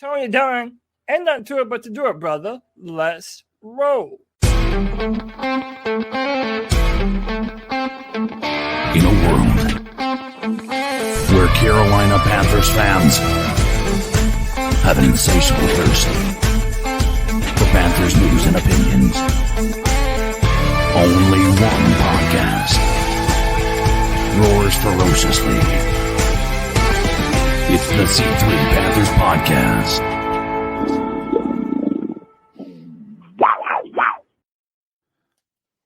Tony Dunn, ain't nothing to it but to do it, brother. Let's roll. In a world where Carolina Panthers fans have an insatiable thirst for Panthers news and opinions, only one podcast roars ferociously. It's the C3 Panthers Podcast.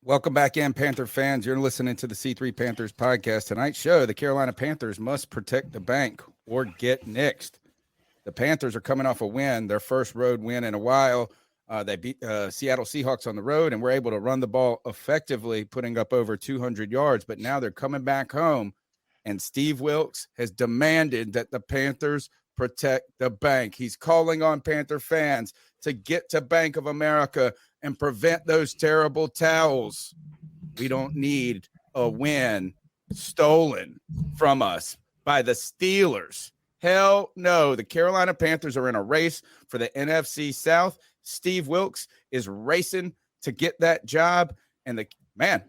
Welcome back in, Panther fans. You're listening to the C3 Panthers Podcast. Tonight's show, the Carolina Panthers must protect the bank or get nixed. The Panthers are coming off a win, their first road win in a while. They beat Seattle Seahawks on the road and were able to run the ball effectively, putting up over 200 yards. But now they're coming back home, and Steve Wilkes has demanded that the Panthers protect the bank. He's calling on Panther fans to get to Bank of America and prevent those terrible towels. We don't need a win stolen from us by the Steelers. Hell no. The Carolina Panthers are in a race for the NFC South. Steve Wilkes is racing to get that job. And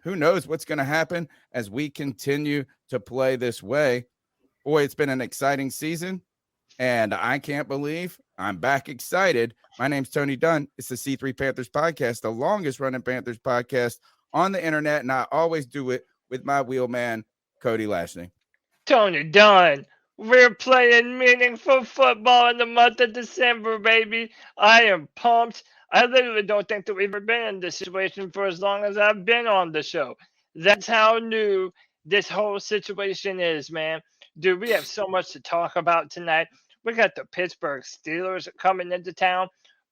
who knows what's going to happen as we continue to play this way. Boy, it's been an exciting season, and I can't believe I'm back excited. My name's Tony Dunn. It's the C3 Panthers Podcast, the longest running Panthers podcast on the internet, and I always do it with my wheelman, Cody Lashley. Tony Dunn, we're playing meaningful football in the month of December, baby. I am pumped. I literally don't think that we've ever been in this situation for as long as I've been on the show. That's how new this whole situation is, man. Dude, we have so much to talk about tonight. We got the Pittsburgh Steelers coming into town.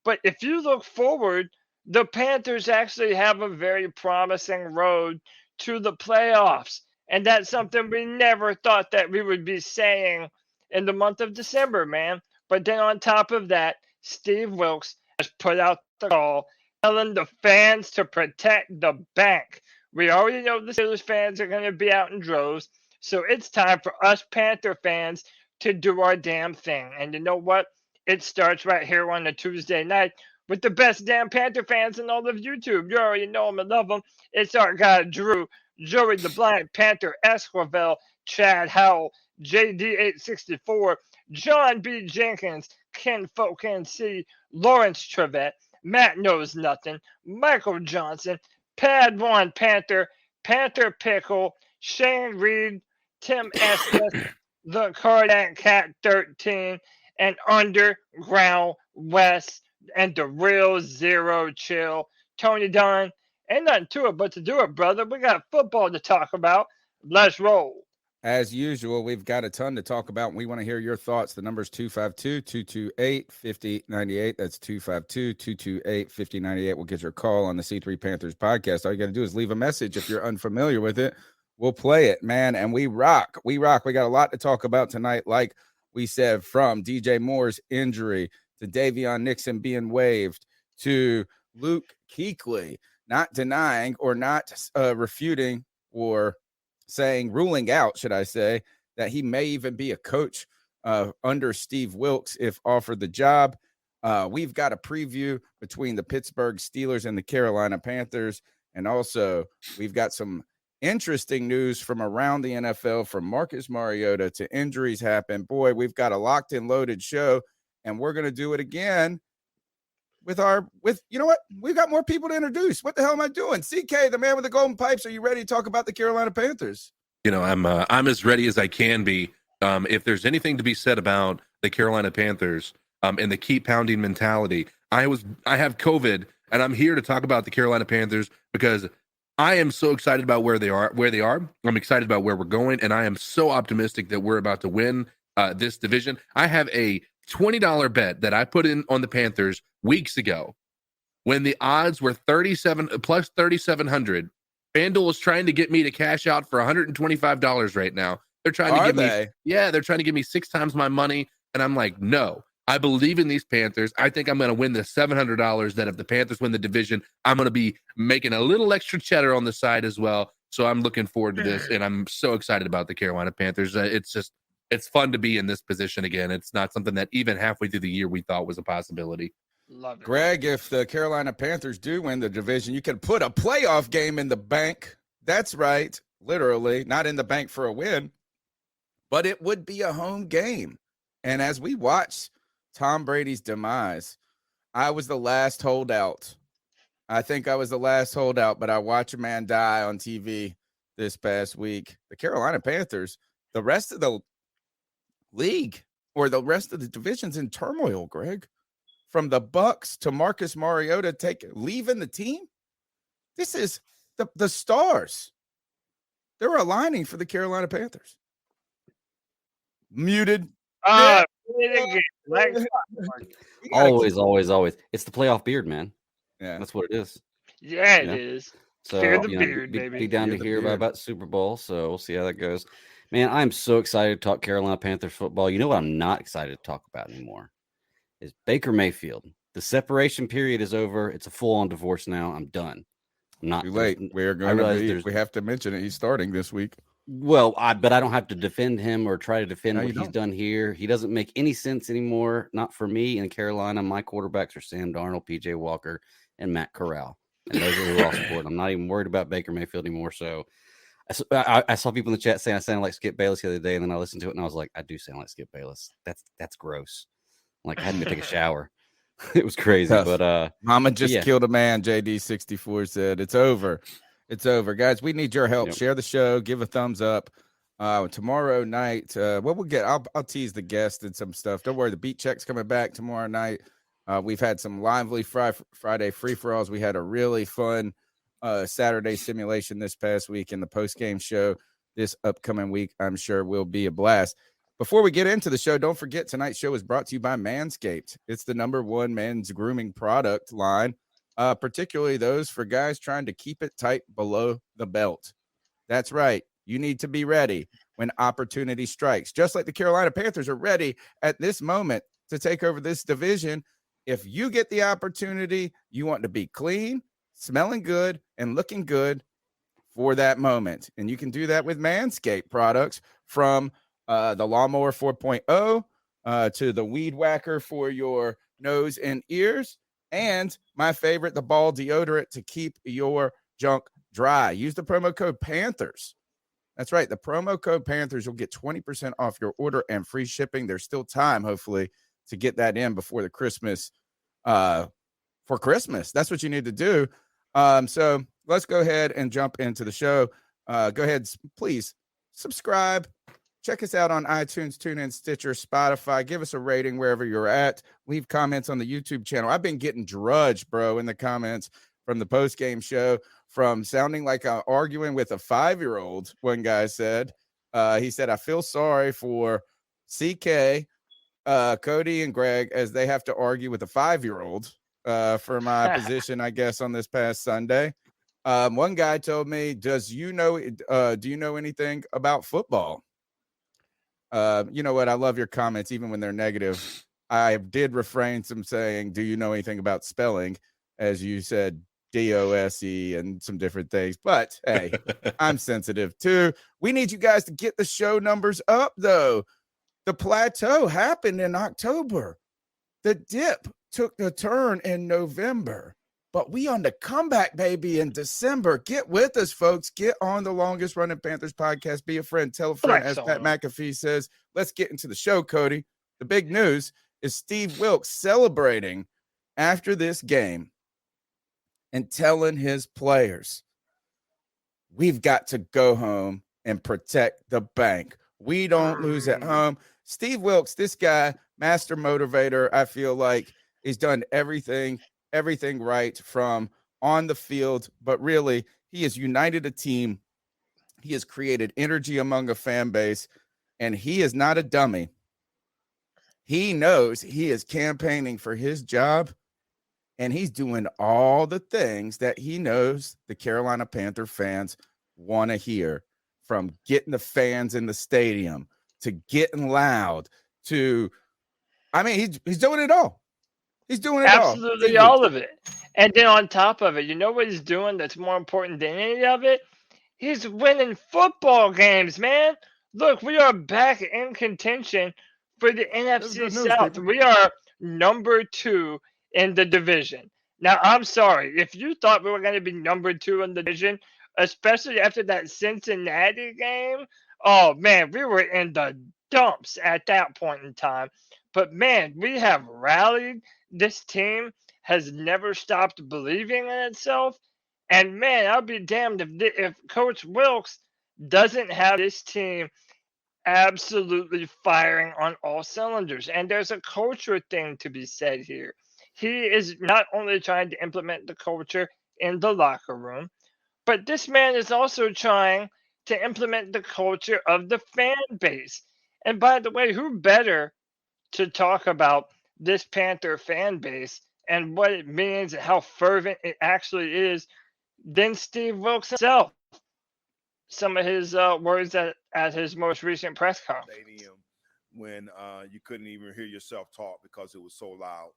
But if you look forward, the Panthers actually have a very promising road to the playoffs. And that's something we never thought that we would be saying in the month of December, man. But then on top of that, Steve Wilkes has put out the call telling the fans to protect the bank. We already know the Steelers fans are going to be out in droves. So it's time for us Panther fans to do our damn thing. And you know what? It starts right here on a Tuesday night with the best damn Panther fans in all of YouTube. You already know them and love them. It's our guy, Drew, Joey the Blind Panther, Esquivel, Chad Howell, JD864, John B. Jenkins, Ken Folk NC, Lawrence Trevette, Matt Knows Nothing, Michael Johnson, Pad One Panther, Panther Pickle, Shane Reed, Tim Estes, the Cardat Cat 13, and Underground West, and the Real Zero Chill. Tony Dunn, ain't nothing to it but to do it, brother. We got football to talk about. Let's roll. As usual, we've got a ton to talk about, and we want to hear your thoughts. The number's 252-228-5098. That's 252-228-5098. We'll get your call on the C3 Panthers Podcast. All you got to do is leave a message. If you're unfamiliar with it, we'll play it, man, and we rock. We rock. We got a lot to talk about tonight, like we said, from DJ Moore's injury to Dayvion Nixon being waived to Luke Kuechly not denying or not refuting or ruling out, should I say, that he may even be a coach under Steve Wilkes if offered the job. We've got a preview between the Pittsburgh Steelers and the Carolina Panthers, and also we've got some interesting news from around the NFL, from Marcus Mariota to injuries happen. Boy, we've got a locked and loaded show, and we're going to do it again with you know what? We've got more people to introduce. What the hell am I doing? CK, the man with the golden pipes. Are you ready to talk about the Carolina Panthers? You know, I'm as ready as I can be. If there's anything to be said about the Carolina Panthers and the keep pounding mentality, I have COVID, and I'm here to talk about the Carolina Panthers because I am so excited about where they are. I'm excited about where we're going, and I am so optimistic that we're about to win this division. I have a $20 bet that I put in on the Panthers weeks ago when the odds were 37 plus 3,700. FanDuel is trying to get me to cash out for $125 right now. They're trying to they're trying to give me 6 times my money, and I'm like, no. I believe in these Panthers. I think I'm going to win the $700 that if the Panthers win the division, I'm going to be making a little extra cheddar on the side as well. So I'm looking forward to this, and I'm so excited about the Carolina Panthers. It's just it's fun to be in this position again. It's not something that even halfway through the year we thought was a possibility. Love it. Greg, if the Carolina Panthers do win the division, you can put a playoff game in the bank. That's right. Literally, not in the bank for a win, but it would be a home game. And as we watch Tom Brady's demise, I was the last holdout. I think I was the last holdout, but I watched a man die on TV this past week. The Carolina Panthers, the rest of the league or the rest of the division's in turmoil, Greg. From the Bucks to Marcus Mariota leaving the team. This is the stars. They're aligning for the Carolina Panthers. Muted. Always. It's the playoff beard, man. Yeah, that's what it is. Yeah, it is. So Fear the beard, baby. Be down to hear about the Super Bowl. So we'll see how that goes. Man, I'm so excited to talk Carolina Panthers football. You know what I'm not excited to talk about anymore is Baker Mayfield. The separation period is over. It's a full-on divorce now. I'm done. I'm not too late. We have to mention it. He's starting this week. Well, but I don't have to defend him or try to defend what he's done here. He doesn't make any sense anymore. Not for me in Carolina. My quarterbacks are Sam Darnold, PJ Walker, and Matt Corral. And those are who I'll support. I'm not even worried about Baker Mayfield anymore. So I saw people in the chat saying I sound like Skip Bayless the other day, and then I listened to it and I was like, I do sound like Skip Bayless. That's gross. Like I had to take a shower. It was crazy, but Mama just killed a man. JD64 said it's over. It's over, guys. We need your help. Share the show. Give a thumbs up. Tomorrow night, we'll get. I'll tease the guest and some stuff. Don't worry. The beat check's coming back tomorrow night. We've had some lively Friday free for alls. We had a really fun Saturday simulation this past week, in the post game show this upcoming week, I'm sure will be a blast. Before we get into the show, don't forget tonight's show is brought to you by Manscaped. It's the #1 men's grooming product line, particularly those for guys trying to keep it tight below the belt. That's right. You need to be ready when opportunity strikes, just like the Carolina Panthers are ready at this moment to take over this division. If you get the opportunity, you want to be clean, smelling good, and looking good for that moment. And you can do that with Manscaped products, from the Lawnmower 4.0 to the Weed Whacker for your nose and ears, and my favorite, the ball deodorant to keep your junk dry. Use the promo code Panthers. That's right. The promo code Panthers. You'll get 20% off your order and free shipping. There's still time, hopefully, to get that in before the Christmas. For Christmas, that's what you need to do. So let's go ahead and jump into the show. Go ahead, please subscribe. Check us out on iTunes, TuneIn, Stitcher, Spotify. Give us a rating wherever you're at. Leave comments on the YouTube channel. I've been getting drudged, bro, in the comments from the post-game show, from sounding like I'm arguing with a 5-year-old, one guy said. He said, I feel sorry for CK, Cody, and Greg as they have to argue with a 5-year-old for my position, I guess, on this past Sunday. One guy told me, do you know anything about football? You know what? I love your comments, even when they're negative. I did refrain from saying, do you know anything about spelling? As you said, DOSE and some different things. But hey, I'm sensitive too. We need you guys to get the show numbers up, though. The plateau happened in October. The dip took the turn in November. But we on the comeback, baby, in December. Get with us, folks. Get on the longest running Panthers podcast. Be a friend. Tell a friend, as Pat McAfee says. Let's get into the show, Cody. The big news is Steve Wilkes celebrating after this game and telling his players, we've got to go home and protect the bank. We don't lose at home. Steve Wilkes, this guy, master motivator, I feel like he's done everything right from on the field, but really he has united a team. He has created energy among a fan base, and he is not a dummy. He knows he is campaigning for his job, and he's doing all the things that he knows the Carolina Panther fans want to hear, from getting the fans in the stadium to getting loud to, I mean, he's doing it all. He's doing it absolutely all of it. And then on top of it, you know what he's doing that's more important than any of it? He's winning football games, man. Look, we are back in contention for the NFC South. We are number 2 in the division. Now, I'm sorry. If you thought we were going to be number 2 in the division, especially after that Cincinnati game, oh, man, we were in the dumps at that point in time. But, man, we have rallied. This team has never stopped believing in itself. And, man, I'll be damned if Coach Wilkes doesn't have this team absolutely firing on all cylinders. And there's a culture thing to be said here. He is not only trying to implement the culture in the locker room, but this man is also trying to implement the culture of the fan base. And by the way, who better to talk about this Panther fan base and what it means and how fervent it actually is than Steve Wilkes himself? Some of his words at his most recent press conference. Stadium when you couldn't even hear yourself talk because it was so loud.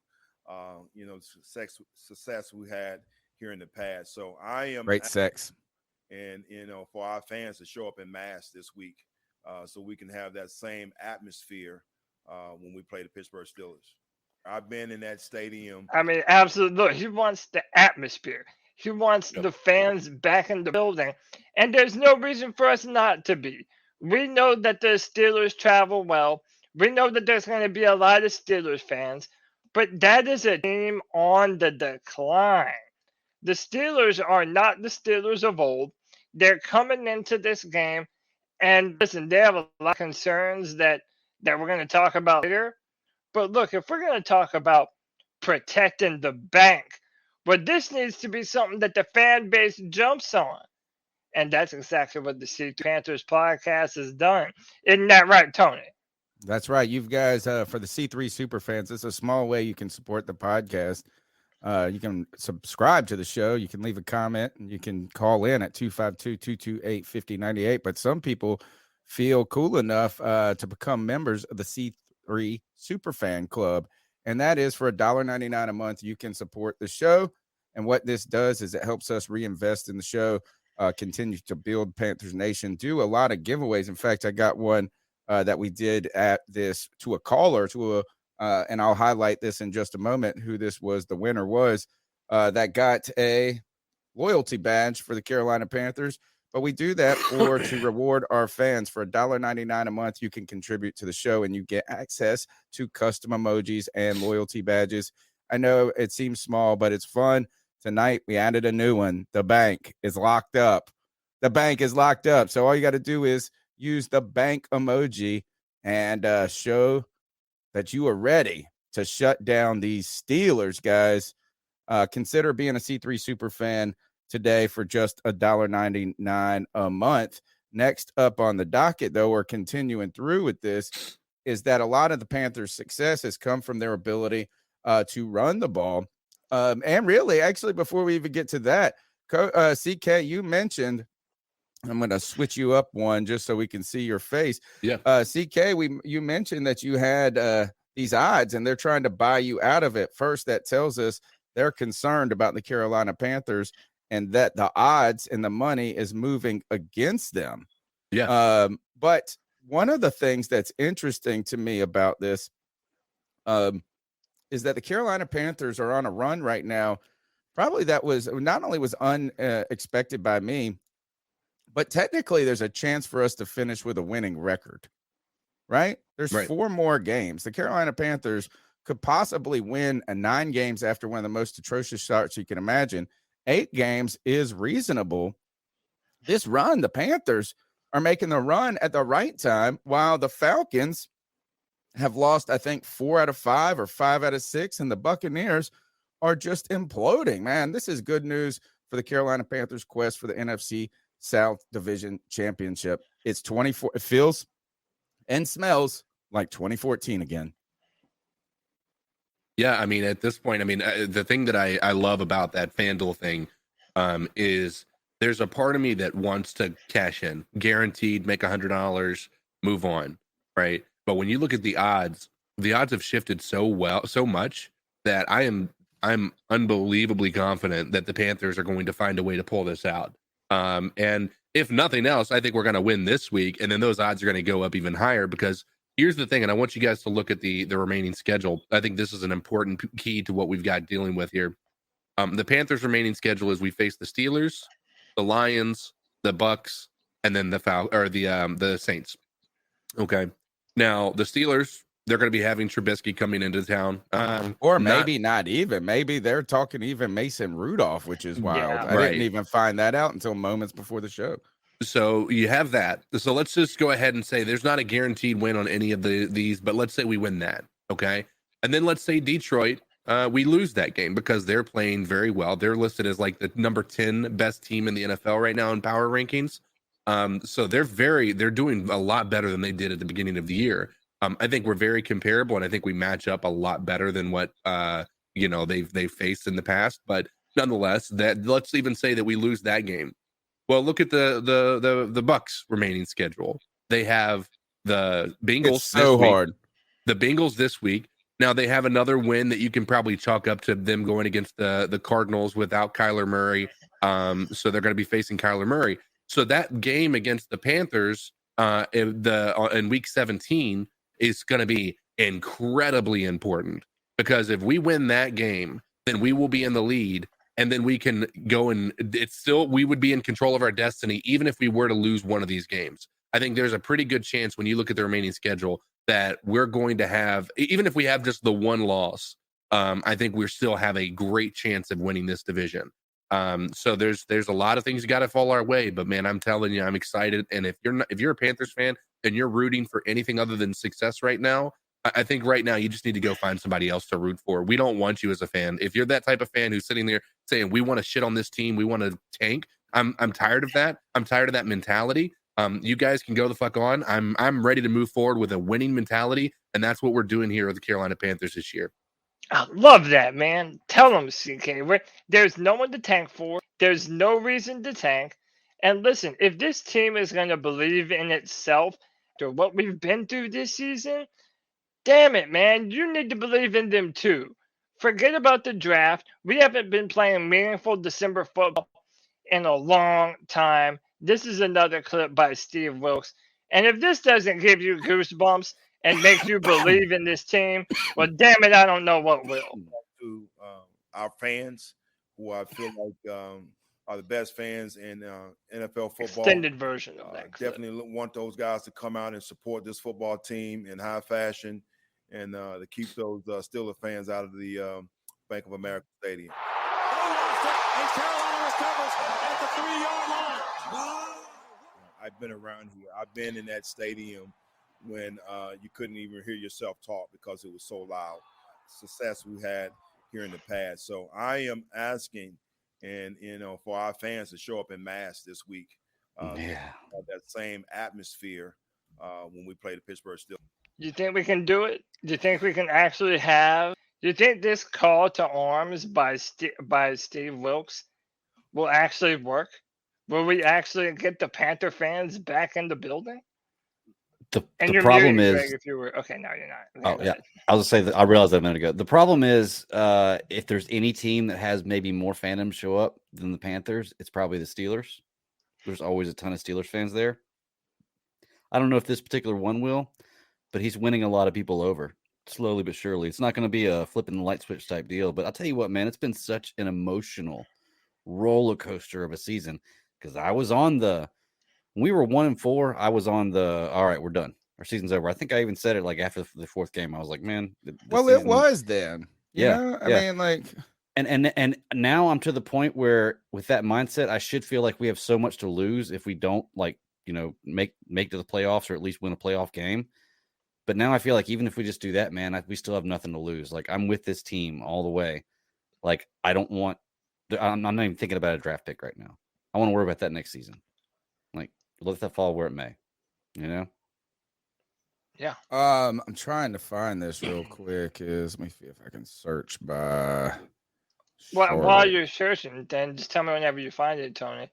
Success we had here in the past. So I am great sex. And, for our fans to show up in mass this week so we can have that same atmosphere when we play the Pittsburgh Steelers. I've been in that stadium. I mean, absolutely. Look, he wants the atmosphere. He wants the fans back in the building. And there's no reason for us not to be. We know that the Steelers travel well. We know that there's going to be a lot of Steelers fans. But that is a team on the decline. The Steelers are not the Steelers of old. They're coming into this game. And listen, they have a lot of concerns that we're going to talk about later. But look, if we're going to talk about protecting the bank, well, this needs to be something that the fan base jumps on. And that's exactly what the C3 Panthers podcast has done. Isn't that right, Tony? That's right. You guys, for the C3 super fans, it's a small way you can support the podcast. You can subscribe to the show. You can leave a comment, and you can call in at 252-228-5098. But some people feel cool enough to become members of the C3 super fan club. And that is for $1.99 a month. You can support the show. And what this does is it helps us reinvest in the show, continue to build Panthers Nation, do a lot of giveaways. In fact, I got one that we did at this to a caller and I'll highlight this in just a moment, who this was. The winner was that got a loyalty badge for the Carolina Panthers. But we do that to reward our fans. For $1.99 a month, you can contribute to the show and you get access to custom emojis and loyalty badges. I know it seems small, but it's fun. Tonight, we added a new one. The bank is locked up. The bank is locked up. So all you got to do is use the bank emoji and show that you are ready to shut down these Steelers, guys. Consider being a C3 super fan today for just $1.99 a month. Next up on the docket, though, we're continuing through with this, is that a lot of the Panthers' success has come from their ability to run the ball. And really, actually, before we even get to that, CK, you mentioned, I'm going to switch you up one just so we can see your face. Yeah. CK, you mentioned that you had these odds and they're trying to buy you out of it. First, that tells us they're concerned about the Carolina Panthers and that the odds and the money is moving against them. Yeah. But one of the things that's interesting to me about this is that the Carolina Panthers are on a run right now. Probably that was not only was unexpected by me, but technically there's a chance for us to finish with a winning record, right? There's 4 more games. The Carolina Panthers could possibly win 9 games after one of the most atrocious starts you can imagine. 8 games is reasonable. This run, the Panthers are making the run at the right time, while the Falcons have lost, I think, 4 out of 5 or 5 out of 6, and the Buccaneers are just imploding. Man, this is good news for the Carolina Panthers' quest for the NFC South Division Championship. It's 24. It feels and smells like 2014 again. Yeah, I mean, at this point, I mean, the thing that I love about that FanDuel thing is there's a part of me that wants to cash in, guaranteed, make $100, move on, right? But when you look at the odds have shifted so much that I'm unbelievably confident that the Panthers are going to find a way to pull this out. And if nothing else, I think we're going to win this week, and then those odds are going to go up even higher because here's the thing, and I want you guys to look at the remaining schedule. I think this is an important key to what we've got dealing with here. The Panthers' remaining schedule is we face the Steelers, the Lions, the Bucks, and then the Saints. Okay. Now the Steelers, they're going to be having Trubisky coming into town, or maybe not even. Maybe they're talking even Mason Rudolph, which is wild. Yeah, I didn't even find that out until moments before the show. So you have that. So let's just go ahead and say there's not a guaranteed win on any of these, but let's say we win that. Okay. And then let's say Detroit, we lose that game because they're playing very well. They're listed as like the number 10 best team in the NFL right now in power rankings. So they're doing a lot better than they did at the beginning of the year. I think we're very comparable, and I think we match up a lot better than what they've faced in the past. But nonetheless, that let's even say that we lose that game. Well, look at the Bucks remaining schedule. They have the Bengals. It's so hard. The Bengals this week. Now they have another win that you can probably chalk up to them going against the Cardinals without Kyler Murray. So they're going to be facing Kyler Murray. So that game against the Panthers in week 17 is going to be incredibly important because if we win that game, then we will be in the lead. And then we can go and we would be in control of our destiny, even if we were to lose one of these games. I think there's a pretty good chance when you look at the remaining schedule that we're going to have, even if we have just the one loss, I think we still have a great chance of winning this division. So there's a lot of things you got to fall our way, but man, I'm telling you, I'm excited. And if you're a Panthers fan and you're rooting for anything other than success right now, I think right now you just need to go find somebody else to root for. We don't want you as a fan. If you're that type of fan who's sitting there saying we want to shit on this team, we want to tank, I'm tired of that. I'm tired of that mentality. You guys can go the fuck on. I'm ready to move forward with a winning mentality, and that's what we're doing here with the Carolina Panthers this year. I love that, man. Tell them, CK. There's no one to tank for. There's no reason to tank. And listen, if this team is going to believe in itself after what we've been through this season, damn it, man, you need to believe in them too. Forget about the draft. We haven't been playing meaningful December football in a long time. This is another clip by Steve Wilkes. And if this doesn't give you goosebumps and make you believe in this team, well, damn it, I don't know what will. To our fans, who I feel like are the best fans in NFL football. Extended version of that clip. Definitely want those guys to come out and support this football team in high fashion and to keep those Steelers fans out of the Bank of America Stadium. Carolina recovers at the 3-yard line. I've been around here. I've been in that stadium when you couldn't even hear yourself talk because it was so loud. Success we had here in the past. So I am asking, and for our fans to show up in mass this week. That same atmosphere when we play the Pittsburgh Steelers. Do you think we can do it? Do you think we can actually have? Do you think this call to arms by Steve Wilkes will actually work? Will we actually get the Panther fans back in the building? The problem is, Greg, if you were okay, no, you're not. Oh yeah, I was gonna say that. I realized that a minute ago. The problem is, if there's any team that has maybe more fandom show up than the Panthers, it's probably the Steelers. There's always a ton of Steelers fans there. I don't know if this particular one will, but he's winning a lot of people over slowly but surely. It's not going to be a flipping the light switch type deal, but I'll tell you what, man, it's been such an emotional roller coaster of a season because I was on when we were 1-4. I was on all right, we're done. Our season's over. I think I even said it like after the fourth game. I was like, man, it was then. Yeah. I mean, like, and now I'm to the point where with that mindset, I should feel like we have so much to lose if we don't make to the playoffs or at least win a playoff game. But now I feel like even if we just do that, man, we still have nothing to lose. Like I'm with this team all the way. Like I'm not even thinking about a draft pick right now. I want to worry about that next season. Like let that fall where it may, Yeah. I'm trying to find this real quick. Let me see if I can search by. While you're searching, then just tell me whenever you find it, Tony.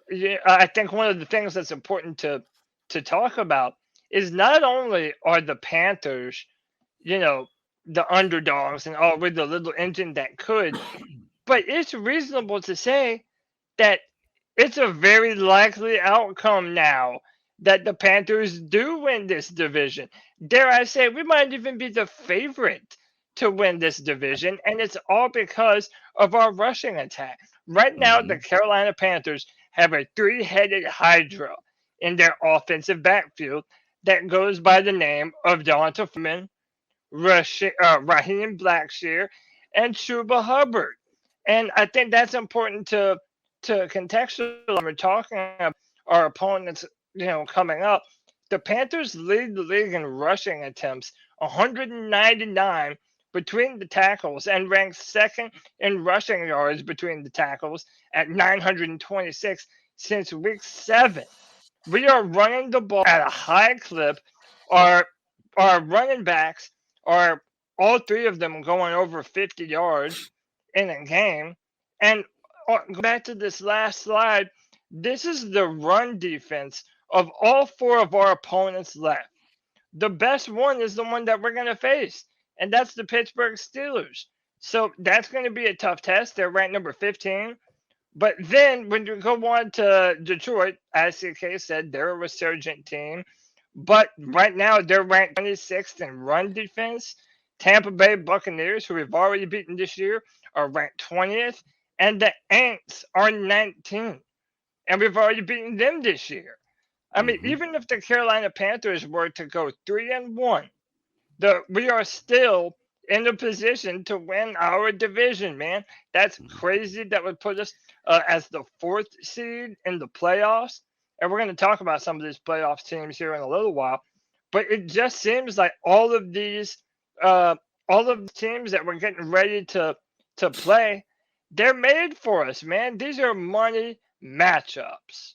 Yeah, I think one of the things that's important to talk about is not only are the Panthers, the underdogs and with the little engine that could, but it's reasonable to say that it's a very likely outcome now that the Panthers do win this division. Dare I say, we might even be the favorite to win this division, and it's all because of our rushing attack. Right now, the Carolina Panthers have a three-headed hydra in their offensive backfield that goes by the name of Donta Foreman, Raheem Blackshear, and Chuba Hubbard. And I think that's important to contextualize when we're talking about our opponents, coming up. The Panthers lead the league in rushing attempts, 199 between the tackles, and rank second in rushing yards between the tackles at 926 since week 7. We are running the ball at a high clip. Our running backs are all three of them going over 50 yards in a game. And go back to this last slide. This is the run defense of all 4 of our opponents left. The best one is the one that we're going to face, and that's the Pittsburgh Steelers. So that's going to be a tough test. They're ranked number 15. But then when you go on to Detroit, as CK said, they're a resurgent team. But right now, they're ranked 26th in run defense. Tampa Bay Buccaneers, who we've already beaten this year, are ranked 20th. And the Ants are 19th. And we've already beaten them this year. I mean, even if the Carolina Panthers were to go 3-1, we are still in a position to win our division, man. That's crazy. That would put us as the 4th seed in the playoffs. And we're going to talk about some of these playoff teams here in a little while. But it just seems like all of the teams that we're getting ready to play, they're made for us, man. These are money matchups.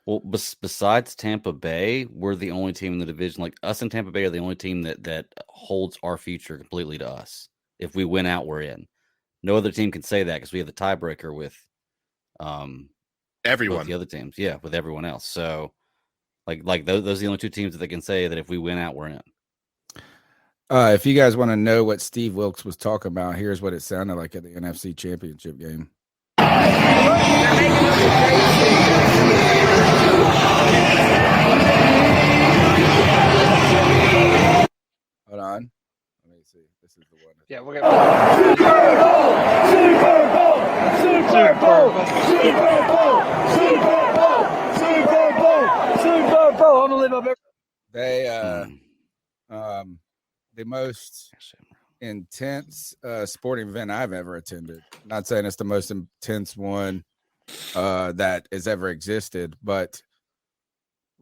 Well, besides Tampa Bay, we're the only team in the division. Like, us and Tampa Bay are the only team that holds our future completely to us. If we win out, we're in. No other team can say that because we have the tiebreaker with everyone. The other teams, yeah, with everyone else. So, like those are the only 2 teams that they can say that if we win out, we're in. If you guys want to know what Steve Wilkes was talking about, here's what it sounded like at the NFC Championship game. Hold on. Let me see. This is the one. Yeah, we're going to Super Bowl. They the most intense sporting event I've ever attended. Not saying it's the most intense one that has ever existed, but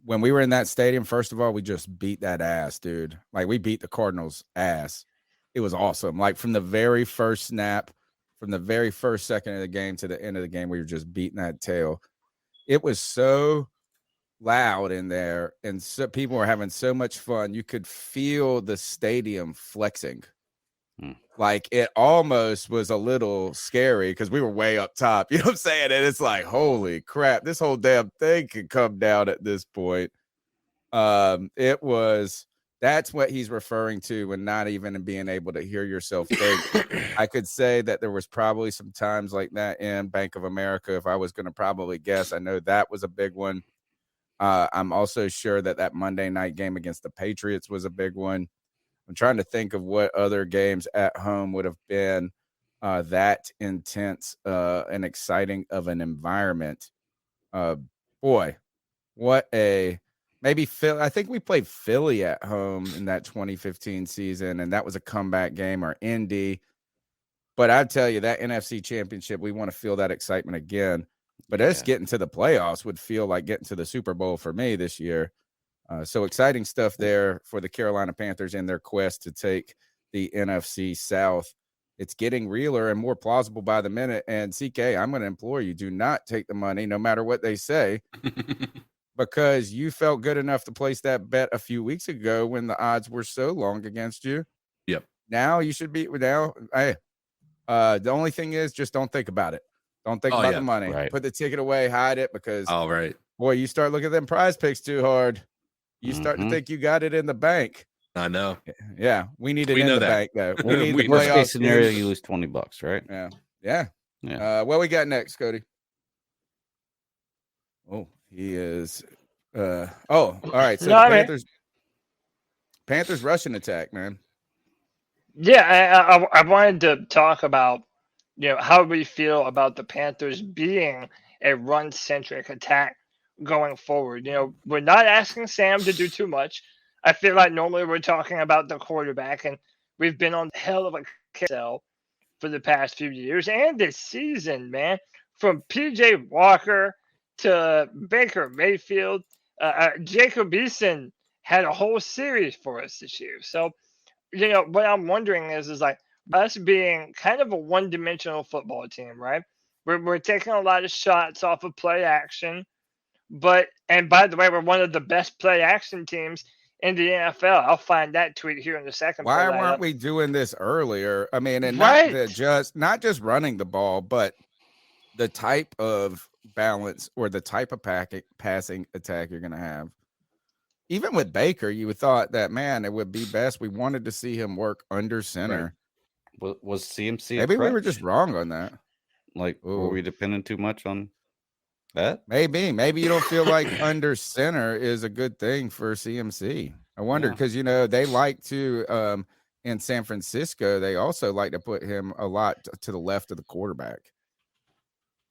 when we were in that stadium, first of all, we just beat that ass, dude. Like, we beat the Cardinals' ass. It was awesome. Like, from the very first snap, from the very first second of the game to the end of the game, we were just beating that tail. It was so loud in there, and so people were having so much fun. You could feel the stadium flexing. Like, it almost was a little scary because we were way up top. You know what I'm saying? And it's like, holy crap, this whole damn thing could come down at this point. That's what he's referring to when not even being able to hear yourself think. I could say that there was probably some times like that in Bank of America. If I was going to probably guess, I know that was a big one. I'm also sure that Monday night game against the Patriots was a big one. I'm trying to think of what other games at home would have been that intense and exciting of an environment. Boy, what a maybe Philly. I think we played Philly at home in that 2015 season, and that was a comeback game, or Indy. But I tell you, that NFC Championship, we want to feel that excitement again. But us getting to the playoffs would feel like getting to the Super Bowl for me this year. So exciting stuff there for the Carolina Panthers in their quest to take the NFC South. It's getting realer and more plausible by the minute. And CK, I'm going to implore you, do not take the money, no matter what they say, because you felt good enough to place that bet a few weeks ago when the odds were so long against you. Yep. Now you should be the only thing is, just don't think about it. Don't think about the money. Right. Put the ticket away, hide it, because boy, you start looking at them prize picks too hard. You start to think you got it in the bank. I know. Yeah, we need it in the bank, though. We need the worst playoff case scenario, you lose $20, right? Yeah. What we got next, Cody? Oh, he is. All right. So No, the I mean, Panthers rushing attack, man. yeah, I wanted to talk about, how we feel about the Panthers being a run-centric attack going forward. We're not asking Sam to do too much. I feel like normally we're talking about the quarterback, and we've been on the hell of a carousel for the past few years and this season, man. From P.J. Walker to Baker Mayfield, Jacob Eason had a whole series for us this year. So, what I'm wondering is like us being kind of a one-dimensional football team, right? We're taking a lot of shots off of play action, and by the way, we're one of the best play action teams in the NFL. I'll find that tweet here in a second. Why weren't we doing this earlier? I mean, and right. not just running the ball, but the type of balance or the type of passing attack you're going to have. Even with Baker, you would thought that, man, it would be best. We wanted to see him work under center. Right. Was CMC? Maybe we were just wrong on that. Like, were we depending too much on that? Maybe you don't feel like under center is a good thing for CMC. I wonder because they like to in San Francisco, they also like to put him a lot to the left of the quarterback.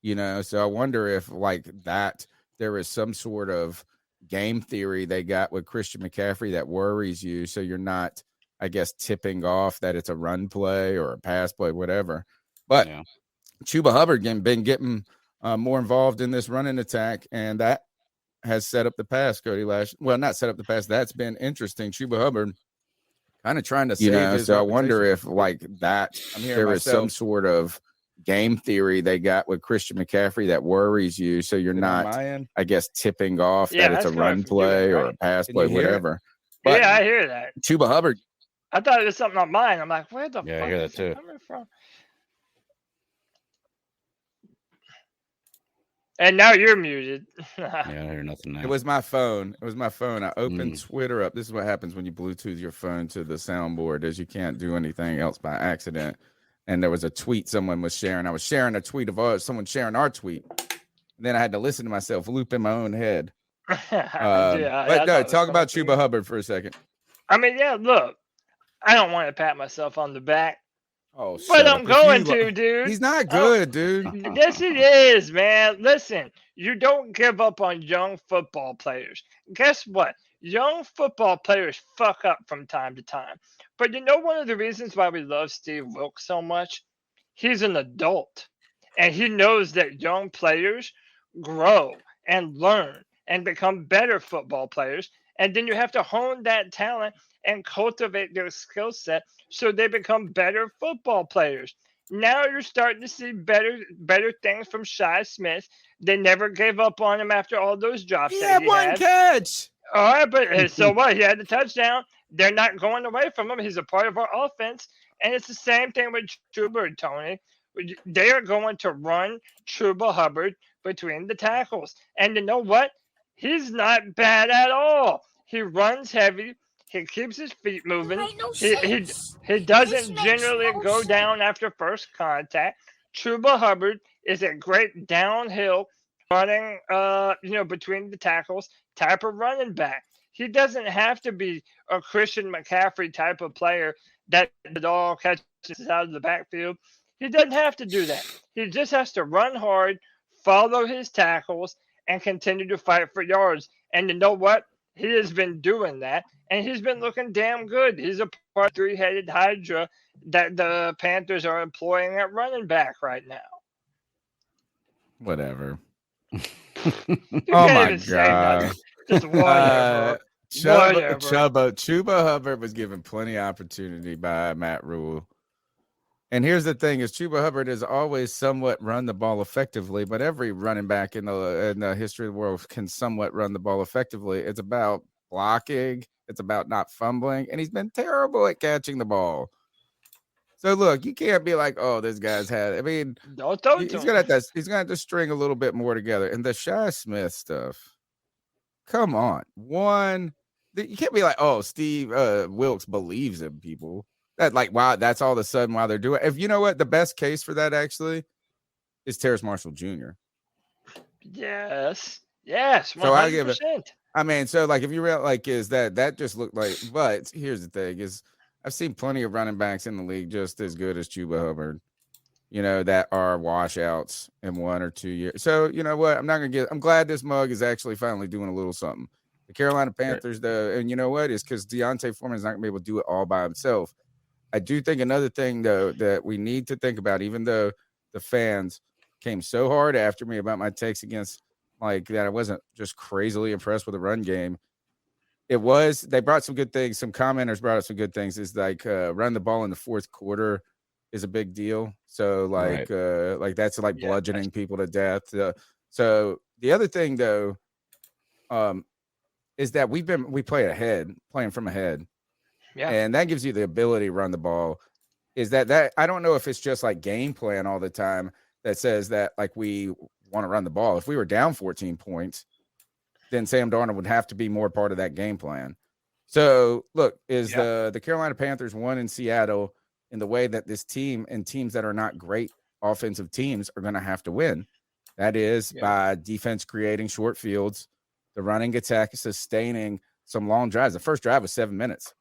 So I wonder if like that there is some sort of game theory they got with Christian McCaffrey that worries you, so you're not, I guess, tipping off that it's a run play or a pass play, whatever. But Chuba Hubbard been getting more involved in this running attack, and that has set up the pass, Cody. Not set up the pass. That's been interesting. Chuba Hubbard kind of trying to save his. So I wonder if like that there is some sort of game theory they got with Christian McCaffrey that worries you, so you're not, I guess, tipping off that it's a run play or a pass play, whatever. But yeah, I hear that. Chuba Hubbard. I thought it was something on mine. I'm like, where the fuck I hear that is too. it coming from? And now you're muted. I hear nothing now. It was my phone. I opened Twitter up. This is what happens when you Bluetooth your phone to the soundboard, is you can't do anything else by accident. And there was a tweet someone was sharing. I was sharing a tweet of someone sharing our tweet. And then I had to listen to myself loop in my own head. But no, talk about Chuba Hubbard for a second. I mean, look, I don't want to pat myself on the back. Oh, but I'm going to, dude. He's not good, dude. Yes, he is, man. Listen, you don't give up on young football players. Guess what? Young football players fuck up from time to time. But one of the reasons why we love Steve Wilkes so much? He's an adult. And he knows that young players grow and learn and become better football players. And then you have to hone that talent and cultivate their skill set so they become better football players. Now you're starting to see better things from Shi Smith. They never gave up on him after all those drops. He had one catch. All right, but so what? He had the touchdown. They're not going away from him. He's a part of our offense. And it's the same thing with Chuba, Tony. They are going to run Chuba Hubbard between the tackles. And you know what? He's not bad at all. He runs heavy. He keeps his feet moving. He doesn't generally go down after first contact. Chuba Hubbard is a great downhill running, between the tackles type of running back. He doesn't have to be a Christian McCaffrey type of player that it all catches out of the backfield. He doesn't have to do that. He just has to run hard, follow his tackles, and continue to fight for yards. And you know what? He has been doing that, and he's been looking damn good. He's a part of three-headed hydra that the Panthers are employing at running back right now. Whatever. Oh my God! Just whatever. Chuba Hubbard was given plenty of opportunity by Matt Rule. And here's the thing: is Chuba Hubbard has always somewhat run the ball effectively, but every running back in the history of the world can somewhat run the ball effectively. It's about blocking. It's about not fumbling, and he's been terrible at catching the ball. So look, you can't be like, "Oh, this guy's had." I mean, he's gonna have to string a little bit more together. And the Shi Smith stuff, come on, you can't be like, "Oh, Steve Wilkes believes in people." That like, wow, that's all of a sudden while they're doing. If you know what, the best case for that actually is Terrace Marshall Jr. Yes, Yes, 100%. So I give it. I mean, so like if you real like is that just looked like, but here's the thing is I've seen plenty of running backs in the league just as good as Chuba Hubbard, that are washouts in 1 or 2 years. So you know what? I'm glad this mug is actually finally doing a little something. The Carolina Panthers, though, and you know what? Is because Deontay Foreman is not gonna be able to do it all by himself. I do think another thing though that we need to think about, even though the fans came so hard after me about my takes against like that, I wasn't just crazily impressed with the run game. They brought some good things. Some commenters brought up some good things. Is like run the ball in the fourth quarter is a big deal. So like that's like bludgeoning people to death. So the other thing though, is that we playing from ahead. Yeah. And that gives you the ability to run the ball. Is that I don't know if it's just like game plan all the time that says that like we want to run the ball. If we were down 14 points, then Sam Darnold would have to be more part of that game plan. So look, the Carolina Panthers won in Seattle in the way that this team and teams that are not great offensive teams are going to have to win. That is by defense creating short fields, the running attack sustaining some long drives. The first drive was 7 minutes,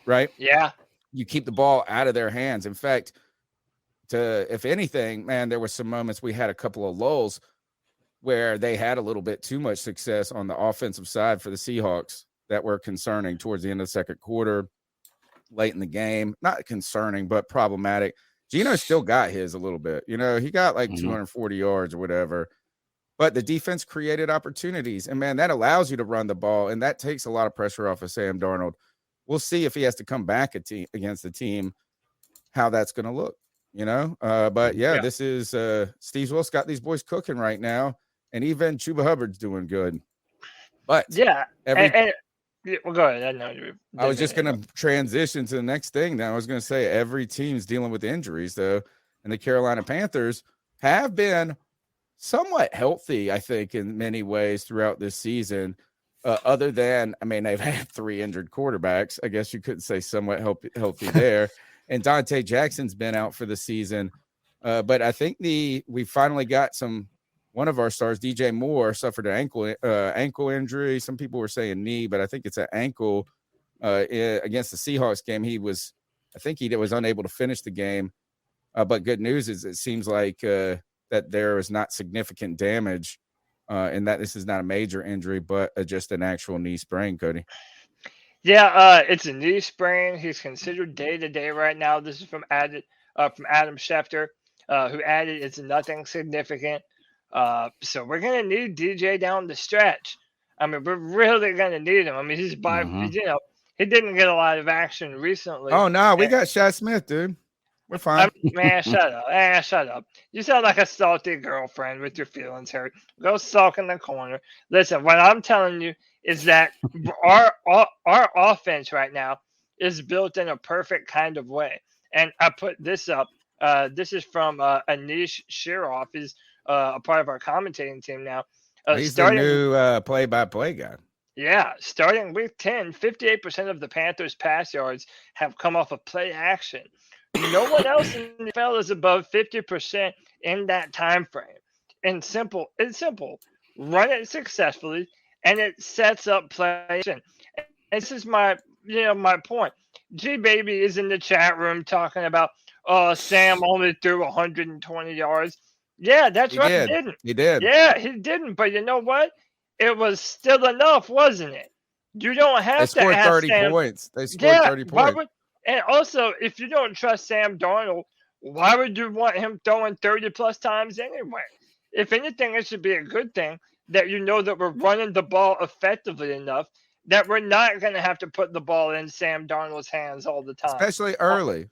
right? Yeah. You keep the ball out of their hands. In fact, if anything, man, there were some moments we had a couple of lulls where they had a little bit too much success on the offensive side for the Seahawks that were concerning towards the end of the second quarter, late in the game. Not concerning, but problematic. Geno still got his a little bit. He got like 240 yards or whatever. But the defense created opportunities. And, man, that allows you to run the ball, and that takes a lot of pressure off of Sam Darnold. We'll see if he has to come back against the team, how that's going to look. But this is Steve Wilkes got these boys cooking right now, and even Chuba Hubbard's doing good. But well, go ahead. I was just going to transition to the next thing. Now I was going to say every team's dealing with injuries though, and the Carolina Panthers have been somewhat healthy, I think, in many ways throughout this season. Other than, they've had 3 injured quarterbacks. I guess you couldn't say somewhat healthy there. And Dante Jackson's been out for the season. But I think we finally got one of our stars, DJ Moore, suffered an ankle injury. Some people were saying knee, but I think it's an ankle against the Seahawks game. He was unable to finish the game. But good news is it seems like that there is not significant damage and that this is not a major injury, but just an actual knee sprain, Cody. Yeah, it's a knee sprain. He's considered day-to-day right now. This is from Adam Schefter, who added it's nothing significant. So we're going to need DJ down the stretch. We're really going to need him. He's he didn't get a lot of action recently. Oh, no, we got Shaq Smith, dude. We're fine. Man, shut up. Shut up. You sound like a salty girlfriend with your feelings hurt. Go sulk in the corner. Listen, what I'm telling you is that our offense right now is built in a perfect kind of way. And I put this up. This is from Anish Shiroff. He's a part of our commentating team now. He's the new play-by-play guy. Yeah, starting week 10, 58% of the Panthers' pass yards have come off of play action. No one else in the NFL is above 50% in that time frame. And it's simple. Run it successfully, and it sets up play action. And this is my point. G Baby is in the chat room talking about, Sam only threw 120 yards. Yeah, that's right. He didn't. He did. Yeah, he didn't. But you know what? It was still enough, wasn't it? You don't have to ask 30 Sam. Points. They scored 30 points. And also, if you don't trust Sam Darnold, why would you want him throwing 30-plus times anyway? If anything, it should be a good thing that that we're running the ball effectively enough that we're not going to have to put the ball in Sam Darnold's hands all the time. Especially early.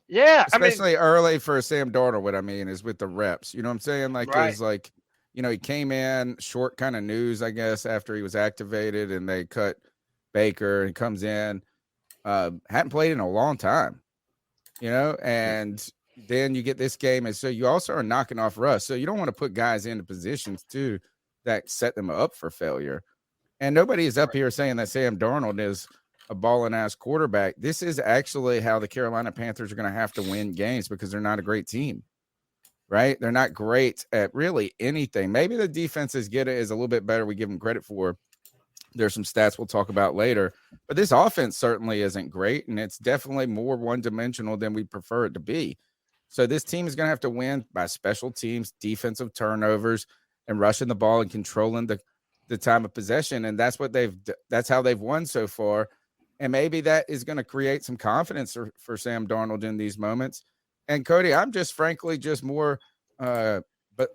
Yeah. Especially early for Sam Darnold, what I mean is with the reps. You know what I'm saying? Like, right. It was like, he came in short kind of news, I guess, after he was activated and they cut Baker and comes in. Hadn't played in a long time, and then you get this game. And so you also are knocking off rust. So you don't want to put guys into positions too that set them up for failure. And nobody is up here saying that Sam Darnold is a balling ass quarterback. This is actually how the Carolina Panthers are going to have to win games because they're not a great team. right? They're not great at really anything. Maybe the defenses get it is a little bit better. We give them credit for. There's some stats we'll talk about later, but this offense certainly isn't great, and it's definitely more one-dimensional than we prefer it to be. So this team is going to have to win by special teams, defensive turnovers, and rushing the ball and controlling the time of possession, and that's how they've won so far. And maybe that is going to create some confidence for Sam Darnold in these moments. And Cody, I'm just frankly just more, but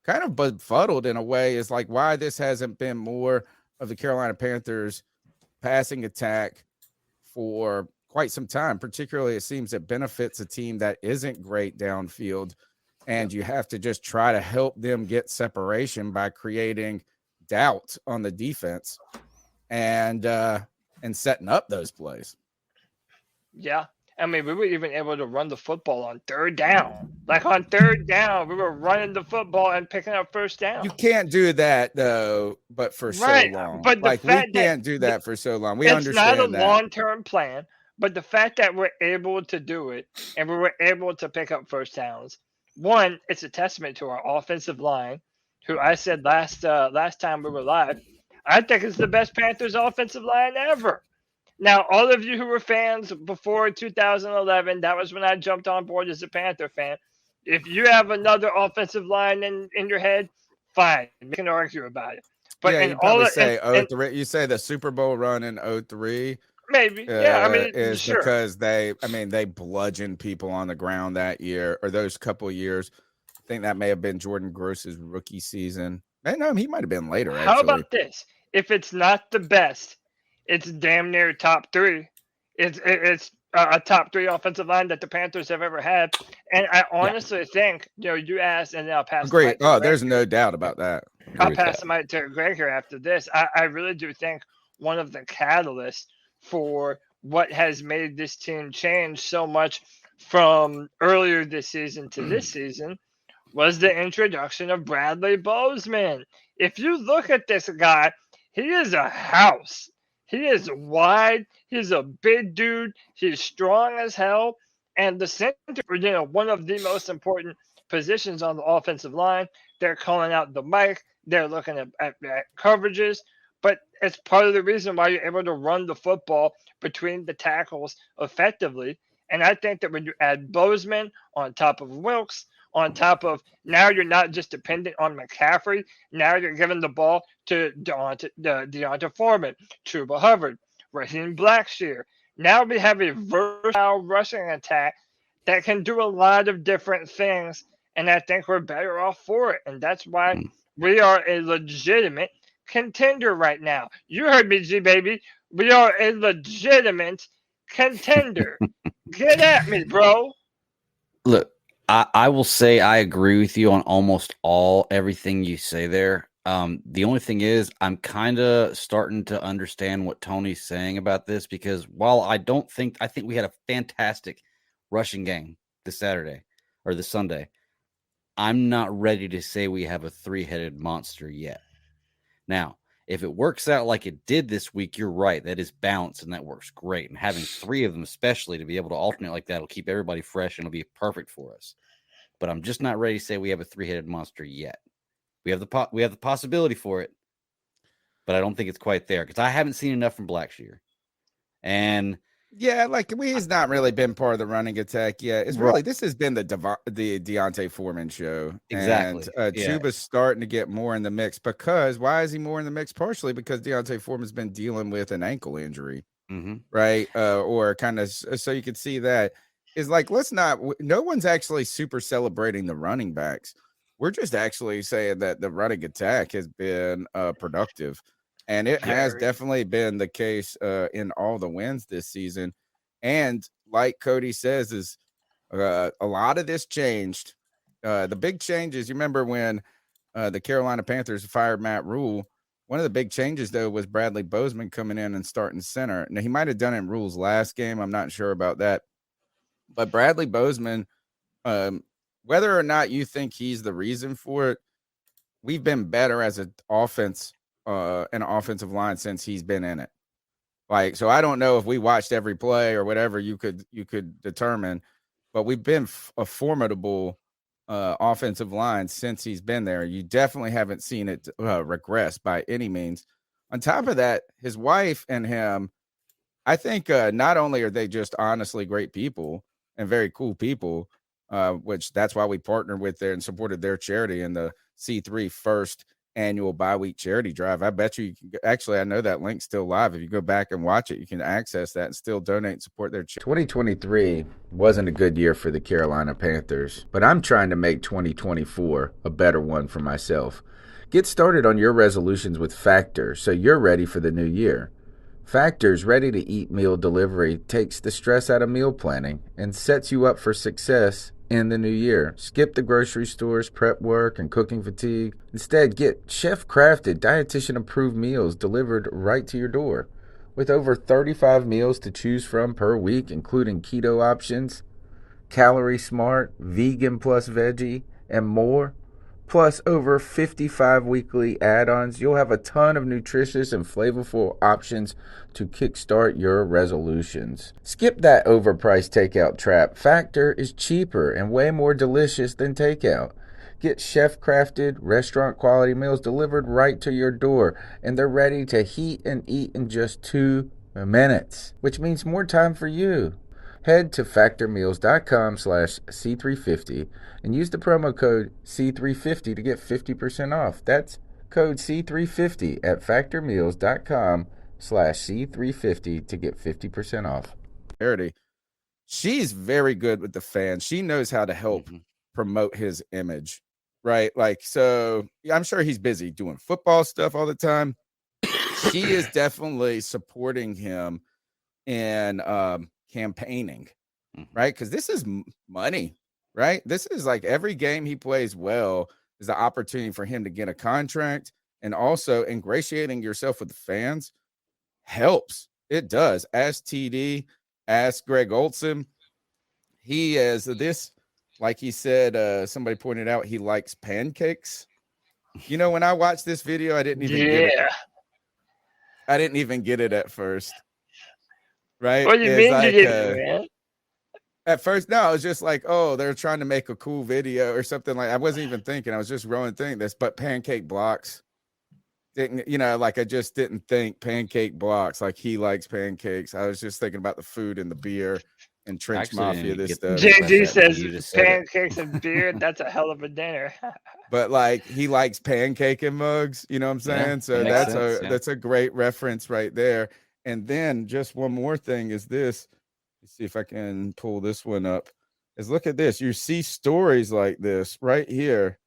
kind of befuddled in a way, is like why this hasn't been more of the Carolina Panthers passing attack for quite some time. Particularly, it seems it benefits a team that isn't great downfield, and you have to just try to help them get separation by creating doubt on the defense and setting up those plays. Yeah. I mean, we were even able to run the football on third down. Like on third down, we were running the football and picking up first down. You can't do that though, but for so long. But like we can't do that for so long. We understand it's not a that. long-term plan, but the fact that we're able to do it and we were able to pick up first downs, one, it's a testament to our offensive line, who I said last time we were live, I think it's the best Panthers offensive line ever. Now, all of you who were fans before 2011, that was when I jumped on board as a Panther fan. If you have another offensive line in your head, fine. We can argue about it. But yeah, you probably say 03. You say the Super Bowl run in 03. Maybe. Yeah, I mean, is sure. because they bludgeoned people on the ground that year or those couple of years. I think that may have been Jordan Gross's rookie season. No, he might have been later, actually. How about this? If it's not the best, it's damn near top three. It's a top three offensive line that the Panthers have ever had. And I honestly think, you asked, and then I'll pass. Great. Oh, there's no doubt about that. I'll pass the mic to Greg here after this. I really do think one of the catalysts for what has made this team change so much from earlier this season to this season was the introduction of Bradley Bozeman. If you look at this guy, he is a house. He is wide. He's a big dude. He's strong as hell. And the center, one of the most important positions on the offensive line. They're calling out the mic. They're looking at coverages. But it's part of the reason why you're able to run the football between the tackles effectively. And I think that when you add Bozeman on top of Wilkes, on top of now you're not just dependent on McCaffrey. Now you're giving the ball to Deonta Foreman, Chuba Hubbard, Raheem Blackshear. Now we have a versatile rushing attack that can do a lot of different things, and I think we're better off for it. And that's why we are a legitimate contender right now. You heard me, G-Baby. We are a legitimate contender. Get at me, bro. Look, I will say I agree with you on almost everything you say there. The only thing is I'm kind of starting to understand what Tony's saying about this, because while I think we had a fantastic rushing game this Saturday or this Sunday, I'm not ready to say we have a three-headed monster yet. Now, if it works out like it did this week, you're right. That is balanced, and that works great. And having three of them, especially to be able to alternate like that, will keep everybody fresh and it'll be perfect for us. But I'm just not ready to say we have a three-headed monster yet. We have the possibility for it, but I don't think it's quite there because I haven't seen enough from Blackshear. And yeah, he's not really been part of the running attack yet. It's really this has been the Deonta Foreman show. Exactly. And Chuba's starting to get more in the mix because why is he more in the mix? Partially because Deonta Foreman's been dealing with an ankle injury, right? Or kind of so you could see that is no one's actually super celebrating the running backs. We're just actually saying that the running attack has been productive. And it has definitely been the case in all the wins this season. And like Cody says, is a lot of this changed. The big changes, you remember when the Carolina Panthers fired Matt Rule, one of the big changes, though, was Bradley Bozeman coming in and starting center. Now, he might have done it in Rule's last game. I'm not sure about that. But Bradley Bozeman, whether or not you think he's the reason for it, we've been better as an offensive line since he's been in it. So I don't know if we watched every play or whatever you could determine, but we've been a formidable offensive line since he's been there. You definitely haven't seen it regress by any means. On top of that, his wife and him, I think not only are they just honestly great people and very cool people, which that's why we partnered with there and supported their charity in the C3 first annual bi-week charity drive. I bet you can, actually, I know that link's still live. If you go back and watch it, you can access that and still donate and support their charity. 2023 wasn't a good year for the Carolina Panthers, but I'm trying to make 2024 a better one for myself. Get started on your resolutions with Factor so you're ready for the new year. Factor's ready-to-eat meal delivery takes the stress out of meal planning and sets you up for success in the new year. Skip the grocery stores, prep work, and cooking fatigue. Instead, get chef-crafted, dietitian-approved meals delivered right to your door. With over 35 meals to choose from per week, including keto options, calorie smart, vegan plus veggie, and more, plus over 55 weekly add-ons, you'll have a ton of nutritious and flavorful options to kickstart your resolutions. Skip that overpriced takeout trap. Factor is cheaper and way more delicious than takeout. Get chef-crafted, restaurant-quality meals delivered right to your door, and they're ready to heat and eat in just 2 minutes, which means more time for you. Head to factormeals.com/C350 and use the promo code C350 to get 50% off. That's code C350 at factormeals.com/C350 to get 50% off. She's very good with the fans. She knows how to help promote his image, right? Like, so I'm sure he's busy doing football stuff all the time. She is definitely supporting him in campaigning, right? Because this is money, right? This is like every game he plays well is an opportunity for him to get a contract, and also ingratiating yourself with the fans helps. It does. Ask TD, ask Greg Olson. He is this, like he said, somebody pointed out, he likes pancakes. You know, when I watched this video, I didn't even get it. I didn't even get it at first. Right? What do you mean you didn't, man? At first, no, I was just like, oh, they're trying to make a cool video or something. Like, I wasn't even thinking. I was just rolling thinking this, but pancake blocks. Didn't, you know, like I just didn't think pancake blocks. Like he likes pancakes. I was just thinking about the food and the beer and Trench Mafia, this stuff. JG says pancakes and beer. That's a hell of a dinner. But like he likes pancake and mugs, you know what I'm saying? Yeah, so that's a great reference right there. And then just one more thing is this. Let's see if I can pull this one up. Is look at this. You see stories like this right here.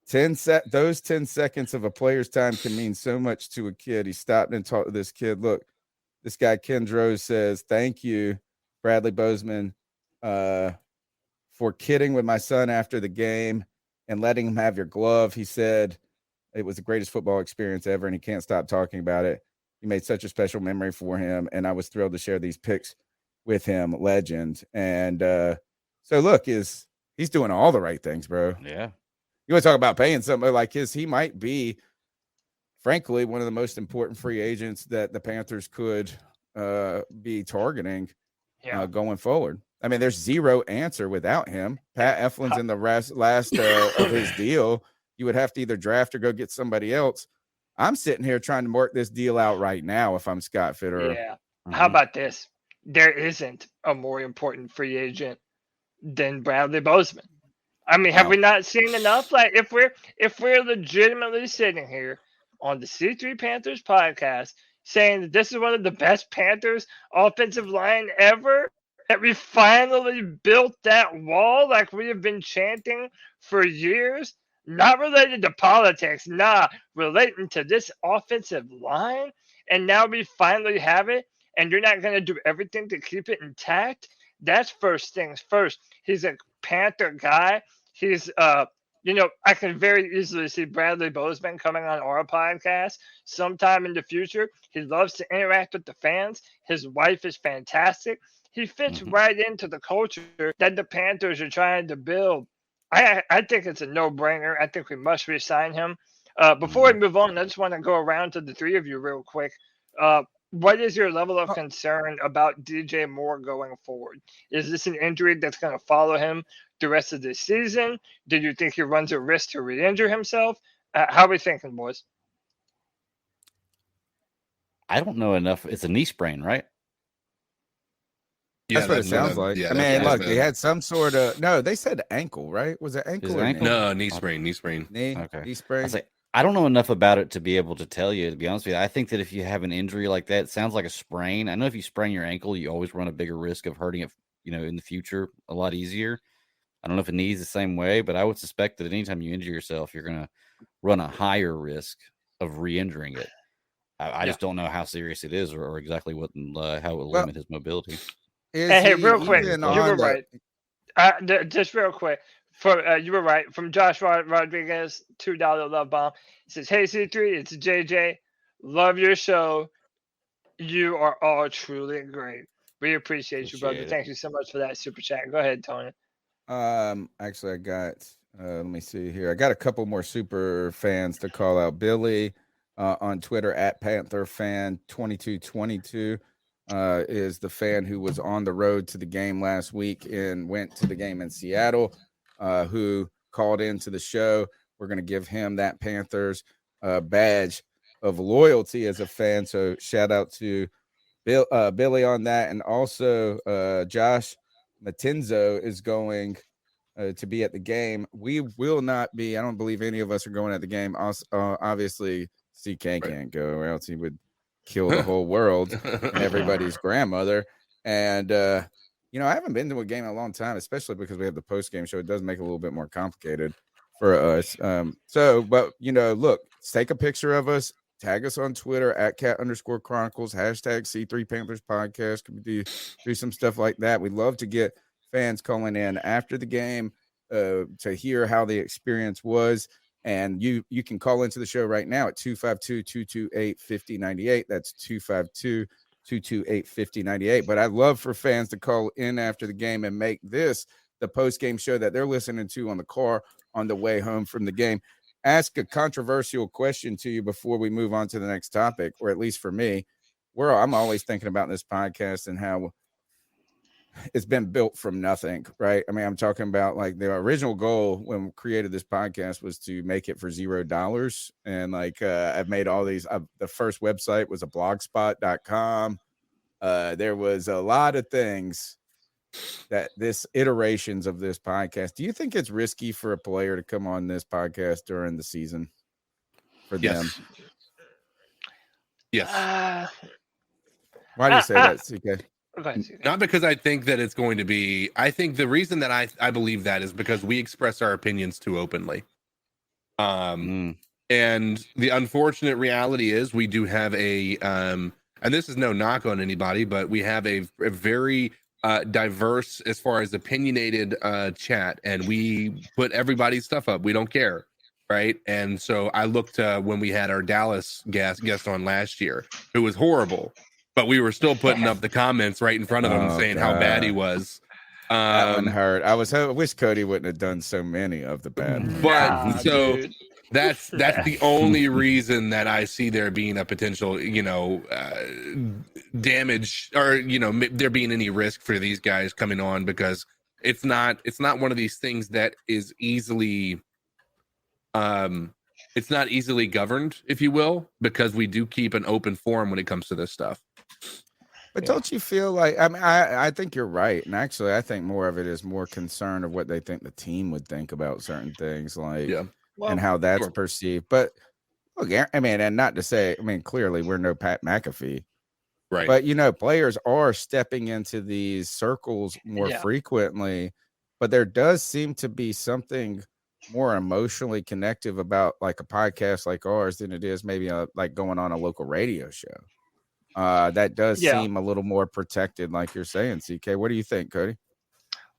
Those 10 seconds of a player's time can mean so much to a kid. He stopped and talked to this kid. Look, this guy Ken Drose says, "Thank you, Bradley Bozeman, for kidding with my son after the game and letting him have your glove." He said it was the greatest football experience ever, and he can't stop talking about it. You made such a special memory for him, and I was thrilled to share these pics with him. Legend. And so look, he's doing all the right things, bro. Yeah. You want to talk about paying somebody like his? He might be, frankly, one of the most important free agents that the Panthers could be targeting going forward. I mean, there's zero answer without him. Pat Eflin's in the last of his deal. You would have to either draft or go get somebody else. I'm sitting here trying to work this deal out right now if I'm Scott Fitterer. Yeah. How about this? There isn't a more important free agent than Bradley Bozeman. I mean, have we not seen enough? Like, if we're legitimately sitting here on the C3 Panthers podcast saying that this is one of the best Panthers offensive line ever, that we finally built that wall like we have been chanting for years, not related to politics, relating to this offensive line, and now we finally have it, and you're not going to do everything to keep it intact? That's first things first. He's a Panther guy. He's, I can very easily see Bradley Bozeman coming on our podcast sometime in the future. He loves to interact with the fans. His wife is fantastic. He fits right into the culture that the Panthers are trying to build. I think it's a no-brainer. I think we must re-sign him. Before we move on, I just want to go around to the three of you real quick. what is your level of concern about DJ Moore going forward? Is this an injury that's going to follow him the rest of the season? Do you think he runs a risk to re-injure himself? How are we thinking, boys? I don't know enough. It's a knee sprain, right? That's what it sounds like. Yeah, I mean, look, they had some sort of they said ankle, right? Was it ankle? Or ankle? knee? No, knee sprain. Knee sprain. Knee sprain. I don't know enough about it to be able to tell you, to be honest with you. I think that if you have an injury like that, it sounds like a sprain. I know if you sprain your ankle, you always run a bigger risk of hurting it, in the future a lot easier. I don't know if a knee is the same way, but I would suspect that anytime you injure yourself, you're going to run a higher risk of re-injuring it. I just don't know how serious it is or exactly what how it will limit his mobility. Hey, real quick, you were right. Just real quick. You were right. From Josh Rodriguez, $2 love bomb. It says, "Hey C3, it's JJ. Love your show. You are all truly great. We appreciate you, brother. Thank you so much for that super chat. Go ahead, Tony." Actually, I got. Let me see here. I got a couple more super fans to call out. Billy on Twitter at PantherFan2222 is the fan who was on the road to the game last week and went to the game in Seattle. Who called into the show. We're going to give him that Panthers badge of loyalty as a fan. So shout out to Billy on that. And also Josh Matinzo is going to be at the game. We will not be. I don't believe any of us are going at the game. Also, obviously, CK can't go, or else he would kill the whole world and everybody's grandmother. And I haven't been to a game in a long time, especially because we have the post-game show. It does make it a little bit more complicated for us. But look, take a picture of us, tag us on Twitter at @cat_chronicles, #C3 Panthers podcast. Could do some stuff like that. We'd love to get fans calling in after the game to hear how the experience was. And you can call into the show right now at 252-228-5098. That's 252-228-5098. But I'd love for fans to call in after the game and make this the post-game show that they're listening to on the car on the way home from the game. Ask a controversial question to you before we move on to the next topic, or at least for me. I'm always thinking about this podcast and how it's been built from nothing, right? I mean, I'm talking about like the original goal when we created this podcast was to make it for $0. And I've made all these, the first website was a blogspot.com. There was a lot of things that this iterations of this podcast. Do you think it's risky for a player to come on this podcast during the season for them? Yes. Why do you say that, CK? Not because I think that it's going to be. I think the reason that I believe that is because we express our opinions too openly. And the unfortunate reality is we do have and this is no knock on anybody, but we have a very diverse as far as opinionated chat, and we put everybody's stuff up. We don't care, right? And so I looked when we had our Dallas guest on last year, who was horrible. But we were still putting up the comments right in front of him saying how bad he was. That one hurt. I wish Cody wouldn't have done so many of the bad. But that's the only reason that I see there being a potential, damage or there being any risk for these guys coming on, because it's not one of these things that is easily it's not easily governed, if you will, because we do keep an open forum when it comes to this stuff. But don't you feel like, I mean, I think you're right. And actually, I think more of it is more concern of what they think the team would think about certain things, and how that's perceived. But look, I mean, and not to say, I mean, clearly we're no Pat McAfee. Right. But, players are stepping into these circles more frequently. But there does seem to be something more emotionally connective about like a podcast like ours than it is maybe like going on a local radio show. That does seem a little more protected, like you're saying, CK. What do you think, Cody?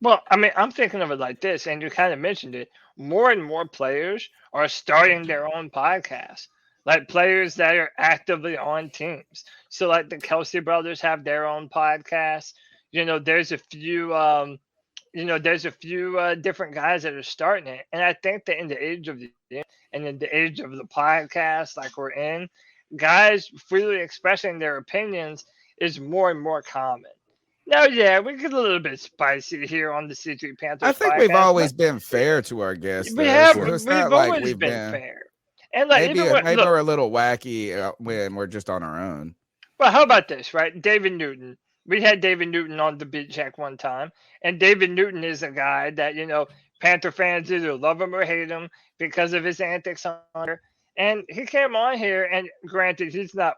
Well, I mean, I'm thinking of it like this, and you kind of mentioned it. More and more players are starting their own podcasts, like players that are actively on teams. So, like the Kelsey brothers have their own podcast. There's a few, different guys that are starting it, and I think that in the age of the podcast like we're in, guys freely expressing their opinions is more and more common. Now, yeah, we get a little bit spicy here on the C3 Panthers I think podcast, we've always but been fair to our guests. we though. have. So it's We've not like always we've been fair. And like, maybe even when, maybe look, we're a little wacky when we're just on our own. well, how about this, right? David Newton. We had David Newton on the beat check one time, and David Newton is a guy that, Panther fans either love him or hate him because of his antics on there. And he came on here, and granted, he's not,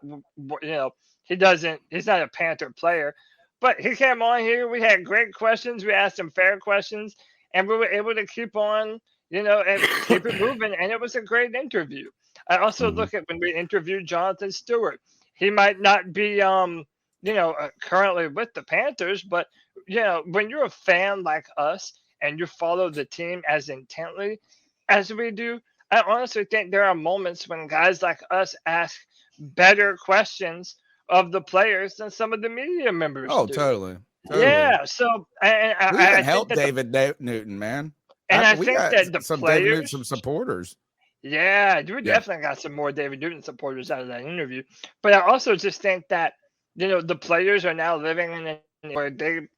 he's not a Panther player, but he came on here. We had great questions. We asked him fair questions, and we were able to keep on, and keep it moving. And it was a great interview. I also look at when we interviewed Jonathan Stewart. He might not be, currently with the Panthers, but when you're a fan like us and you follow the team as intently as we do, I honestly think there are moments when guys like us ask better questions of the players than some of the media members Oh, do. totally. Yeah, so We I even helped think David Newton, man. and I we think got that the some David Newton, players, some supporters. yeah, we definitely got some more David Newton supporters out of that interview. But I also just think that the players are now living in where they're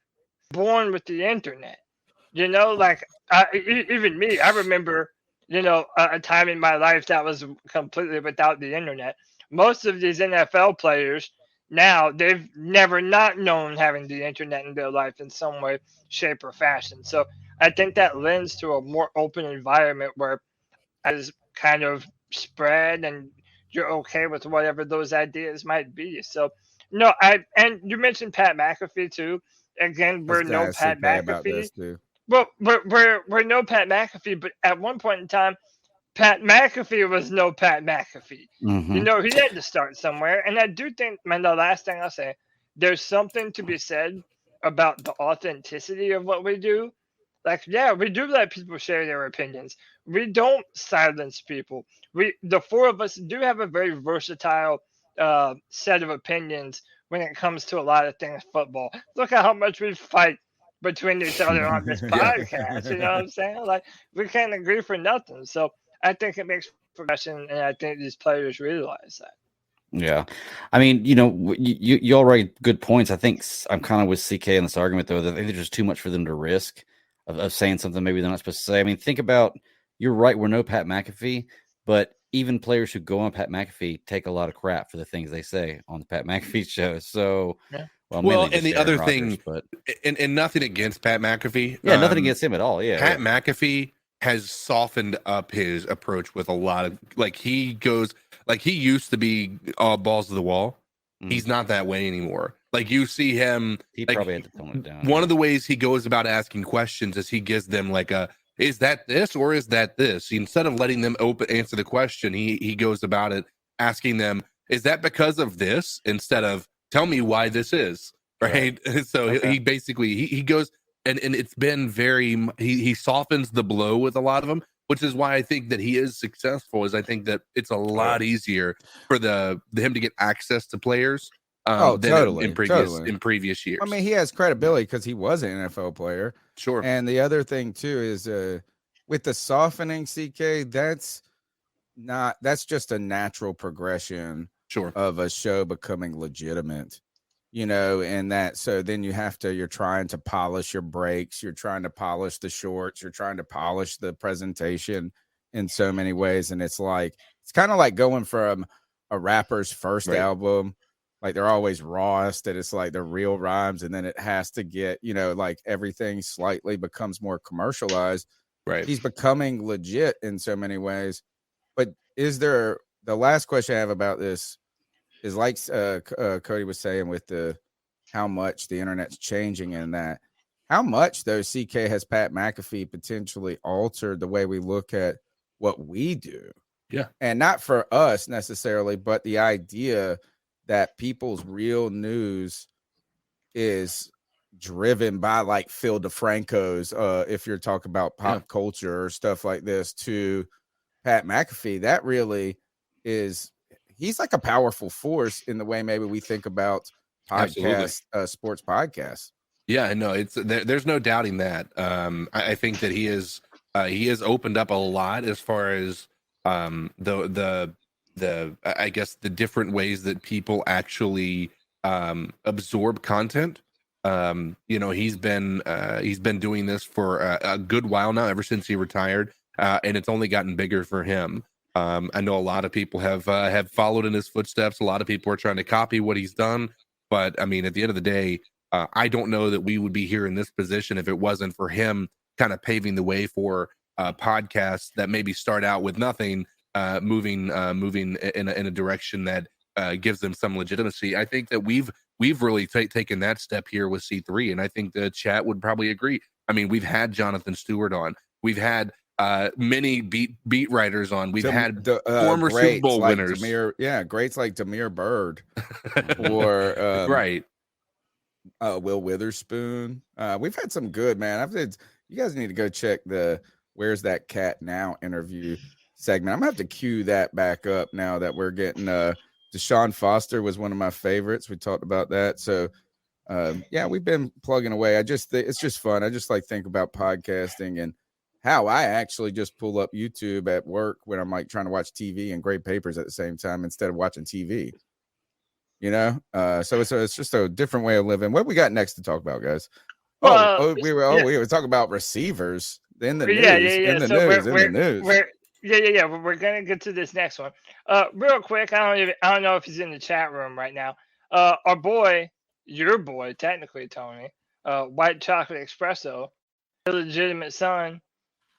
born with the internet. Like even me, I remember a time in my life that was completely without the internet. Most of these NFL players now, they've never not known having the internet in their life in some way, shape, or fashion. So I think that lends to a more open environment where as kind of spread and you're okay with whatever those ideas might be. So no, and you mentioned Pat McAfee too. Again, we're no Pat McAfee. Well, we're no Pat McAfee, but at one point in time, Pat McAfee was no Pat McAfee. Mm-hmm. He had to start somewhere. And I do think, man, the last thing I'll say, there's something to be said about the authenticity of what we do. Like, yeah, we do let people share their opinions. We don't silence people. The four of us do have a very versatile set of opinions when it comes to a lot of things football. Look at how much we fight between each other on this podcast. You know what I'm saying? Like, we can't agree for nothing. So I think it makes progression, and I think these players realize that. Yeah. I mean, you all raised good points. I think I'm kind of with CK in this argument, though, that I think there's just too much for them to risk of saying something maybe they're not supposed to say. I mean, think about, you're right, we're no Pat McAfee, but even players who go on Pat McAfee take a lot of crap for the things they say on the Pat McAfee show. So, yeah. Well, and the other Rodgers, thing, but and nothing against Pat McAfee. Yeah, nothing against him at all. Yeah. Pat McAfee has softened up his approach with a lot of, he used to be all balls to the wall. He's not that way anymore. You see him, he probably had to tone it down. One of the ways he goes about asking questions is he gives them is that this or is that this? Instead of letting them answer the question, he goes about it asking them, is that because of this? Instead of, tell me why this is, right? So he basically, he goes, and it's been very, he softens the blow with a lot of them, which is why I think that he is successful. Is I think that it's a lot easier for him to get access to players totally in previous years. I mean, he has credibility because he was an NFL player. Sure. And the other thing too is with the softening, CK, that's just a natural progression of a show becoming legitimate. And that, so then you're trying to polish your breaks, you're trying to polish the shorts, you're trying to polish the presentation in so many ways. And it's kind of like going from a rapper's first album, they're always rawest, that it's the real rhymes, and then it has to get, everything slightly becomes more commercialized. Right. He's becoming legit in so many ways. But the last question I have about this is Cody was saying with how much the internet's changing, and that how much though CK has Pat McAfee potentially altered the way we look at what we do. Yeah. And not for us necessarily, but the idea that people's real news is driven by Phil DeFranco's, if you're talking about pop culture or stuff like this, to Pat McAfee, that really is, he's a powerful force in the way maybe we think about podcasts, sports podcasts. Yeah, no, there's no doubting that. I think that he has opened up a lot as far as the I guess the different ways that people actually absorb content. He's been doing this for a good while now, ever since he retired, and it's only gotten bigger for him. I know a lot of people have followed in his footsteps. A lot of people are trying to copy what he's done, but I mean, at the end of the day, I don't know that we would be here in this position if it wasn't for him kind of paving the way for podcasts that maybe start out with nothing, moving in a direction that gives them some legitimacy. I think that we've really taken that step here with C3, and I think the chat would probably agree. I mean, we've had Jonathan Stewart on, we've had many beat writers on, we've had former Super Bowl like winners, greats like Demir Bird or right. Will Witherspoon. We've had some good, man. You guys need to go check the Where's That Cat Now interview segment. I'm gonna have to cue that back up now that we're getting Deshaun Foster was one of my favorites. We talked about that. So we've been plugging away. It's just fun. I just like think about podcasting and how I actually just pull up YouTube at work when I'm like trying to watch TV and grade papers at the same time instead of watching TV. So it's just a different way of living. What we got next to talk about, guys? We were talking about receivers in the news. We're gonna get to this next one. Real quick, I don't know if he's in the chat room right now. Our boy, your boy, technically Tony, White Chocolate Espresso, illegitimate son.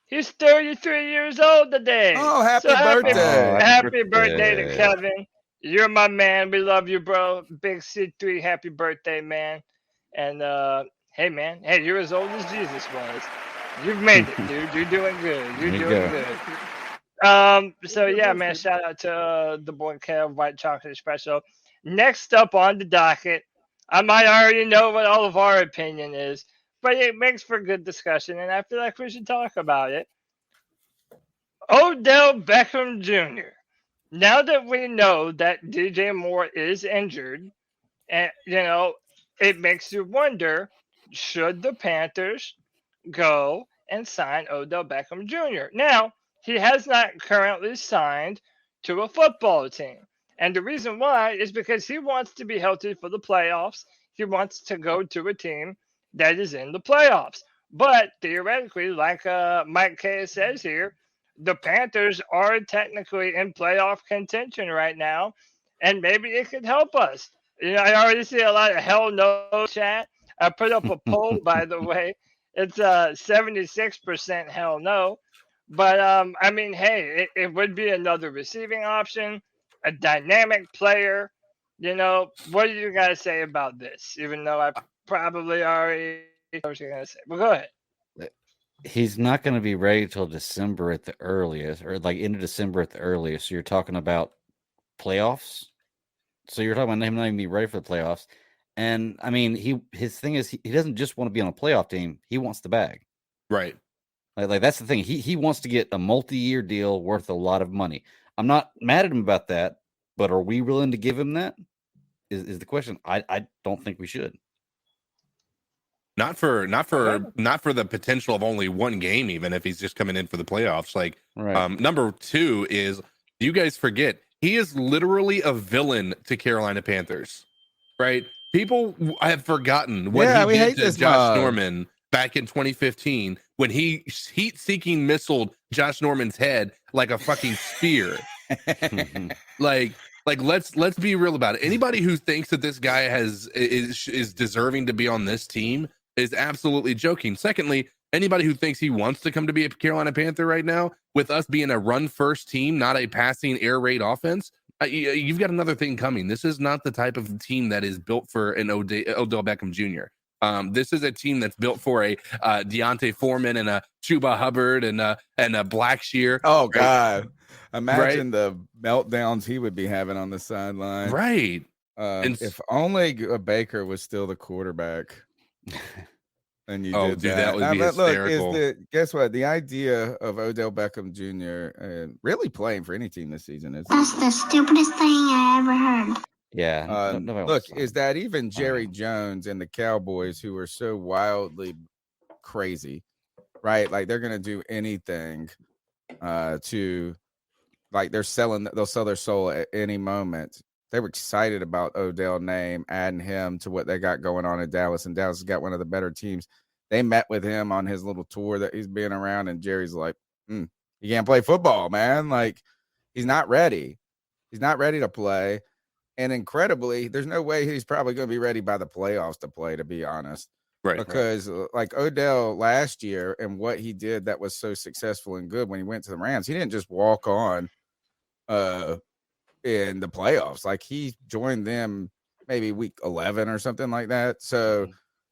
He's 33 years old today. Oh, happy birthday! Happy birthday to Kevin. You're my man. We love you, bro. Big C3, happy birthday, man. And hey, man. Hey, you're as old as Jesus was. You've made it, dude. You're doing good. You're doing good. So yeah, man. Shout out to the boy Kev, White Chocolate Espresso. Next up on the docket, I might already know what all of our opinion is, but it makes for good discussion, and I feel like we should talk about it. Odell Beckham Jr. Now that we know that DJ Moore is injured, and it makes you wonder, should the Panthers go and sign Odell Beckham Jr.? Now, he has not currently signed to a football team. And the reason why is because he wants to be healthy for the playoffs. He wants to go to a team that is in the playoffs. But theoretically, like Mike K says here, the Panthers are technically in playoff contention right now, and maybe it could help us. I already see a lot of hell no chat. I put up a poll, by the way. It's 76% hell no. But, I mean, hey, it would be another receiving option, a dynamic player. What do you guys say about this? Even though I probably already know what you're going to say. Well, go ahead. He's not going to be ready till December at the earliest, or like into December at the earliest. So you're talking about playoffs. So you're talking about him not even be ready for the playoffs. And I mean, his thing is he doesn't just want to be on a playoff team. He wants the bag. Right. Like that's the thing. He wants to get a multi-year deal worth a lot of money. I'm not mad at him about that, but are we willing to give him that? Is the question. I don't think we should. Not for the potential of only one game, even if he's just coming in for the playoffs. Like, right. Number two is, you guys forget, he is literally a villain to Carolina Panthers, right? People have forgotten what he did to Josh Norman back in 2015 when he heat-seeking missiled Josh Norman's head like a fucking spear. Like let's be real about it. Anybody who thinks that this guy is deserving to be on this team is absolutely joking. Secondly, anybody who thinks he wants to come to be a Carolina Panther right now, with us being a run-first team, not a passing air raid offense, you've got another thing coming. This is not the type of team that is built for an Odell Beckham Jr. This is a team that's built for a Deontay Foreman and a Chuba Hubbard and a Blackshear. Oh, God. Imagine the meltdowns he would be having on the sideline. Right. If only Baker was still the quarterback. And you did that. That would be hysterical. Look, guess what? The idea of Odell Beckham Jr. Really playing for any team this season is that's the stupidest thing I ever heard. Yeah. Look, is that even Jerry Jones and the Cowboys, who are so wildly crazy, right? Like they're gonna do anything to like they'll sell their soul at any moment. They were excited about Odell name, adding him to what they got going on in Dallas, and Dallas has got one of the better teams. They met with him on his little tour that he's been around, and Jerry's like, "You can't play football, man. Like, he's not ready. He's not ready to play." And incredibly, there's no way he's probably going to be ready by the playoffs to play, to be honest. Right. Because like Odell last year and what he did that was so successful and good when he went to the Rams, he didn't just walk on in the playoffs. Like, he joined them maybe week 11 or something like that. So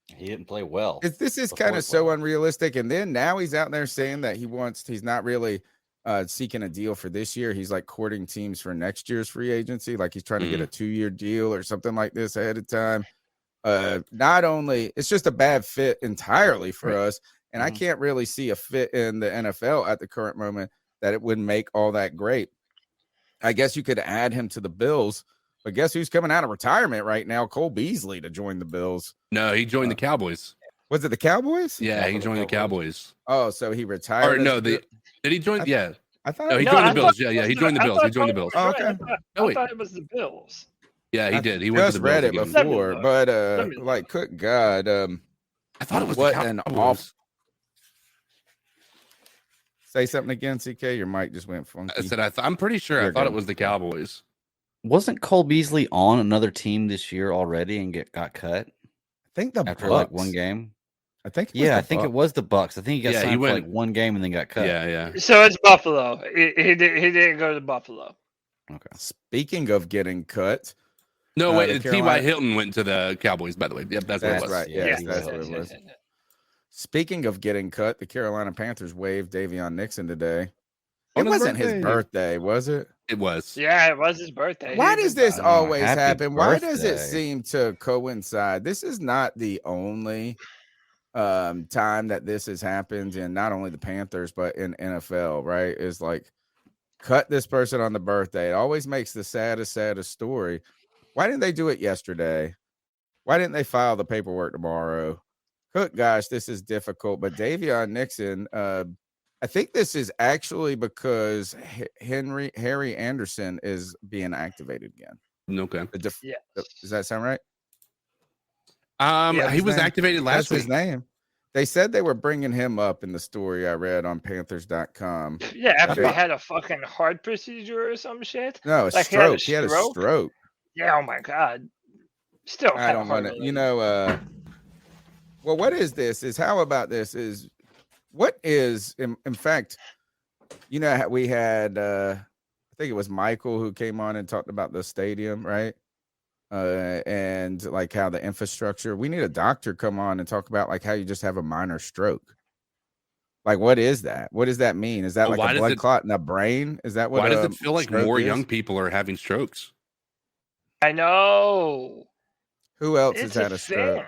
he didn't play well. This is kind of so unrealistic. And then now he's out there saying that he's not really seeking a deal for this year. He's like courting teams for next year's free agency. Like, he's trying to get a 2-year deal or something like this ahead of time. Not only it's just a bad fit entirely for us, and I can't really see a fit in the NFL at the current moment that it would make all that great. I guess you could add him to the Bills, but guess who's coming out of retirement right now? Cole Beasley to join the Bills. No, he joined the Cowboys. Was it the Cowboys? Yeah, he joined the Cowboys. Oh, so he retired. Or no, did he join? Yeah. I thought he joined the Bills. Yeah, he joined the Bills. He joined the Bills. Oh, okay. I thought it was the Bills. Yeah, he did. He just went to the read it Bills before, but like, good God, I thought it was what the an Cowboys. off. Say something again, CK. Your mic just went funky. I said I'm pretty sure. I thought it was the Cowboys. Wasn't Cole Beasley on another team this year already and got cut? I think the after Bucs. like one game. I think. I think it was the Bucks. I think he got signed for like one game and then got cut. Yeah. So it's Buffalo. He didn't go to Buffalo. Okay. Speaking of getting cut. No, wait. T.Y. Hilton went to the Cowboys, by the way. Yep, that's what it was. Right. Yes, that's what it was. Speaking of getting cut, the Carolina Panthers waived Dayvion Nixon today. It wasn't his birthday, was it? It was. Yeah, it was his birthday. Why does this always happy happen? Why does it birthday. seem to coincide? This is not the only time that this has happened in not only the Panthers, but in NFL, right? Is like, cut this person on the birthday. It always makes the saddest story. Why didn't they do it yesterday? Why didn't they file the paperwork tomorrow? Good gosh, this is difficult. But Dayvion Nixon, I think this is actually because Harry Anderson is being activated again. Okay. Does that sound right? He was activated last week. That's his name. They said they were bringing him up in the story I read on Panthers.com. Yeah, after he had a fucking heart procedure or some shit. No, a stroke. He had a stroke. Yeah, oh my God. Still, I don't want to. Well, what is this? How about this? What is, in fact, we had, I think it was Michael who came on and talked about the stadium, right? And like how the infrastructure, we need a doctor come on and talk about like how you just have a minor stroke. Like, what is that? What does that mean? Is that like a blood clot in the brain? Is that what? Why does it feel like more young people are having strokes? I know. Who else has had a stroke?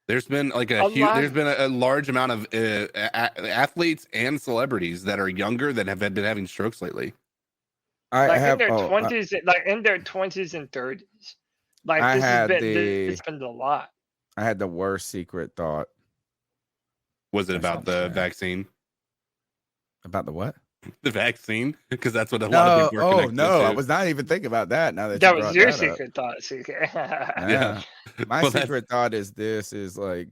There's been like there's been a large amount of athletes and celebrities that are younger that have been having strokes lately. In their 20s, in their 20s and 30s. Like, it's been a lot. I had the worst secret thought. Was it about the vaccine? About the what? The vaccine, because that's what a lot of people are connected to. I was not even thinking about that. Now that was your secret thought, CK. Yeah. My secret thought is like,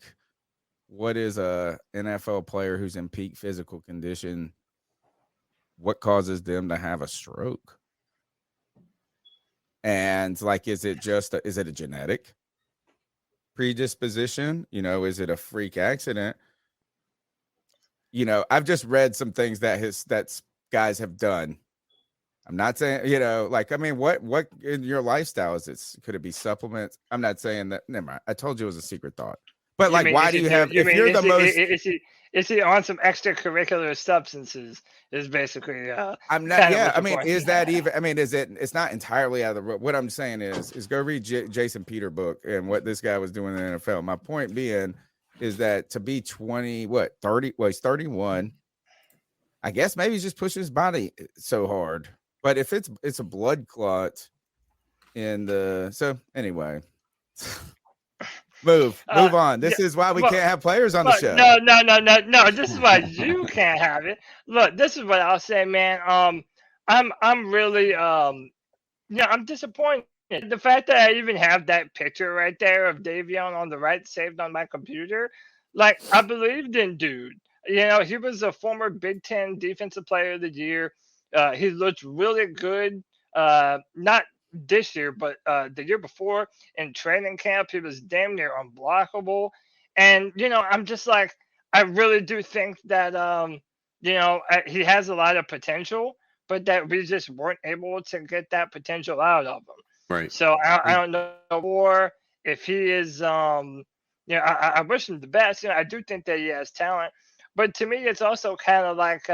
what is a NFL player who's in peak physical condition? What causes them to have a stroke? And like, is it a genetic predisposition? Is it a freak accident? I've just read some things that guys have done. I'm not saying, what in your lifestyle is this? Could it be supplements? I'm not saying that. Never mind. I told you it was a secret thought. But why do you have, if you're the most, is he on some extracurricular substances? Is basically, I'm not, is that even, it's not entirely out of the, what I'm saying is go read Jason Peter book and what this guy was doing in the NFL. My point being, is that to be 30, he's 31. I guess maybe he's just pushing his body so hard. But if it's a blood clot so anyway. Move on. This is why we can't have players on the show. No. This is why you can't have it. Look, this is what I'll say, man. I'm really I'm disappointed. The fact that I even have that picture right there of Dayvion on the right saved on my computer, like I believed in dude. He was a former Big Ten Defensive Player of the Year. He looked really good. Not this year, but the year before in training camp, he was damn near unblockable. And I'm just like, I really do think that he has a lot of potential, but that we just weren't able to get that potential out of him. Right. So I don't know more if he is. I wish him the best. I do think that he has talent, but to me, it's also kind of like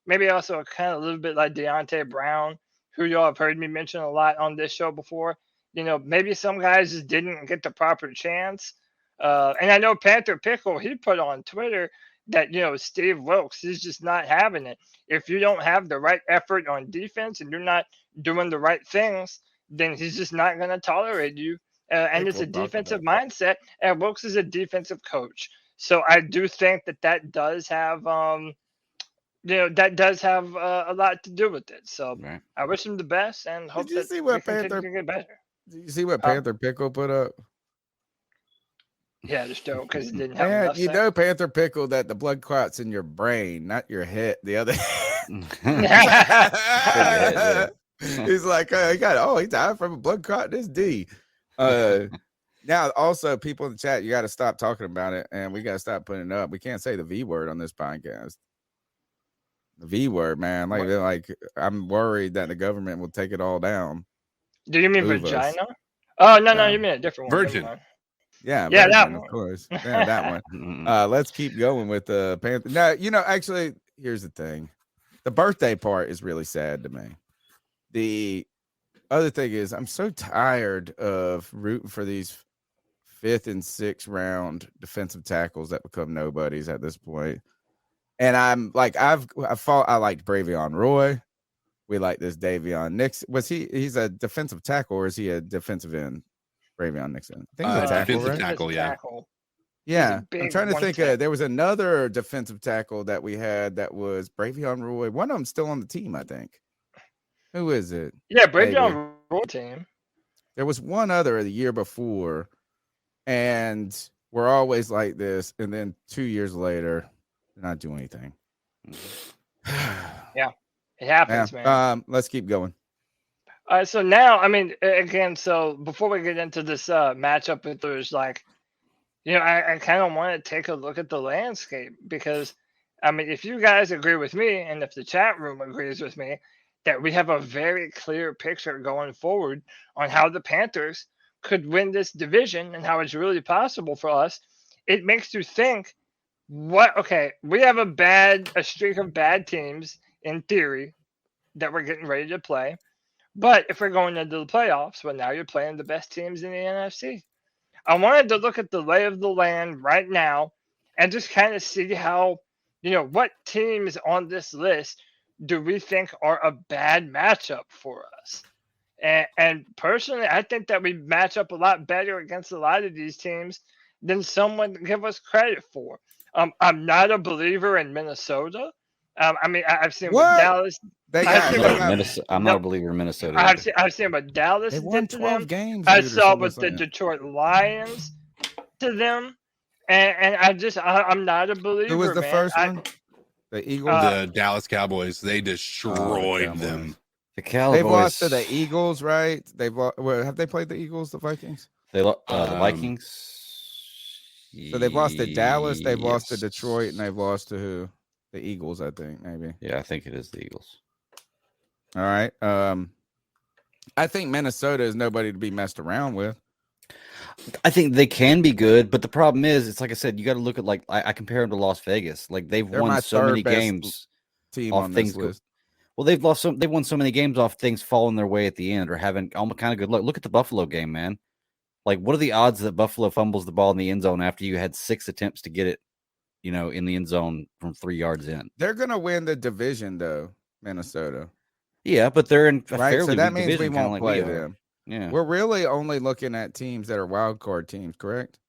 maybe also kind of a little bit like Deontay Brown, who y'all have heard me mention a lot on this show before. Maybe some guys just didn't get the proper chance. And I know Panther Pickle, he put on Twitter that Steve Wilkes is just not having it. If you don't have the right effort on defense and you're not doing the right things, then he's just not going to tolerate you. And it's a defensive mindset, and Wilkes is a defensive coach. So I do think that does have that does have a lot to do with it. So Right. I wish him the best and hope Did you that see what we continue Panther? to get better. Did you see what Panther Pickle put up? Yeah, just don't because he didn't have Man, enough. you know Panther Pickle that the blood clot's in your brain, not your head. The other. He's like, he died from a blood clot. This D. Now, also, people in the chat, you got to stop talking about it, and we got to stop putting it up. We can't say the V word on this podcast. The V word, man. Like I'm worried that the government will take it all down. Do you mean Move vagina? us. Oh no, you mean a different one. Virgin. Yeah, Yeah, virgin, that of one. course. Yeah, that one. Let's keep going with the Panther. Now, actually, here's the thing. The birthday part is really sad to me. The other thing is I'm so tired of rooting for these 5th and 6th round defensive tackles that become nobodies at this point. And I'm like, I liked Bravion Roy. We like this Dayvion Nixon. He's a defensive tackle or is he a defensive end? Bravion Nixon. I think he's a tackle, defensive right? tackle, yeah. Yeah. He's a I'm trying to big think. 110. There was another defensive tackle that we had that was Bravion Roy. One of them still on the team, I think. Who is it? Yeah, Bravion Roy team. There was one other the year before, and we're always like this. And then 2 years later, they're not doing anything. Yeah, it happens, man. Let's keep going. So now, I mean, again, so before we get into this matchup, there's like, I kind of want to take a look at the landscape because, I mean, if you guys agree with me and if the chat room agrees with me that we have a very clear picture going forward on how the Panthers could win this division and how it's really possible for us, it makes you think, we have a streak of bad teams in theory that we're getting ready to play. But if we're going into the playoffs, well, now you're playing the best teams in the NFC. I wanted to look at the lay of the land right now and just kind of see how, what teams on this list do we think are a bad matchup for us. And personally, I think that we match up a lot better against a lot of these teams than someone give us credit for. I'm not a believer in Minnesota. I mean, I've seen what Dallas. I'm not a believer in Minnesota. I've seen what Dallas did to them. Games, I saw what the Detroit Lions to them, and I'm not a believer. Who was the first one? The Eagles. The Dallas Cowboys. They destroyed them. The Cowboys. They've lost to the Eagles, right? Have they played the Eagles, the Vikings? The Vikings. So they've lost to Dallas, they've lost to Detroit, and they've lost to who? The Eagles, I think, maybe. Yeah, I think it is the Eagles. All right. I think Minnesota is nobody to be messed around with. I think they can be good, but the problem is, it's like I said, you got to look at I compare them to Las Vegas. Like they're won so many games team off on things. This list. Well, they've won so many games off things falling their way at the end or having almost kind of good luck. Look at the Buffalo game, man. Like, what are the odds that Buffalo fumbles the ball in the end zone after you had 6 attempts to get it, in the end zone from 3 yards in? They're gonna win the division, though, Minnesota. Yeah, but they're in a right. fairly So that weak means we division, won't play them. Yeah, we're really only looking at teams that are wild card teams, correct?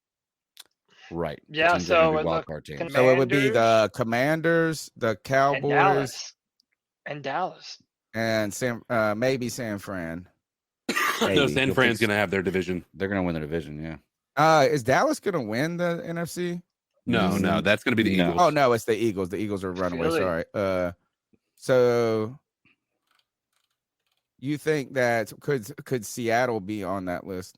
Right. Yeah. So it would be the Commanders, the Cowboys, and Dallas. and maybe San Fran. No, Maybe. San Fran's going to have their division. They're going to win the division. Yeah. Is Dallas going to win the NFC? No, that's going to be the No. Eagles. Oh no, it's the Eagles. The Eagles are runaway. Really? Sorry. So you think that could Seattle be on that list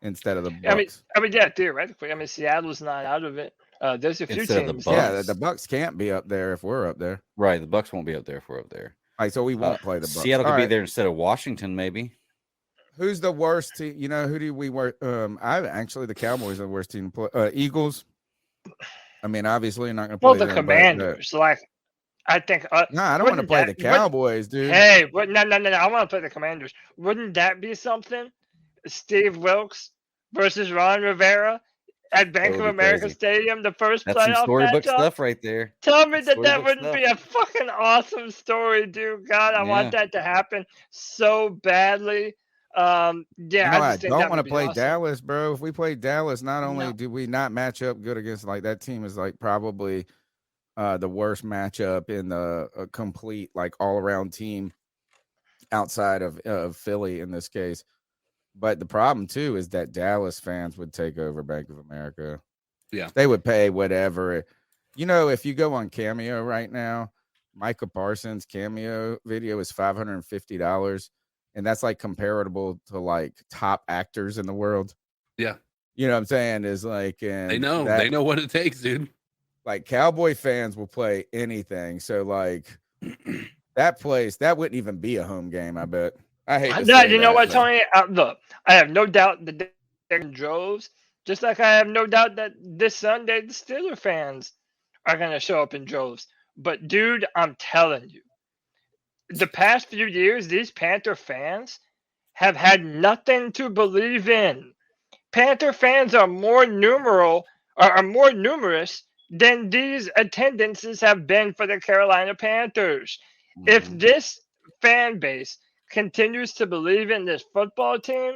instead of the Bucks? I mean, yeah, theoretically. I mean, Seattle's not out of it. There's a few Instead of the teams. Bucks. Yeah, the Bucks can't be up there if we're up there. Right. The Bucks won't be up there if we're up there. Like, so we won't play the Bucks. Seattle could All be right. there instead of Washington, maybe. Who's the worst team? You know, who do we work? The Cowboys are the worst team to play. Eagles. I mean, obviously, you're not going to play Well, the them, Commanders. I think. No, I don't want to play the Cowboys, dude. Hey, no. I want to play the Commanders. Wouldn't that be something? Steve Wilkes versus Ron Rivera at Bank of That would be America crazy. Stadium, the first That's some playoff storybook matchup. stuff right there. Tell me that Storybook wouldn't stuff. be a fucking awesome story, dude. God, I want that to happen so badly. I just think don't that want would to be play awesome. Dallas, bro. If we play Dallas, not only No. do we not match up good against, like, that team is like probably the worst matchup in the complete, like, all around team outside of Philly in this case. But the problem too is that Dallas fans would take over Bank of America. Yeah. They would pay whatever. You know, if you go on Cameo right now, Micah Parsons' Cameo video is $550. And that's like comparable to like top actors in the world. Yeah. You know what I'm saying? Is like, and They know what it takes, dude. Like, Cowboy fans will play anything. So like that wouldn't even be a home game, I bet. I hate to say You know that, what, but- Tony? Look, I have no doubt that they're in droves, just like I have no doubt that this Sunday the Steeler fans are going to show up in droves. But, dude, I'm telling you, the past few years, these Panther fans have had nothing to believe in. Panther fans are more numerous than these attendances have been for the Carolina Panthers. If this fan base continues to believe in this football team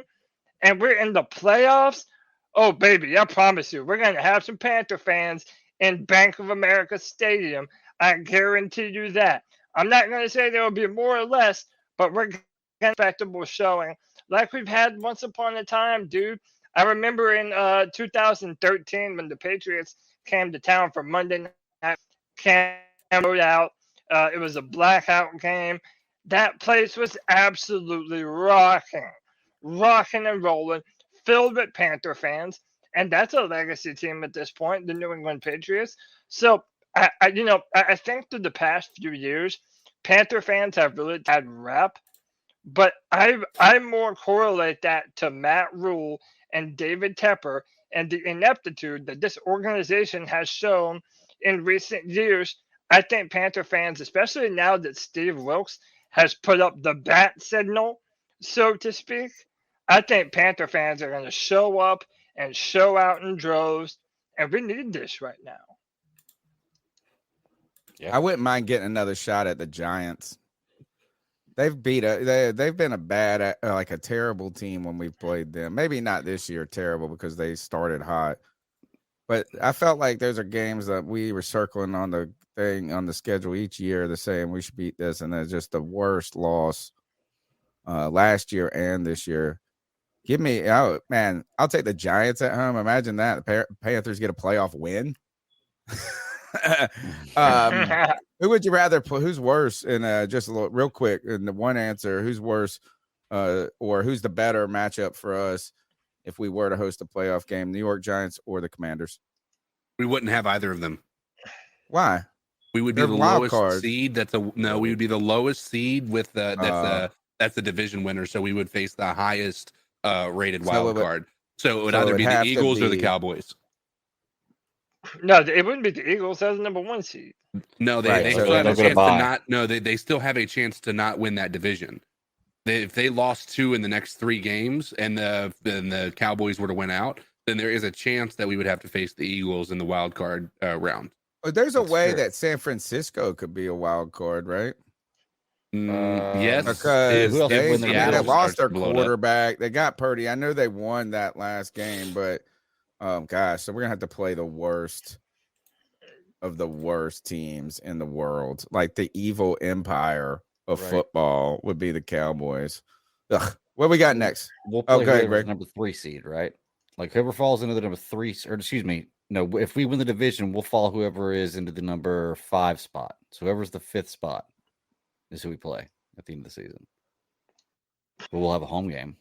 and we're in the playoffs, oh, baby, I promise you, we're going to have some Panther fans in Bank of America Stadium. I guarantee you that. I'm not going to say there will be more or less, but we're going to get a respectable showing like we've had once upon a time, dude. I remember in 2013 when the Patriots came to town for Monday night, came out. It was a blackout game. That place was absolutely rocking and rolling, filled with Panther fans. And that's a legacy team at this point, the New England Patriots. So, I think through the past few years, Panther fans have really had rep, but I more correlate that to Matt Rule and David Tepper and the ineptitude that this organization has shown in recent years. I think Panther fans, especially now that Steve Wilkes has put up the bat signal, so to speak, I think Panther fans are going to show up and show out in droves, and we need this right now. Yeah. I wouldn't mind getting another shot at the Giants. They've been a bad, like a terrible team when we've played them. Maybe not this year terrible because they started hot, but I felt like those are games that we were circling on the thing on the schedule each year, the saying we should beat this, and it's just the worst loss last year and this year. I'll take the Giants at home. Imagine that the Panthers get a playoff win. Who would you rather play? Who's worse? And just a little, real quick, in the one answer, who's worse, or who's the better matchup for us if we were to host a playoff game? New York Giants or the Commanders? We wouldn't have either of them. Why? We would be They're the wild lowest card. seed. We would be the lowest seed with that's the division winner. So we would face the highest rated wild card. So it would either be the Eagles or the Cowboys. No, it wouldn't be the Eagles. That's the number one seed. No, they Right, still so have a they'll go chance to to bye. not. No, they still have a chance to not win that division. If they lost 2 in the next 3 games and the Cowboys were to win out, then there is a chance that we would have to face the Eagles in the wild card round. There's a That's way fair. that San Francisco could be a wild card, right? Yes, Because who else they, would win the they Seattle lost their starts to blow it up. quarterback. They got Purdy. I know they won that last game, but gosh, so we're gonna have to play the worst of the worst teams in the world, like the evil empire of Right. football would be the Cowboys. Ugh. What we got next? We'll Oh, play go ahead, whoever's Greg. number 3 seed, right? Like whoever falls into the number 3, or excuse me, no, if we win the division, we'll follow whoever is into the number 5 spot. So whoever's the 5th spot is who we play at the end of the season. But we'll have a home game.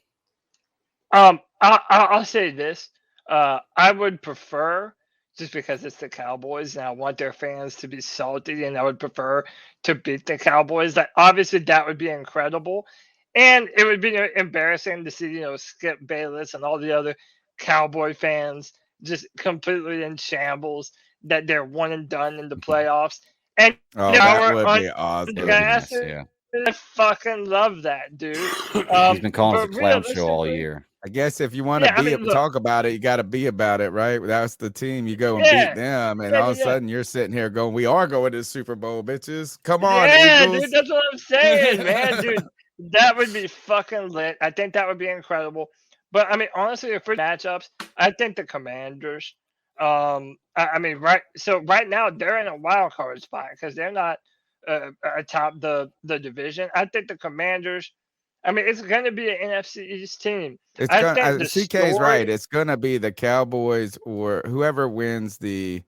I'll say this. I would prefer, just because it's the Cowboys and I want their fans to be salty, and I would prefer to beat the Cowboys. Like, obviously, that would be incredible. And it would be embarrassing to see, Skip Bayless and all the other Cowboy fans just completely in shambles that they're one and done in the playoffs. And Oh, now that we're would be on awesome. It would be nice, gas. yeah. I fucking love that, dude. He's been calling us a but clown show all realistically- year. I guess if you want to Yeah, I mean, look. talk about it, you got to be about it, right? That's the team. You go and Yeah. beat them, and Yeah, all of a yeah. sudden you're sitting here going, "We are going to the Super Bowl, bitches! Come on, Yeah, Eagles!" dude, that's what I'm saying, man, dude. That would be fucking lit. I think that would be incredible. But I mean, honestly, for matchups, I think the Commanders. I mean, right now they're in a wild card spot because they're not atop the division. I think the Commanders. I mean, it's going to be an NFC East team. It's I gonna. think the CK's story- right. It's gonna be the Cowboys or whoever wins the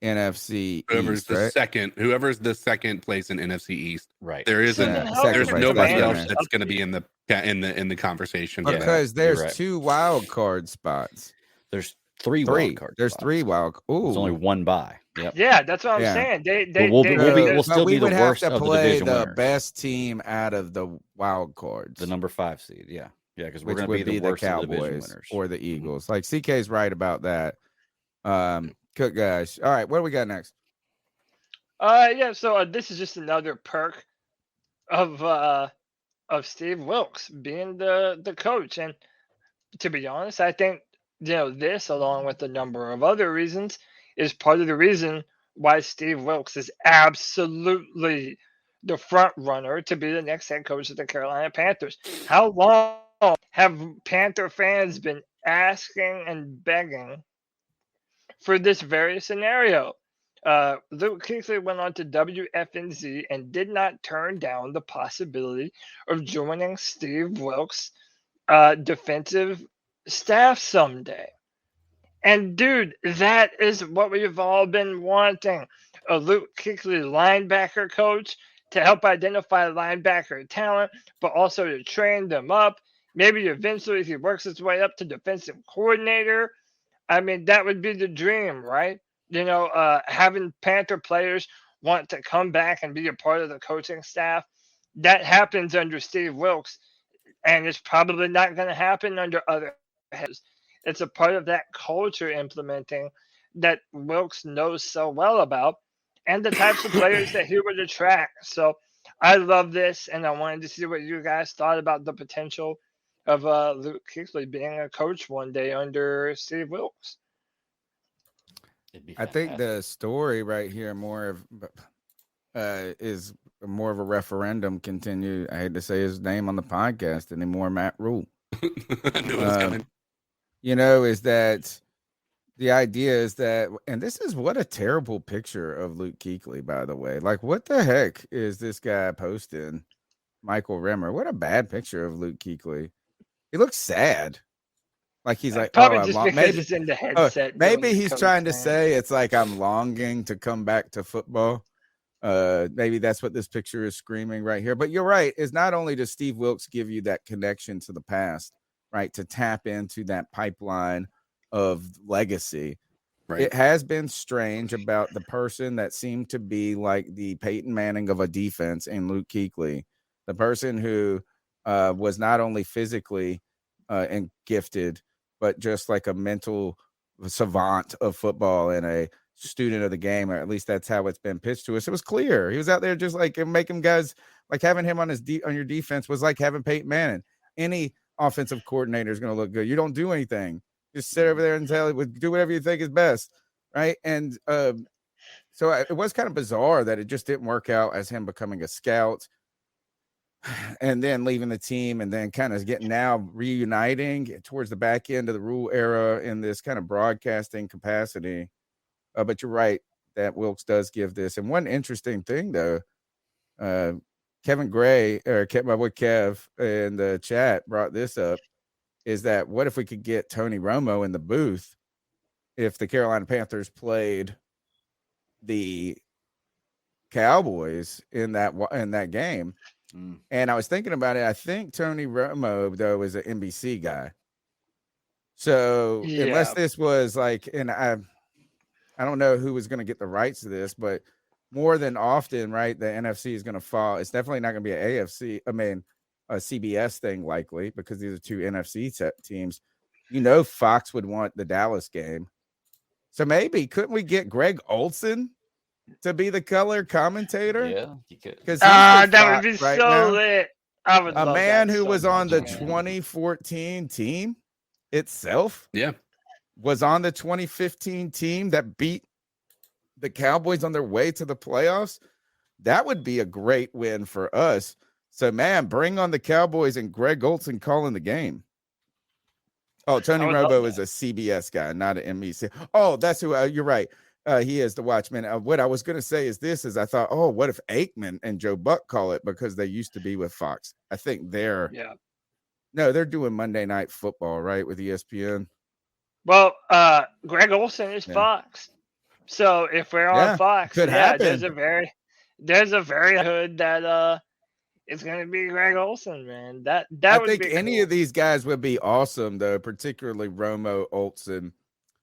NFC Whoever's East, the right? second, whoever's the second place in NFC East. Right. There isn't. So then how second There's can place, the nobody Commanders else up that's going to to be you? in the conversation. for that. Because you're there's right. 2 wild card spots. There's 3 Three. wild card There's spots. 3 wild. Ooh, There's only 1 bye. Yep. Yeah, that's what I'm Yeah. saying. They we'll But still we be the would have worst to of the play division the winners. best team out of the wild cards. The number 5 seed. Yeah. Yeah, because we're which going to would be the worst of the division Cowboys winners. or the Eagles. Like CK's right about that. Good guys. All right, what do we got next? Yeah. So this is just another perk of Steve Wilkes being the coach, and to be honest, I think this, along with a number of other reasons, is part of the reason why Steve Wilkes is absolutely the front runner to be the next head coach of the Carolina Panthers. How long have Panther fans been asking and begging for this very scenario? Luke Kuechly went on to WFNZ and did not turn down the possibility of joining Steve Wilkes' defensive staff someday. And dude, that is what we've all been wanting. A Luke Kuechly linebacker coach to help identify linebacker talent, but also to train them up. Maybe eventually he works his way up to defensive coordinator. I mean, that would be the dream, right? Having Panther players want to come back and be a part of the coaching staff. That happens under Steve Wilkes, and it's probably not going to happen under other heads. It's a part of that culture implementing that Wilkes knows so well about, and the types of players that he would attract. So I love this, and I wanted to see what you guys thought about the potential of Luke Kuechly being a coach one day under Steve Wilkes. I think the story right here is more of a referendum. Continue. I hate to say his name on the podcast anymore. Matt Rule. I knew it was coming. Is that the idea is that, and this is what a terrible picture of Luke Kuechly, by the way. Like, what the heck is this guy posting? Michael Rimmer. What a bad picture of Luke Kuechly. He looks sad. Like he's like, Probably oh, just I'm because maybe it's in the headset. maybe doing the he's coach trying to thing. say it's like I'm longing to come back to football. Maybe that's what this picture is screaming right here. But you're right. It's not only does Steve Wilkes give you that connection to the past, right, to tap into that pipeline of legacy. Right. It has been strange about the person that seemed to be like the Peyton Manning of a defense in Luke Kuechly, the person who was not only physically and gifted, but just like a mental savant of football and a student of the game, or at least that's how it's been pitched to us. It was clear he was out there just like making guys, like having him on your defense was like having Peyton Manning. Any offensive coordinator is going to look good. You don't do anything. Just sit over there and do whatever you think is best, right? And so it was kind of bizarre that it just didn't work out as him becoming a scout and then leaving the team and then kind of reuniting towards the back end of the Rule era in this kind of broadcasting capacity. But you're right that Wilkes does give this. And one interesting thing, though, Kevin Gray, or my boy Kev in the chat brought this up, is that what if we could get Tony Romo in the booth if the Carolina Panthers played the Cowboys in that game? And I was thinking about it. I think Tony Romo, though, is an NBC guy. So unless this was like, and I don't know who was going to get the rights to this, but more than often, right, the NFC is going to fall. It's definitely not going to be a CBS thing likely, because these are two NFC teams. Fox would want the Dallas game. So maybe couldn't we get Greg Olsen to be the color commentator? Yeah, you could. Because that would be so lit. I would a love man that who so was on the much, man. 2014 team itself. Yeah. Was on the 2015 team that beat the Cowboys on their way to the playoffs. That would be a great win for us. So, man, bring on the Cowboys and Greg Olsen calling the game. Oh, Tony Romo is a CBS guy, not an NBC. Oh, that's who. You're right. He is the Watchman. What I was going to say is I thought, oh, what if Aikman and Joe Buck call it, because they used to be with Fox? I think they're doing Monday Night Football, right, with ESPN. Well, Greg Olsen is Fox. So if we're on Fox, could happen. there's a very hood that it's gonna be Greg Olsen, man. That I would think be any cool. of these guys would be awesome, though, particularly Romo, Olsen,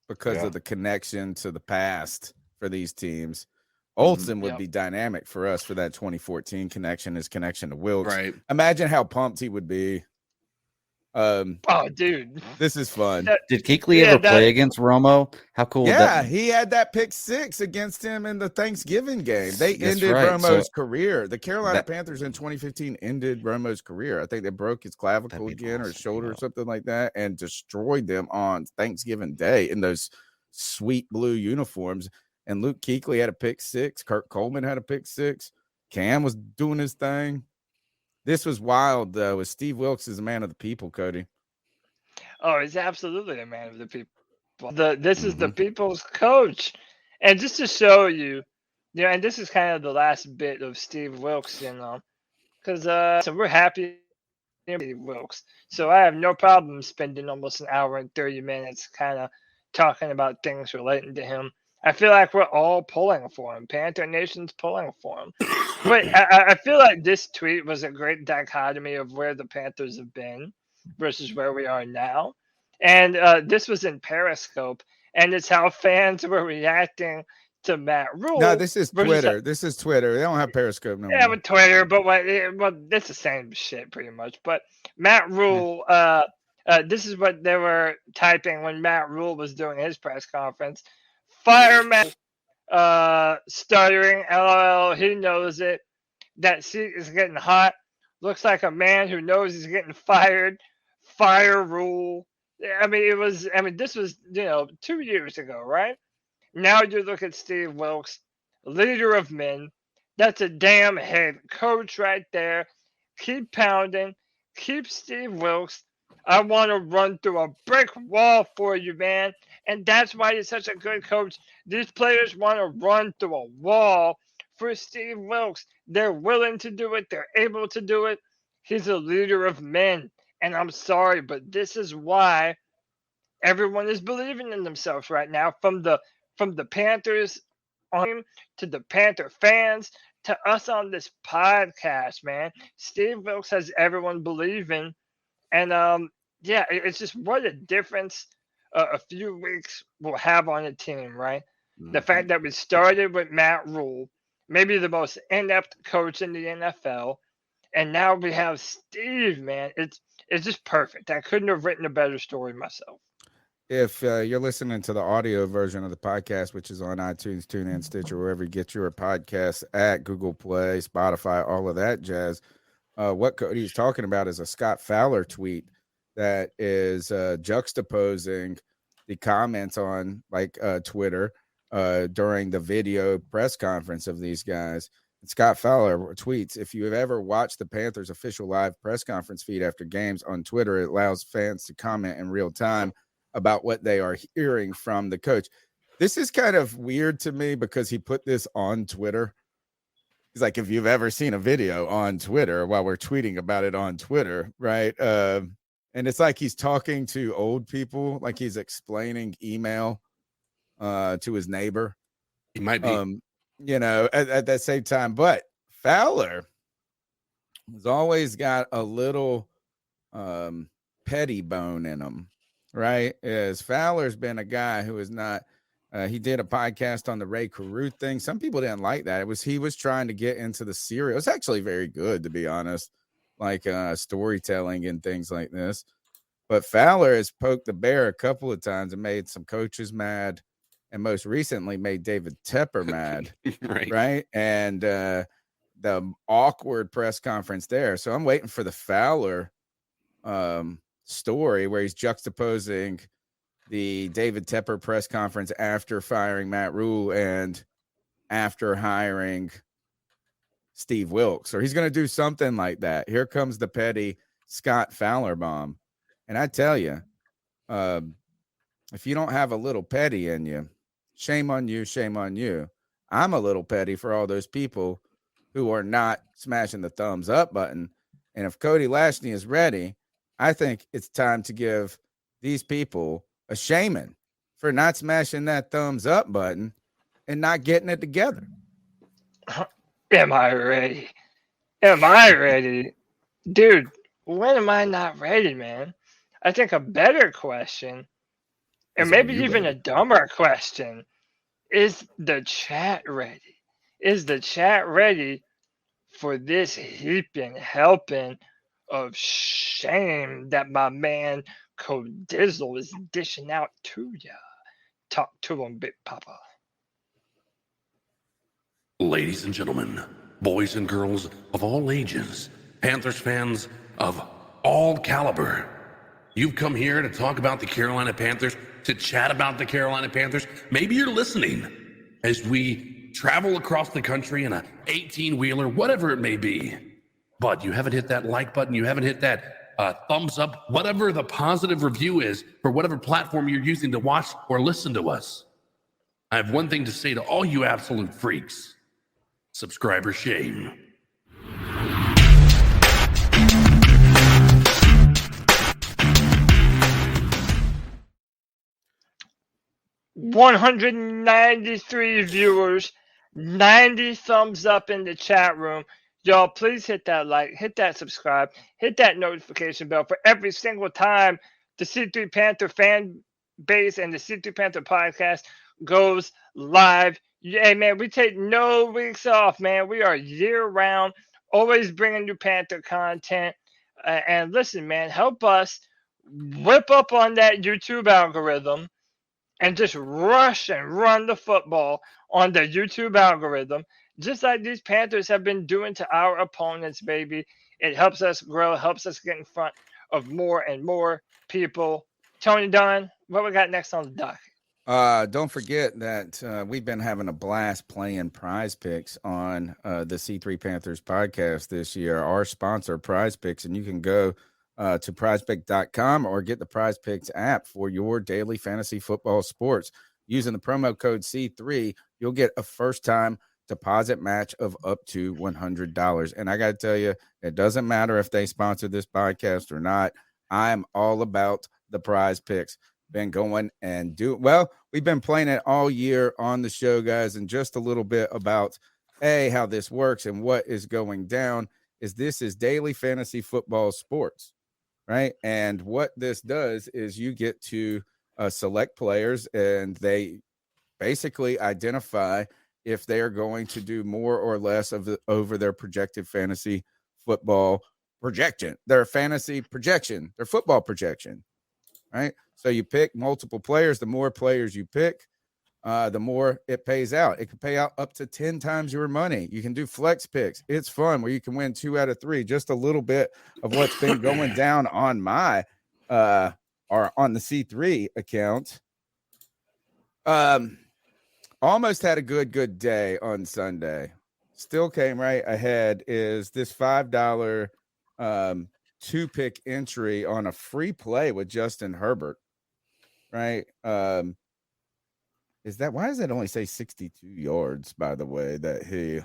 because of the connection to the past for these teams. Olsen would be dynamic for us for that 2014 connection, his connection to Wilkes. Right. Imagine how pumped he would be. Oh, dude, this is fun. Did Kuechly ever play against Romo? How cool! Yeah, he had that pick 6 against him in the Thanksgiving game. They ended Romo's career. The Carolina Panthers in 2015 ended Romo's career. I think they broke his clavicle again or his shoulder or something like that, and destroyed them on Thanksgiving Day in those sweet blue uniforms. And Luke Kuechly had a pick 6. Kurt Coleman had a pick 6. Cam was doing his thing. This was wild, though. Steve Wilkes is a man of the people, Cody. Oh, he's absolutely a man of the people. This is the people's coach. And just to show you, and this is kind of the last bit of Steve Wilkes, because so we're happy with Steve Wilkes. So I have no problem spending almost an hour and 30 minutes kind of talking about things relating to him. I feel like we're all pulling for him. Panther Nation's pulling for him. But I feel like this tweet was a great dichotomy of where the Panthers have been versus where we are now. And this was in Periscope, and it's how fans were reacting to Matt Rule. No, this is Twitter. This is Twitter. They don't have Periscope no more. Yeah, with Twitter, but it's the same shit pretty much. But Matt Rule, this is what they were typing when Matt Rule was doing his press conference. Fire Matt, stuttering, LOL, he knows it. That seat is getting hot. Looks like a man who knows he's getting fired. Fire Rule. This was, 2 years ago, right? Now you look at Steve Wilkes, leader of men. That's a damn head coach right there. Keep pounding. Keep Steve Wilkes. I want to run through a brick wall for you, man. And that's why he's such a good coach. These players want to run through a wall for Steve Wilkes. They're willing to do it. They're able to do it. He's a leader of men. And I'm sorry, but this is why everyone is believing in themselves right now. From the Panthers on to the Panther fans to us on this podcast, man. Steve Wilkes has everyone believing. And it's just what a difference a few weeks will have on a team, right? The fact that we started with Matt Rule, maybe the most inept coach in the NFL, and now we have Steve, man. It's just perfect. I couldn't have written a better story myself. If you're listening to the audio version of the podcast, which is on iTunes, TuneIn, Stitcher, wherever you get your podcasts at, Google Play, Spotify, all of that jazz, what Cody's talking about is a Scott Fowler tweet that is juxtaposing the comments on Twitter during the video press conference of these guys. And Scott Fowler tweets, if you have ever watched the Panthers official live press conference feed after games on Twitter, it allows fans to comment in real time about what they are hearing from the coach. This is kind of weird to me because he put this on Twitter. he's like, if you've ever seen a video on Twitter while we're tweeting about it on Twitter, right? And it's like he's talking to old people, like he's explaining email to his neighbor. He might be. You know, at that same time. But Fowler has always got a little petty bone in him, right? As Fowler's been a guy who is not. He did a podcast on the Ray Caruth thing. Some people didn't like that. He was trying to get into the serial. It's actually very good, to be honest, like storytelling and things like this. But Fowler has poked the bear a couple of times and made some coaches mad, and most recently made David Tepper mad, right? And the awkward press conference there. So I'm waiting for the Fowler story where he's juxtaposing the David Tepper press conference after firing Matt Rule and after hiring Steve Wilkes. Or he's going to do something like that. Here comes the petty Scott Fowler bomb. And I tell you, if you don't have a little petty in you, shame on you, shame on you. I'm a little petty for all those people who are not smashing the thumbs up button. And if Cody Lashney is ready, I think it's time to give these people a shaming for not smashing that thumbs up button and not getting it together. Am I ready? Am I ready? Dude, when am I not ready, man? I think a better question, and maybe even a dumber question, is the chat ready? Is the chat ready for this heaping, helping of shame that my man Codizzle is dishing out to ya? Talk to him, Big Papa. Ladies and gentlemen, boys and girls of all ages, Panthers fans of all caliber, you've come here to talk about the Carolina Panthers, to chat about the Carolina Panthers. Maybe you're listening as we travel across the country in a 18-wheeler, whatever it may be. But you haven't hit that like button, you haven't hit that thumbs up, whatever the positive review is for whatever platform you're using to watch or listen to us. I have one thing to say to all you absolute freaks. Subscriber shame. $193 viewers, 90 thumbs up in the chat room. Y'all, please hit that like, hit that subscribe, hit that notification bell for every single time the C3 Panther fan base and the C3 Panther podcast goes live. Hey, man, we take no weeks off, man. We are year-round, always bringing new Panther content. And listen, man, help us whip up on that YouTube algorithm and just rush and run the football on the YouTube algorithm, just like these Panthers have been doing to our opponents, baby. It helps us grow, helps us get in front of more and more people. Tony Dunn, what we got next on the docket? Don't forget that we've been having a blast playing Prize Picks on the C3 Panthers podcast this year. Our sponsor, Prize Picks, and you can go to prizepick.com or get the Prize Picks app for your daily fantasy football sports. Using the promo code C3, you'll get a first-time deposit match of up to $100. And I got to tell you, it doesn't matter if they sponsor this podcast or not. I'm all about the Prize Picks. Been going and we've been playing it all year on the show, guys, and just a little bit about how this works and what is going down is this is daily fantasy football sports, right? And what this does is you get to select players, and they basically identify if they are going to do more or less over their projected fantasy football projection, their fantasy projection, their football projection, right? So you pick multiple players. The more players you pick, the more it pays out. It can pay out up to 10 times your money. You can do flex picks. It's fun where you can win 2 out of 3. Just a little bit of what's been going down on my or on the C3 account. Almost had a good day on Sunday. Still came right ahead is this $5 2-pick entry on a free play with Justin Herbert, right? Why does it only say 62 yards, by the way, that he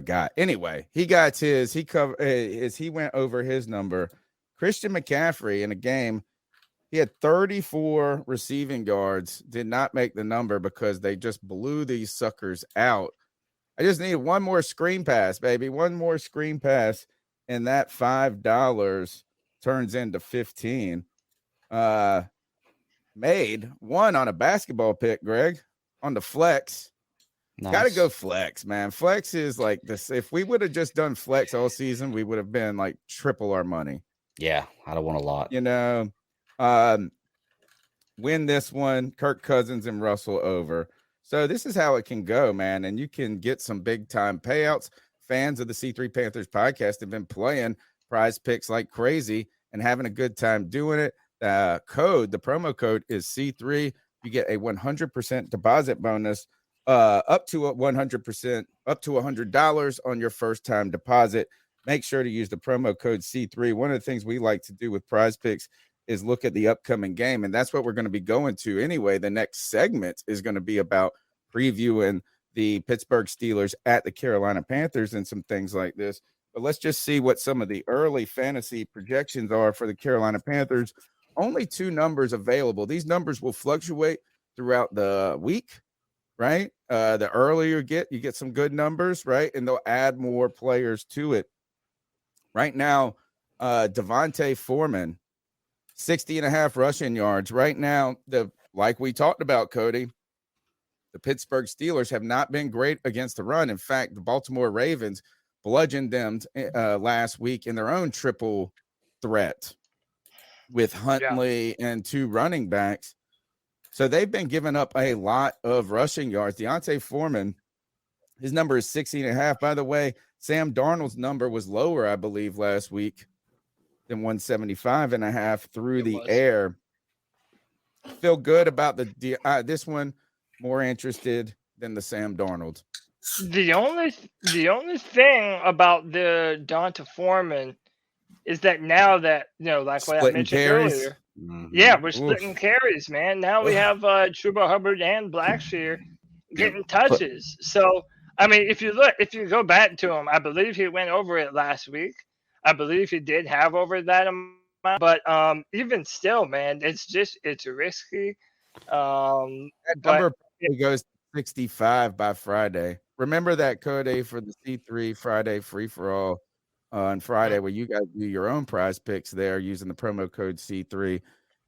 guy. Anyway, he got his. He went over his number. Christian McCaffrey in a game, he had 34 receiving yards. Did not make the number because they just blew these suckers out. I just needed one more screen pass, baby. One more screen pass, and that $5 turns into 15. Made one on a basketball pick, Greg, on the flex. Nice. Got to go flex, man. Flex is like this. If we would have just done flex all season, we would have been like triple our money. Yeah, I'd have won a lot. You know, win this one, Kirk Cousins and Russell over. So this is how it can go, man. And you can get some big time payouts. Fans of the C3 Panthers podcast have been playing prize picks like crazy and having a good time doing it. The promo code is C3. You get a 100% deposit bonus, up to 100%, up to $100 on your first time deposit. Make sure to use the promo code C3. One of the things we like to do with prize picks is look at the upcoming game. And that's what we're going to be going to anyway. The next segment is going to be about previewing the Pittsburgh Steelers at the Carolina Panthers and some things like this. But let's just see what some of the early fantasy projections are for the Carolina Panthers. Only 2 numbers available. These numbers will fluctuate throughout the week, right? The earlier you get some good numbers, right? And they'll add more players to it. Right now, Devontae Foreman, 60.5 rushing yards. Right now, like we talked about, Cody, the Pittsburgh Steelers have not been great against the run. In fact, the Baltimore Ravens bludgeoned them last week in their own triple threat with Huntley and 2 running backs. So they've been giving up a lot of rushing yards. Deontay Foreman, his number is 60.5. By the way, Sam Darnold's number was lower, I believe, last week than 175.5 through the air. Feel good about this one. More interested than the Sam Darnold. The only thing about the Donta Foreman is that now that, like what I mentioned earlier, we're splitting carries, man. Now we have Chuba Hubbard and Blackshear getting touches. So, I mean, if you go back to him, I believe he went over it last week. I believe he did have over that amount, but even still, man, it's risky. That number goes to 65 by Friday. Remember that, Cody, for the C3 Friday free for all on Friday, where you guys do your own prize picks there using the promo code C3.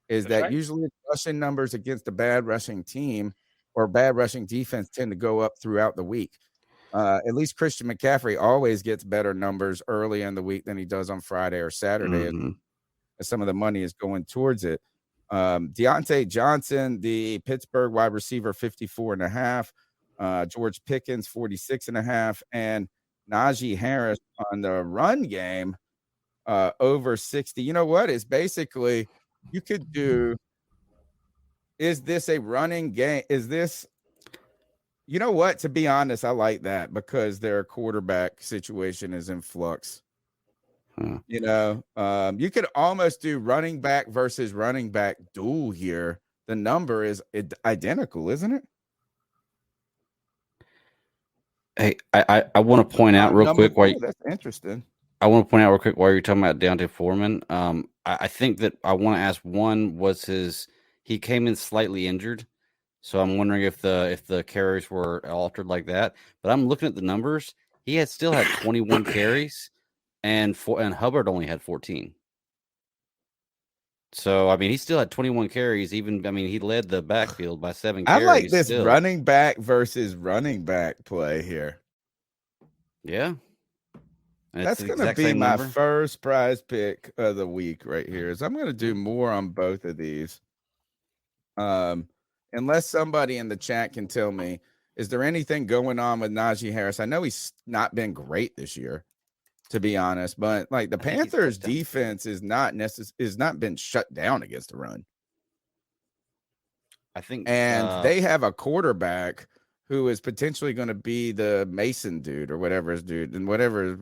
Is that right? Usually rushing numbers against a bad rushing team or bad rushing defense tend to go up throughout the week. At least Christian McCaffrey always gets better numbers early in the week than he does on Friday or Saturday. As some of the money is going towards it. Deontay Johnson, the Pittsburgh wide receiver, 54.5. George Pickens, 46.5. And Najee Harris on the run game, over 60. You know what? It's basically, you could do, is this a running game? Is this, you know what? To be honest, I like that because their quarterback situation is in flux. You could almost do running back versus running back duel here. The number is identical, isn't it? Hey, I want to point out real quick that's interesting. I want to point out real quick while you're talking about Deontay Foreman. I think that I want to ask, one was he came in slightly injured, so I'm wondering if the carries were altered like that. But I'm looking at the numbers. He still had 21 carries. And Hubbard only had 14. So, I mean, he still had 21 carries. He led the backfield by 7 carries. I like this running back versus running back play here. Yeah. That's going to be my first prize pick of the week right here. I'm going to do more on both of these. Unless somebody in the chat can tell me, is there anything going on with Najee Harris? I know he's not been great this year, to be honest, but like the Panthers defense is not been shut down against the run. I think, and they have a quarterback who is potentially going to be the Mason dude or whatever his dude and whatever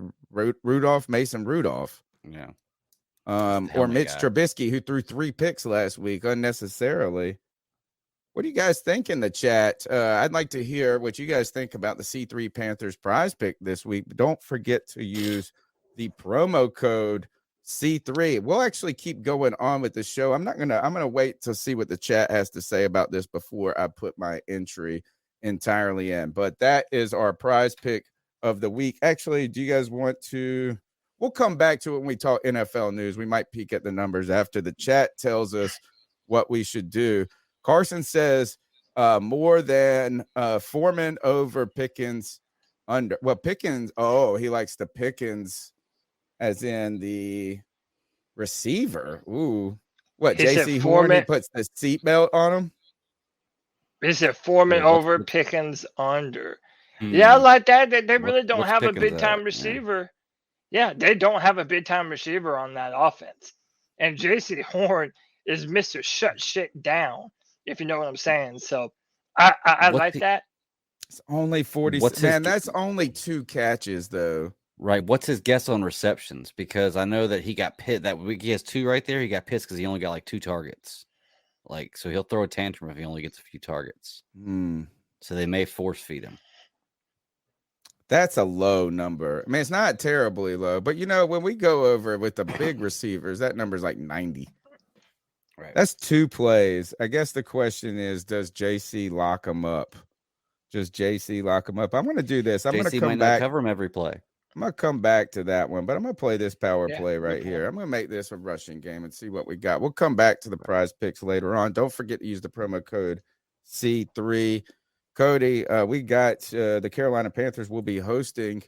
Mason Rudolph. Yeah. Or Mitch Trubisky, who threw 3 picks last week unnecessarily. What do you guys think in the chat? I'd like to hear what you guys think about the C3 Panthers prize pick this week. But don't forget to use the promo code C3. We'll actually keep going on with the show. I'm gonna wait to see what the chat has to say about this before I put my entry entirely in. But that is our prize pick of the week. Actually, do you guys want to? We'll come back to it when we talk NFL news. We might peek at the numbers after the chat tells us what we should do. Carson says more than Foreman over Pickens under. Well, Pickens, he likes the Pickens as in the receiver. Ooh. What, J.C. Horn, he puts the seatbelt on him? He said Foreman over Pickens under. Yeah, I like that. They really don't have a big-time receiver. Yeah, they don't have a big-time receiver on that offense. And J.C. Horn is Mr. Shut Shit Down, if you know what I'm saying. So I like that. It's only 40. Man, that's only 2 catches, though. Right. What's his guess on receptions? Because I know that he got pissed that week. He has 2 right there. He got pissed because he only got like 2 targets. So he'll throw a tantrum if he only gets a few targets. So they may force feed him. That's a low number. I mean, it's not terribly low, but when we go over with the big receivers, that number is like 90. Right. That's 2 plays. I guess the question is, does JC lock him up? Just JC lock him up. I'm going to do this. I'm going to come back. Cover him every play. I'm going to come back to that one, but I'm going to play this power play right here. I'm going to make this a rushing game and see what we got. We'll come back to the prize picks later on. Don't forget to use the promo code C3. Cody, we got the Carolina Panthers will be hosting.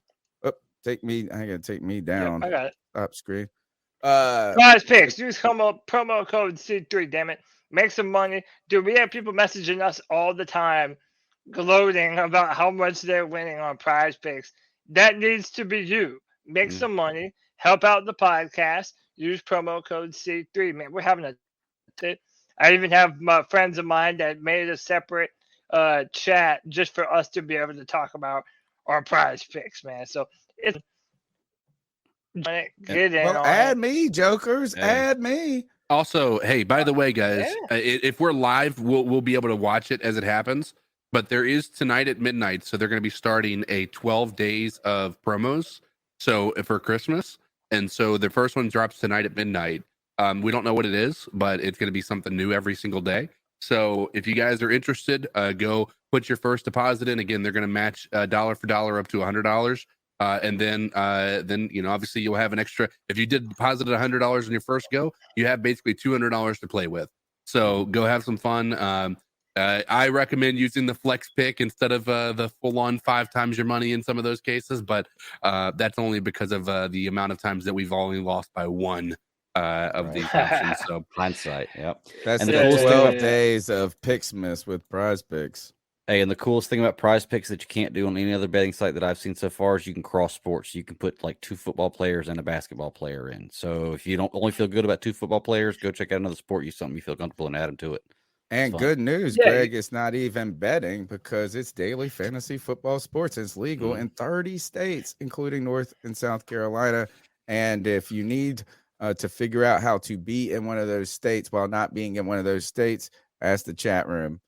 I got to take me down. I got it. Stop screen. Prize picks. Use promo code C3, damn it. Make some money. Dude, we have people messaging us all the time, gloating about how much they're winning on prize picks. That needs to be you. Make some money. Help out the podcast. Use promo code C3. Man, we're having I even have my friends of mine that made a separate chat just for us to be able to talk about our prize picks, man. So it's add me, jokers. Hey. Add me. Also, hey, by the way, guys, if we're live, we'll be able to watch it as it happens. But there is tonight at midnight, so they're going to be starting a 12 days of promos. So for Christmas, and so the first one drops tonight at midnight. We don't know what it is, but it's going to be something new every single day. So if you guys are interested, go put your first deposit in. Again, they're going to match dollar for dollar up to $100. And then obviously you'll have an extra. If you did deposit $100 in your first go, you have basically $200 to play with. So go have some fun. I recommend using the flex pick instead of the full-on 5 times your money in some of those cases, but that's only because of the amount of times that we've only lost by 1 of these options. So hindsight, yep. That's the 12 days of Picksmas with prize picks. Hey, and the coolest thing about prize picks that you can't do on any other betting site that I've seen so far is you can cross sports. You can put like 2 football players and a basketball player in. So if you don't only feel good about 2 football players, go check out another sport. Use something you feel comfortable and add them to it. And good news, Greg, it's not even betting because it's daily fantasy football sports. It's legal in 30 states, including North and South Carolina. And if you need to figure out how to be in one of those states while not being in one of those states, ask the chat room.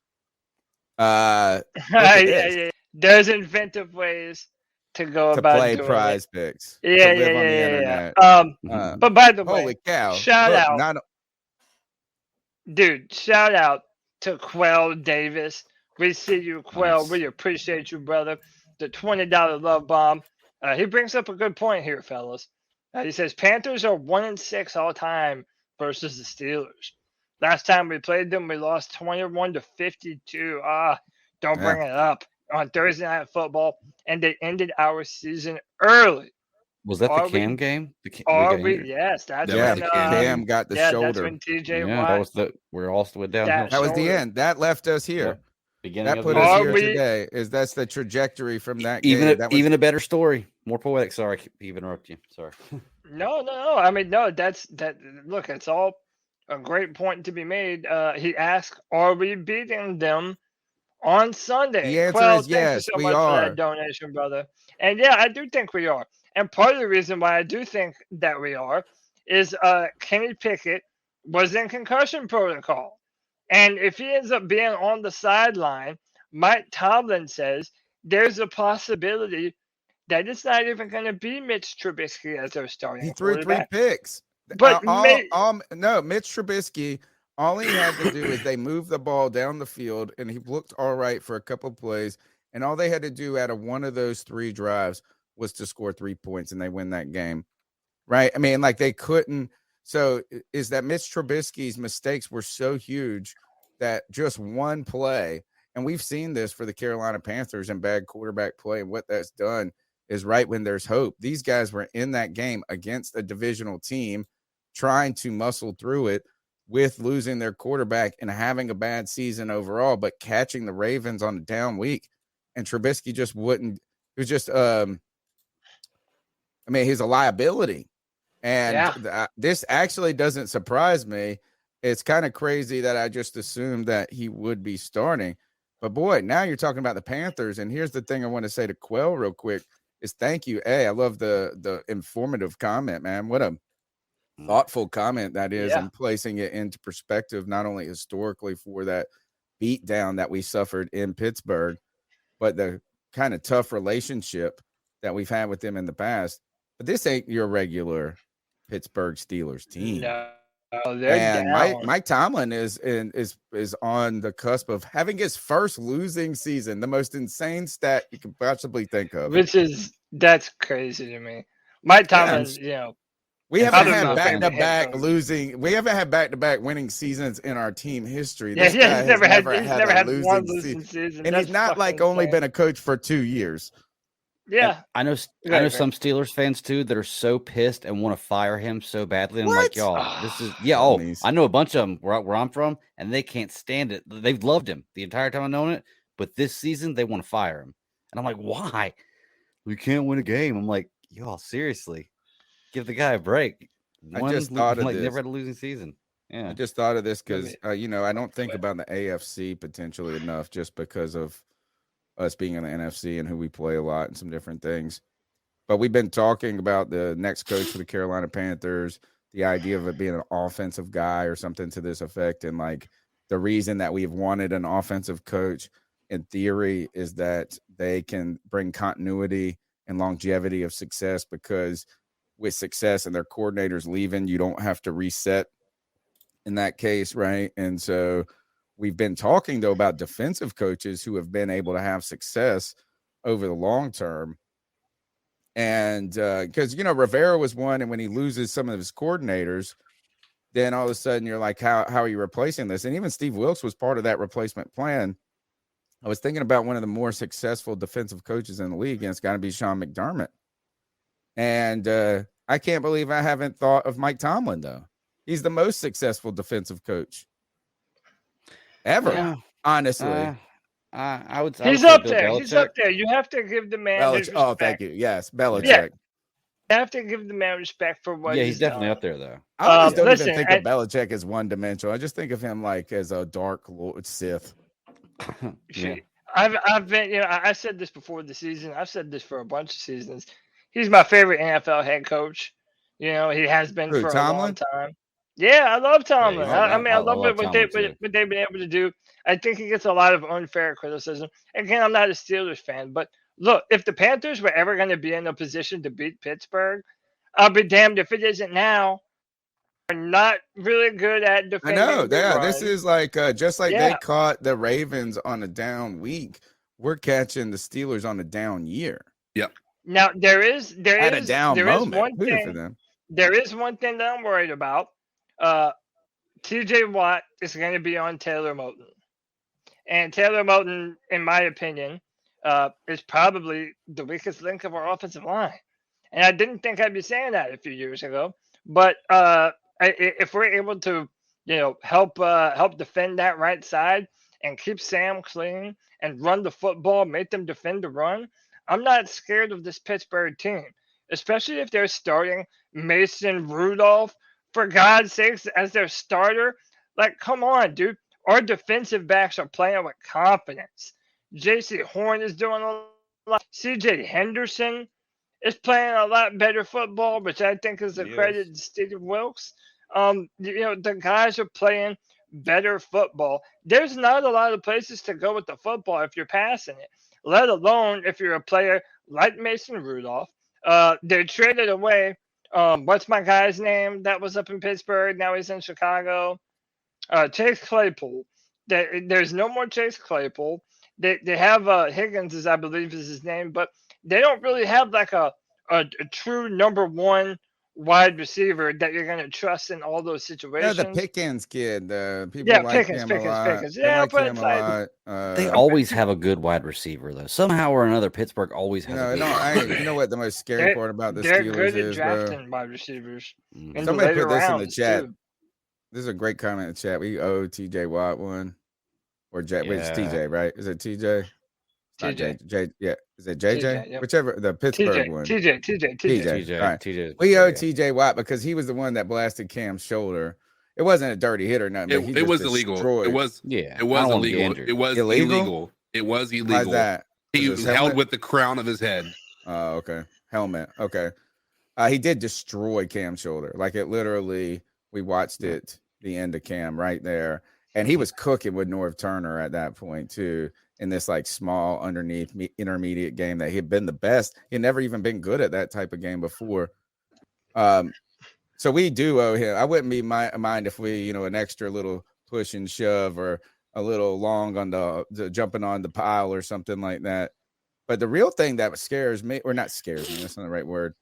There's inventive ways to go about play doing prize it. Picks. Yeah. But by the way, holy cow! Shout out, dude! Shout out to Quell Davis. We see you, Quell. Nice. We appreciate you, brother. The $20 love bomb. He brings up a good point here, fellas. He says Panthers are 1-6 all time versus the Steelers. Last time we played them, we lost 21-52. Don't bring it up on Thursday Night Football, and they ended our season early. Was that the Cam game? Yes, that's when Cam got the shoulder. That's when TJ Watt. That was we're all went downhill. That was the end. That left us here. Yeah. That put us here today. That's the trajectory from that game. Even a better story, more poetic. Sorry, I keep interrupting you. Sorry. No. I mean, no. That's that. Look, it's all a great point to be made. He asked, "Are we beating them on Sunday?" The answer is yes. We are. For that donation, brother. And yeah, I do think we are. And part of the reason why I do think that we are is Kenny Pickett was in concussion protocol. And if he ends up being on the sideline, Mike Tomlin says there's a possibility that it's not even going to be Mitch Trubisky as their starting He threw 3 quarterback. picks. But No, Mitch Trubisky, all he had to do is they moved the ball down the field, and he looked all right for a couple of plays. And all they had to do out of one of those 3 drives was to score 3 points, and they win that game. Right? I mean, like they couldn't. So is that Mitch Trubisky's mistakes were so huge that just one play, and we've seen this for the Carolina Panthers and bad quarterback play, and what that's done is right when there's hope. These guys were in that game against a divisional team trying to muscle through it with losing their quarterback and having a bad season overall, but catching the Ravens on a down week. And Trubisky just wouldn't. It was just, he's a liability. And this actually doesn't surprise me. It's kind of crazy that I just assumed that he would be starting. But, boy, now you're talking about the Panthers. And here's the thing I want to say to Quell real quick is thank you. Hey, I love the informative comment, man. What a thoughtful comment that is, and placing it into perspective, not only historically for that beatdown that we suffered in Pittsburgh, but the kind of tough relationship that we've had with them in the past. But this ain't your regular Pittsburgh Steelers team. No, and Mike Tomlin is on the cusp of having his first losing season, the most insane stat you can possibly think of. That's crazy to me. Mike Tomlin, we haven't had back-to-back losing. We haven't had back-to-back winning seasons in our team history. He's never had a losing season. And he's not like only been a coach for 2 years. Yeah, I know some Steelers fans too that are so pissed and want to fire him so badly. And I'm like, y'all, this is I know a bunch of them where I'm from, and they can't stand it. They've loved him the entire time I've known it, but this season they want to fire him, and I'm like, why? We can't win a game. I'm like, y'all, seriously, give the guy a break. I just thought of this. Never had a losing season. Yeah, I just thought of this because I don't think about the AFC potentially enough, just because of us being in the NFC and who we play a lot and some different things. But we've been talking about the next coach for the Carolina Panthers, the idea of it being an offensive guy or something to this effect. And like the reason that we've wanted an offensive coach in theory is that they can bring continuity and longevity of success, because with success and their coordinators leaving, you don't have to reset in that case. Right. And so we've been talking, though, about defensive coaches who have been able to have success over the long term. And because, Rivera was one, and when he loses some of his coordinators, then all of a sudden you're like, how are you replacing this? And even Steve Wilkes was part of that replacement plan. I was thinking about one of the more successful defensive coaches in the league, and it's got to be Sean McDermott. And I can't believe I haven't thought of Mike Tomlin, though. He's the most successful defensive coach ever, honestly. I would. He's up there. He's up there. You have to give the man respect. Oh, thank you. Yes, Belichick. Yeah. You have to give the man respect for what he's definitely up there, though. I just don't even think of Belichick as one-dimensional. I just think of him like as a dark Lord Sith. I've been, I said this before the season. I've said this for a bunch of seasons. He's my favorite NFL head coach. He has been for a long time. Yeah, I love Tomlin. I love what they've been able to do. I think he gets a lot of unfair criticism. Again, I'm not a Steelers fan, but look, if the Panthers were ever going to be in a position to beat Pittsburgh, I'll be damned if it isn't now. They're not really good at defending. I know. Yeah, this is like just like they caught the Ravens on a down week. We're catching the Steelers on a down year. Yep. Now there is a down moment. There is one thing that I'm worried about. TJ Watt is going to be on Taylor Moton. And Taylor Moton, in my opinion, is probably the weakest link of our offensive line. And I didn't think I'd be saying that a few years ago. But if we're able to, help defend that right side and keep Sam clean and run the football, make them defend the run, I'm not scared of this Pittsburgh team, especially if they're starting Mason Rudolph, for God's sakes, as their starter. Like, come on, dude. Our defensive backs are playing with confidence. J.C. Horn is doing a lot. C.J. Henderson is playing a lot better football, which I think is a credit to Steve Wilkes. The guys are playing better football. There's not a lot of places to go with the football if you're passing it, let alone if you're a player like Mason Rudolph. They traded away. What's my guy's name that was up in Pittsburgh? Now he's in Chicago. Chase Claypool. There's no more Chase Claypool. They have Higgins, as I believe is his name, but they don't really have like a true number one wide receiver that you're going to trust in all those situations. Yeah, the Pickens kid. People like him a lot. Pickens. They Yeah, like but him a lot. They always have a good wide receiver, though. Somehow or another, Pittsburgh always has a good wide receiver. You know what the most scary part about the they're Steelers good at is, drafting bro? wide receivers. Somebody put this in the chat. Too. This is a great comment in the chat. We owe TJ Watt one. Or Wait, it's TJ, right? Is it TJ? TJ. Yeah. Is it JJ? TJ, yep. Whichever, the Pittsburgh one. TJ. All right. TJ. We owe TJ Watt because he was the one that blasted Cam's shoulder. It wasn't a dirty hit or nothing. It was illegal. It was illegal. It was illegal. It was illegal. Why's that? He was held with the crown of his head. Oh, okay. Helmet. Okay. He did destroy Cam's shoulder. Like it literally, we watched it, the end of Cam right there. And he was cooking with Norv Turner at that point too, in this like small underneath intermediate game that he had been the best. He had never even been good at that type of game before. So we do owe him. I wouldn't be mind if we, an extra little push and shove or a little long on the jumping on the pile or something like that. But the real thing that scares me, or not scares me, that's not the right word.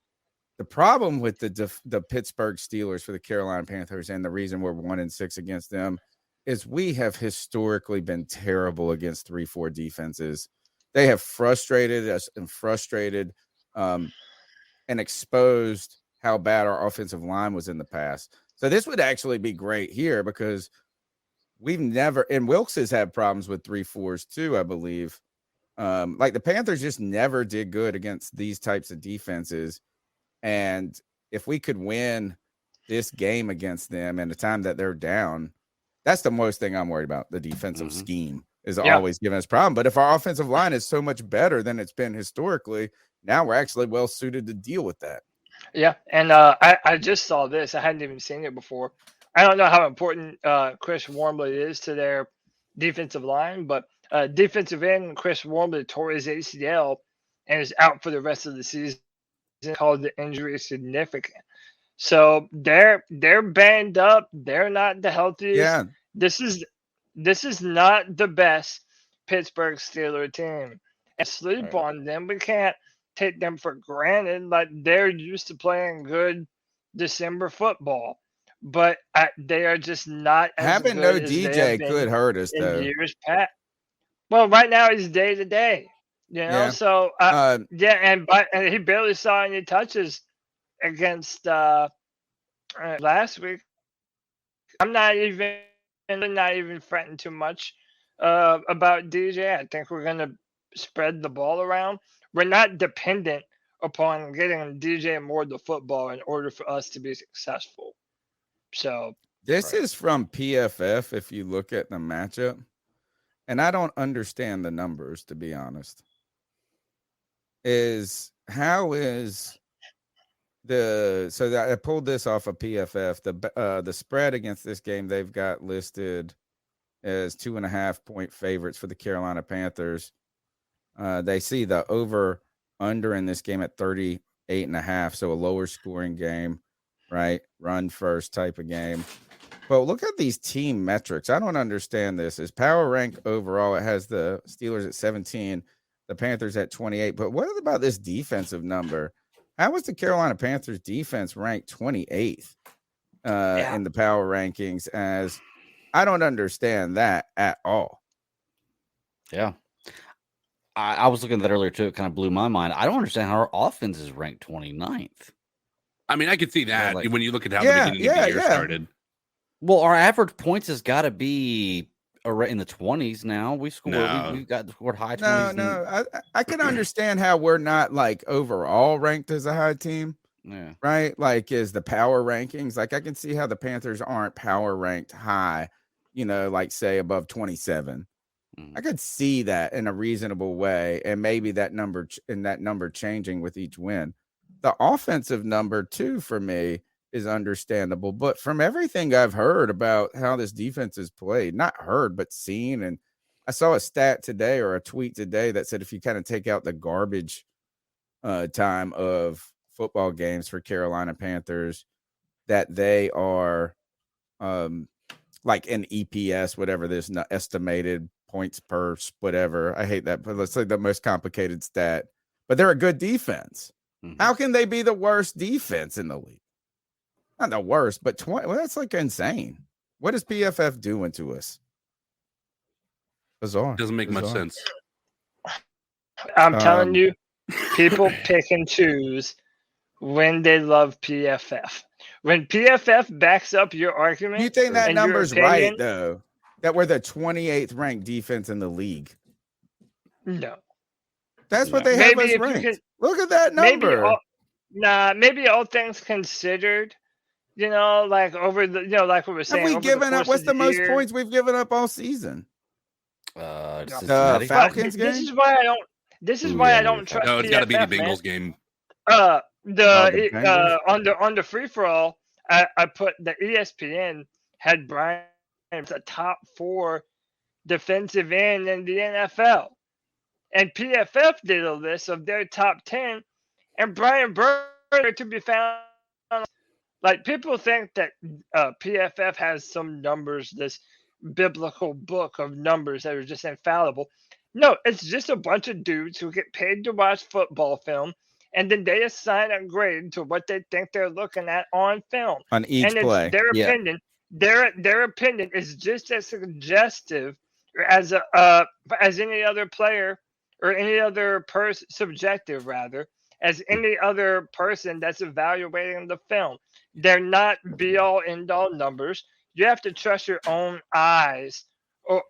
The problem with the Pittsburgh Steelers for the Carolina Panthers and the reason we're 1-6 against them is we have historically been terrible against 3-4 defenses. They have frustrated us and and exposed how bad our offensive line was in the past. So this would actually be great here because we've never, and Wilkes has had problems with 3-4s too, I believe. Like the Panthers just never did good against these types of defenses. And if we could win this game against them in the time that they're down, that's the most thing I'm worried about. The defensive scheme is always giving us a problem. But if our offensive line is so much better than it's been historically, now we're actually well suited to deal with that. Yeah. And I just saw this. I hadn't even seen it before. I don't know how important Chris Wormley is to their defensive line, but defensive end Chris Wormley tore his ACL and is out for the rest of the season. Called the injury significant. So they're banged up. They're not the healthiest. Yeah. This is not the best Pittsburgh Steelers team. And sleep on them. We can't take them for granted. Like they're used to playing good December football, but they are just not as having good no as DJ could hurt us in though. Years past. Well, right now it's day to day. So and he barely saw any touches against last week. I'm not even fretting too much about DJ. I think we're gonna spread the ball around. We're not dependent upon getting DJ more the football in order for us to be successful. So this is from PFF. If you look at the matchup, and I don't understand the numbers to be honest. I pulled this off of PFF. The spread against this game they've got listed as 2.5 point favorites for the Carolina Panthers. They see the over under in this game at 38.5, so a lower scoring game, right? Run first type of game. But look at these team metrics. I don't understand this. Is power rank overall? It has the Steelers at 17. The Panthers at 28. But what about this defensive number? How was the Carolina Panthers defense ranked 28th in the power rankings? As I don't understand that at all. Yeah. I was looking at that earlier too. It kind of blew my mind. I don't understand how our offense is ranked 29th. I mean, I could see that when you look at how the beginning of the year started. Well, our average points has got to be in the 20s now. We scored. We've scored high 20s. No. I can understand how we're not like overall ranked as a high team. Yeah. Right. Like is the power rankings. Like I can see how the Panthers aren't power ranked high, like say above 27. I could see that in a reasonable way. And maybe that number changing with each win. The offensive number too, for me, is understandable. But from everything I've heard about how this defense is played, not heard, but seen, and I saw a stat today or a tweet today that said if you kind of take out the garbage time of football games for Carolina Panthers, that they are like an EPS, whatever this estimated points per whatever. I hate that, but let's say the most complicated stat. But they're a good defense. Mm-hmm. How can they be the worst defense in the league? Not the worst, but 20. Well, that's like insane. What is PFF doing to us? Bizarre. Doesn't make much sense. I'm telling you, people pick and choose when they love PFF. When PFF backs up your argument, you think that number's opinion, right, though? That we're the 28th ranked defense in the league. No. That's what they have us ranked. Look at that number. Maybe all things considered, like over the, like we were saying. Have we given up? What's the most points we've given up all season? The Falcons game. This is why I don't. This is why I don't trust. No, it's got to be the Bengals game. On the free for all, I put the ESPN had Brian the top 4 defensive end in the NFL, and PFF did a list of their top 10, and Brian Burner to be found. Like, people think that PFF has some numbers, this biblical book of numbers that are just infallible. No, it's just a bunch of dudes who get paid to watch football film, and then they assign a grade to what they think they're looking at on film. On each play. Their opinion. Their opinion is just as suggestive as any other player or any other person, subjective rather, as any other person that's evaluating the film. They're not be-all, end-all numbers. You have to trust your own eyes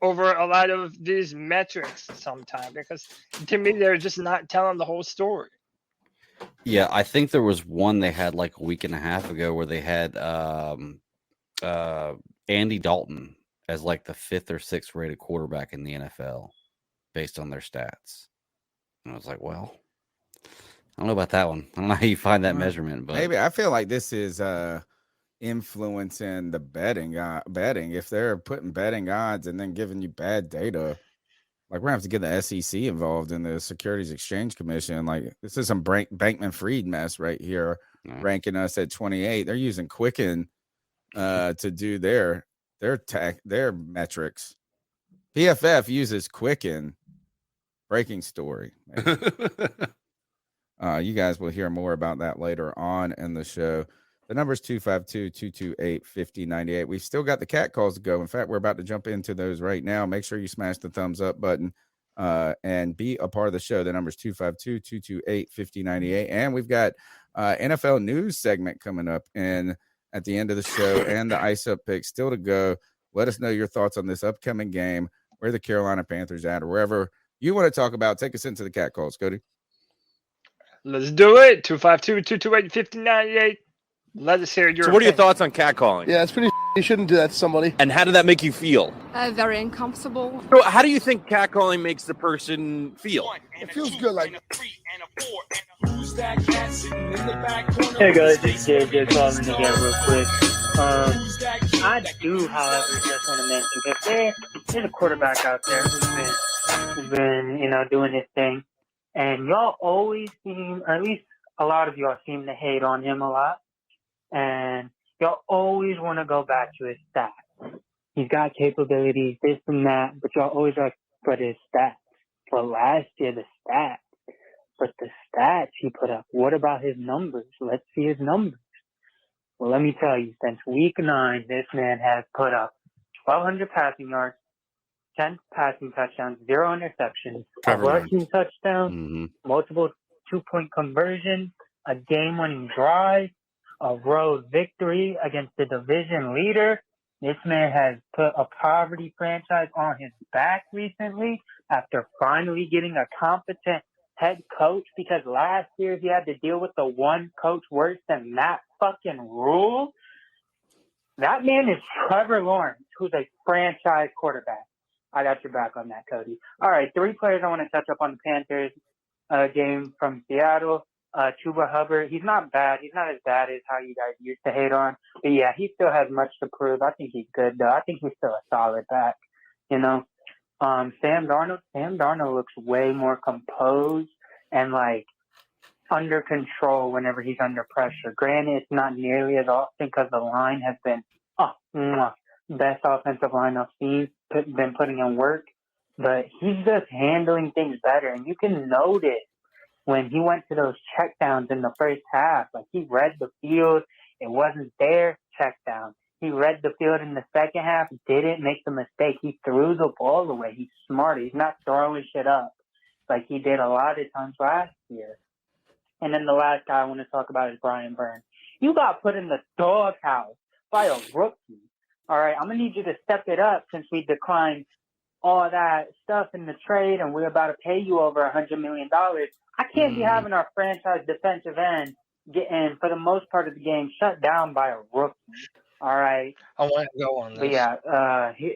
over a lot of these metrics sometimes, because to me, they're just not telling the whole story. Yeah, I think there was one they had like a week and a half ago where they had Andy Dalton as like the 5th or 6th rated quarterback in the NFL based on their stats. And I was like, well, I don't know about that one. I don't know how you find that measurement, but maybe I feel like this is influencing the betting. If they're putting betting odds and then giving you bad data, like we're gonna have to get the SEC involved in the Securities Exchange Commission. Like, this is some Bankman-Fried mess right here, ranking us at 28. They're using Quicken to do their metrics. PFF uses Quicken. Breaking story. You guys will hear more about that later on in the show. The number is 252-228-5098. We've still got the cat calls to go. In fact, we're about to jump into those right now. Make sure you smash the thumbs up button and be a part of the show. The number is 252-228-5098. And we've got NFL news segment coming up at the end of the show, and the Ice Up pick still to go. Let us know your thoughts on this upcoming game, where the Carolina Panthers at, or wherever you want to talk about. Take us into the cat calls, Cody. Let's do it. 252-228-5098. Let us hear your So what are your thoughts on catcalling? Yeah, it's pretty. You shouldn't do that to somebody. And how did that make you feel? Very uncomfortable. So how do you think catcalling makes the person feel? It feels good, like. Hey guys, it's JJ calling again real quick. I do, however, just want to mention, because there's a quarterback out there who's been doing his thing, and y'all always seem, or at least a lot of y'all seem to hate on him a lot, and y'all always want to go back to his stats. He's got capabilities, this and that, but y'all always like, but his stats. But last year, the stats he put up. What about his numbers? Let's see his numbers. Well, let me tell you, since week 9, this man has put up 1,200 passing yards, 10 passing touchdowns, 0 interceptions, a rushing touchdown, multiple 2-point conversions, a game-winning drive, a road victory against the division leader. This man has put a poverty franchise on his back recently after finally getting a competent head coach, because last year he had to deal with the one coach worse than Matt fucking Rule. That man is Trevor Lawrence, who's a franchise quarterback. I got your back on that, Cody. All right, 3 players I want to touch up on the Panthers game from Seattle. Chuba Hubbard, he's not bad. He's not as bad as how you guys used to hate on. But yeah, he still has much to prove. I think he's good though. I think he's still a solid back. Sam Darnold looks way more composed and like under control whenever he's under pressure. Granted, it's not nearly as often because the line has been best offensive line I've seen, been putting in work. But he's just handling things better, and you can notice when he went to those checkdowns in the first half, like he read the field, it wasn't there, check down. He read the field in the second half, didn't make the mistake. He threw the ball away. He's smart. He's not throwing shit up like he did a lot of times last year. And then the last guy I want to talk about is Brian Burns. You got put in the doghouse by a rookie. All right, I'm going to need you to step it up since we declined all that stuff in the trade and we're about to pay you over $100 million. I can't be having our franchise defensive end getting, for the most part of the game, shut down by a rookie. All right. I want to go on this. But yeah,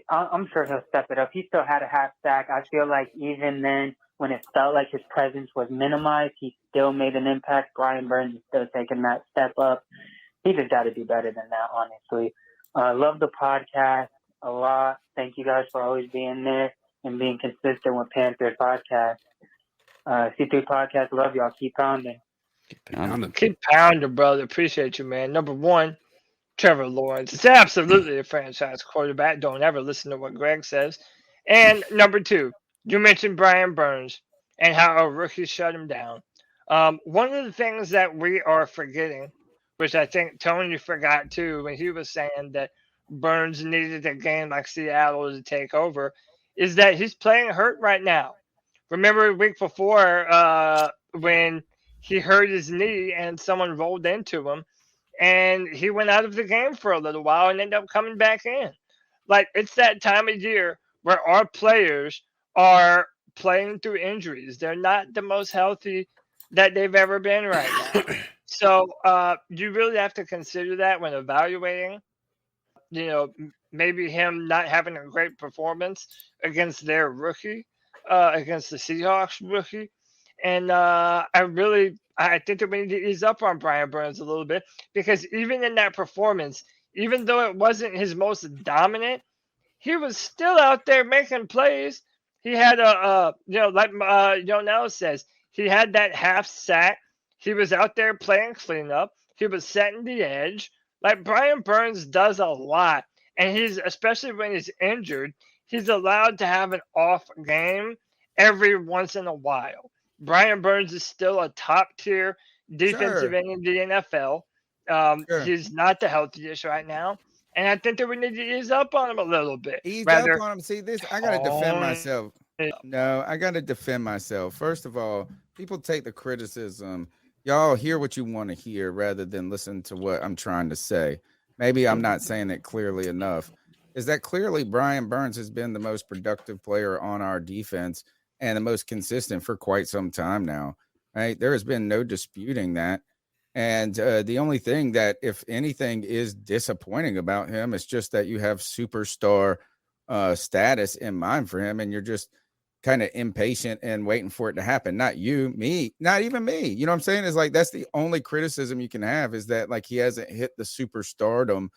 I'm sure he'll step it up. He still had a half sack. I feel like even then, when it felt like his presence was minimized, he still made an impact. Brian Burns is still taking that step up. He just got to do better than that, honestly. Love the podcast a lot. Thank you guys for always being there and being consistent with Panthers podcast. C3 podcast, love y'all. Keep pounding. Keep pounding, brother. Appreciate you, man. Number one, Trevor Lawrence is absolutely a franchise quarterback. Don't ever listen to what Greg says. And number two, you mentioned Brian Burns and how a rookie shut him down. One of the things that we are forgetting, which I think Tony forgot too when he was saying that Burns needed a game like Seattle to take over, is that he's playing hurt right now. Remember a week before when he hurt his knee and someone rolled into him and he went out of the game for a little while and ended up coming back in. Like, it's that time of year where our players are playing through injuries. They're not the most healthy that they've ever been right now. So you really have to consider that when evaluating, maybe him not having a great performance against their rookie, against the Seahawks rookie. And I think that we need to ease up on Brian Burns a little bit, because even in that performance, even though it wasn't his most dominant, he was still out there making plays. He had like Yonel says, he had that half sack. He was out there playing cleanup. He was setting the edge. Like, Brian Burns does a lot, and he's, especially when he's injured, he's allowed to have an off game every once in a while. Brian Burns is still a top-tier defensive end in the NFL. He's not the healthiest right now, and I think that we need to ease up on him a little bit. Ease up on him. See, I got to defend myself. No, I got to defend myself. First of all, people take the criticism. Y'all hear what you want to hear rather than listen to what I'm trying to say. Maybe I'm not saying it clearly enough. Is that clearly Brian Burns has been the most productive player on our defense and the most consistent for quite some time now, right? There has been no disputing that. And the only thing that, if anything, is disappointing about him is just that you have superstar status in mind for him, and you're just kind of impatient and waiting for it to happen. Not you, me, not even me. You know what I'm saying? Is like, that's the only criticism you can have, is that, like, he hasn't hit the superstardom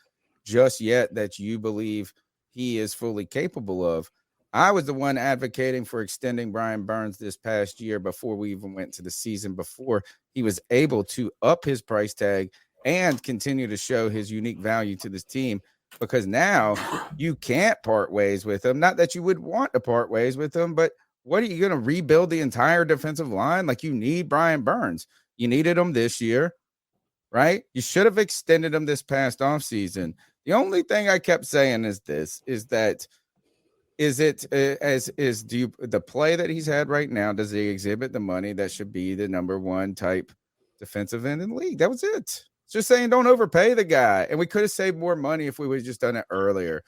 just yet that you believe he is fully capable of. I was the one advocating for extending Brian Burns this past year before we even went to the season, before he was able to up his price tag and continue to show his unique value to this team, because now you can't part ways with him. Not that you would want to part ways with him, but what are you going to rebuild the entire defensive line? Like, you need Brian Burns. You needed him this year, right? You should have extended him this past offseason. The only thing I kept saying is this, is that, the play that he's had right now, does he exhibit the money that should be the number one type defensive end in the league? That was it. Just saying, don't overpay the guy. And we could have saved more money if we would have just done it earlier.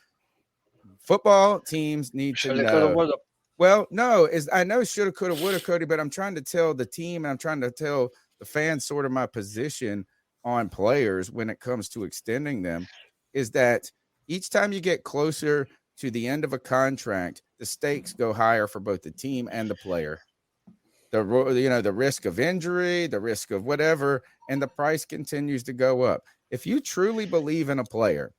Football teams need to know. Well, no, I know shoulda, coulda, woulda, Cody, but I'm trying to tell the team, and I'm trying to tell the fans sort of my position on players when it comes to extending them, is that each time you get closer to the end of a contract, the stakes go higher for both the team and the player. the risk of injury, the risk of whatever, and the price continues to go up. If you truly believe in a player,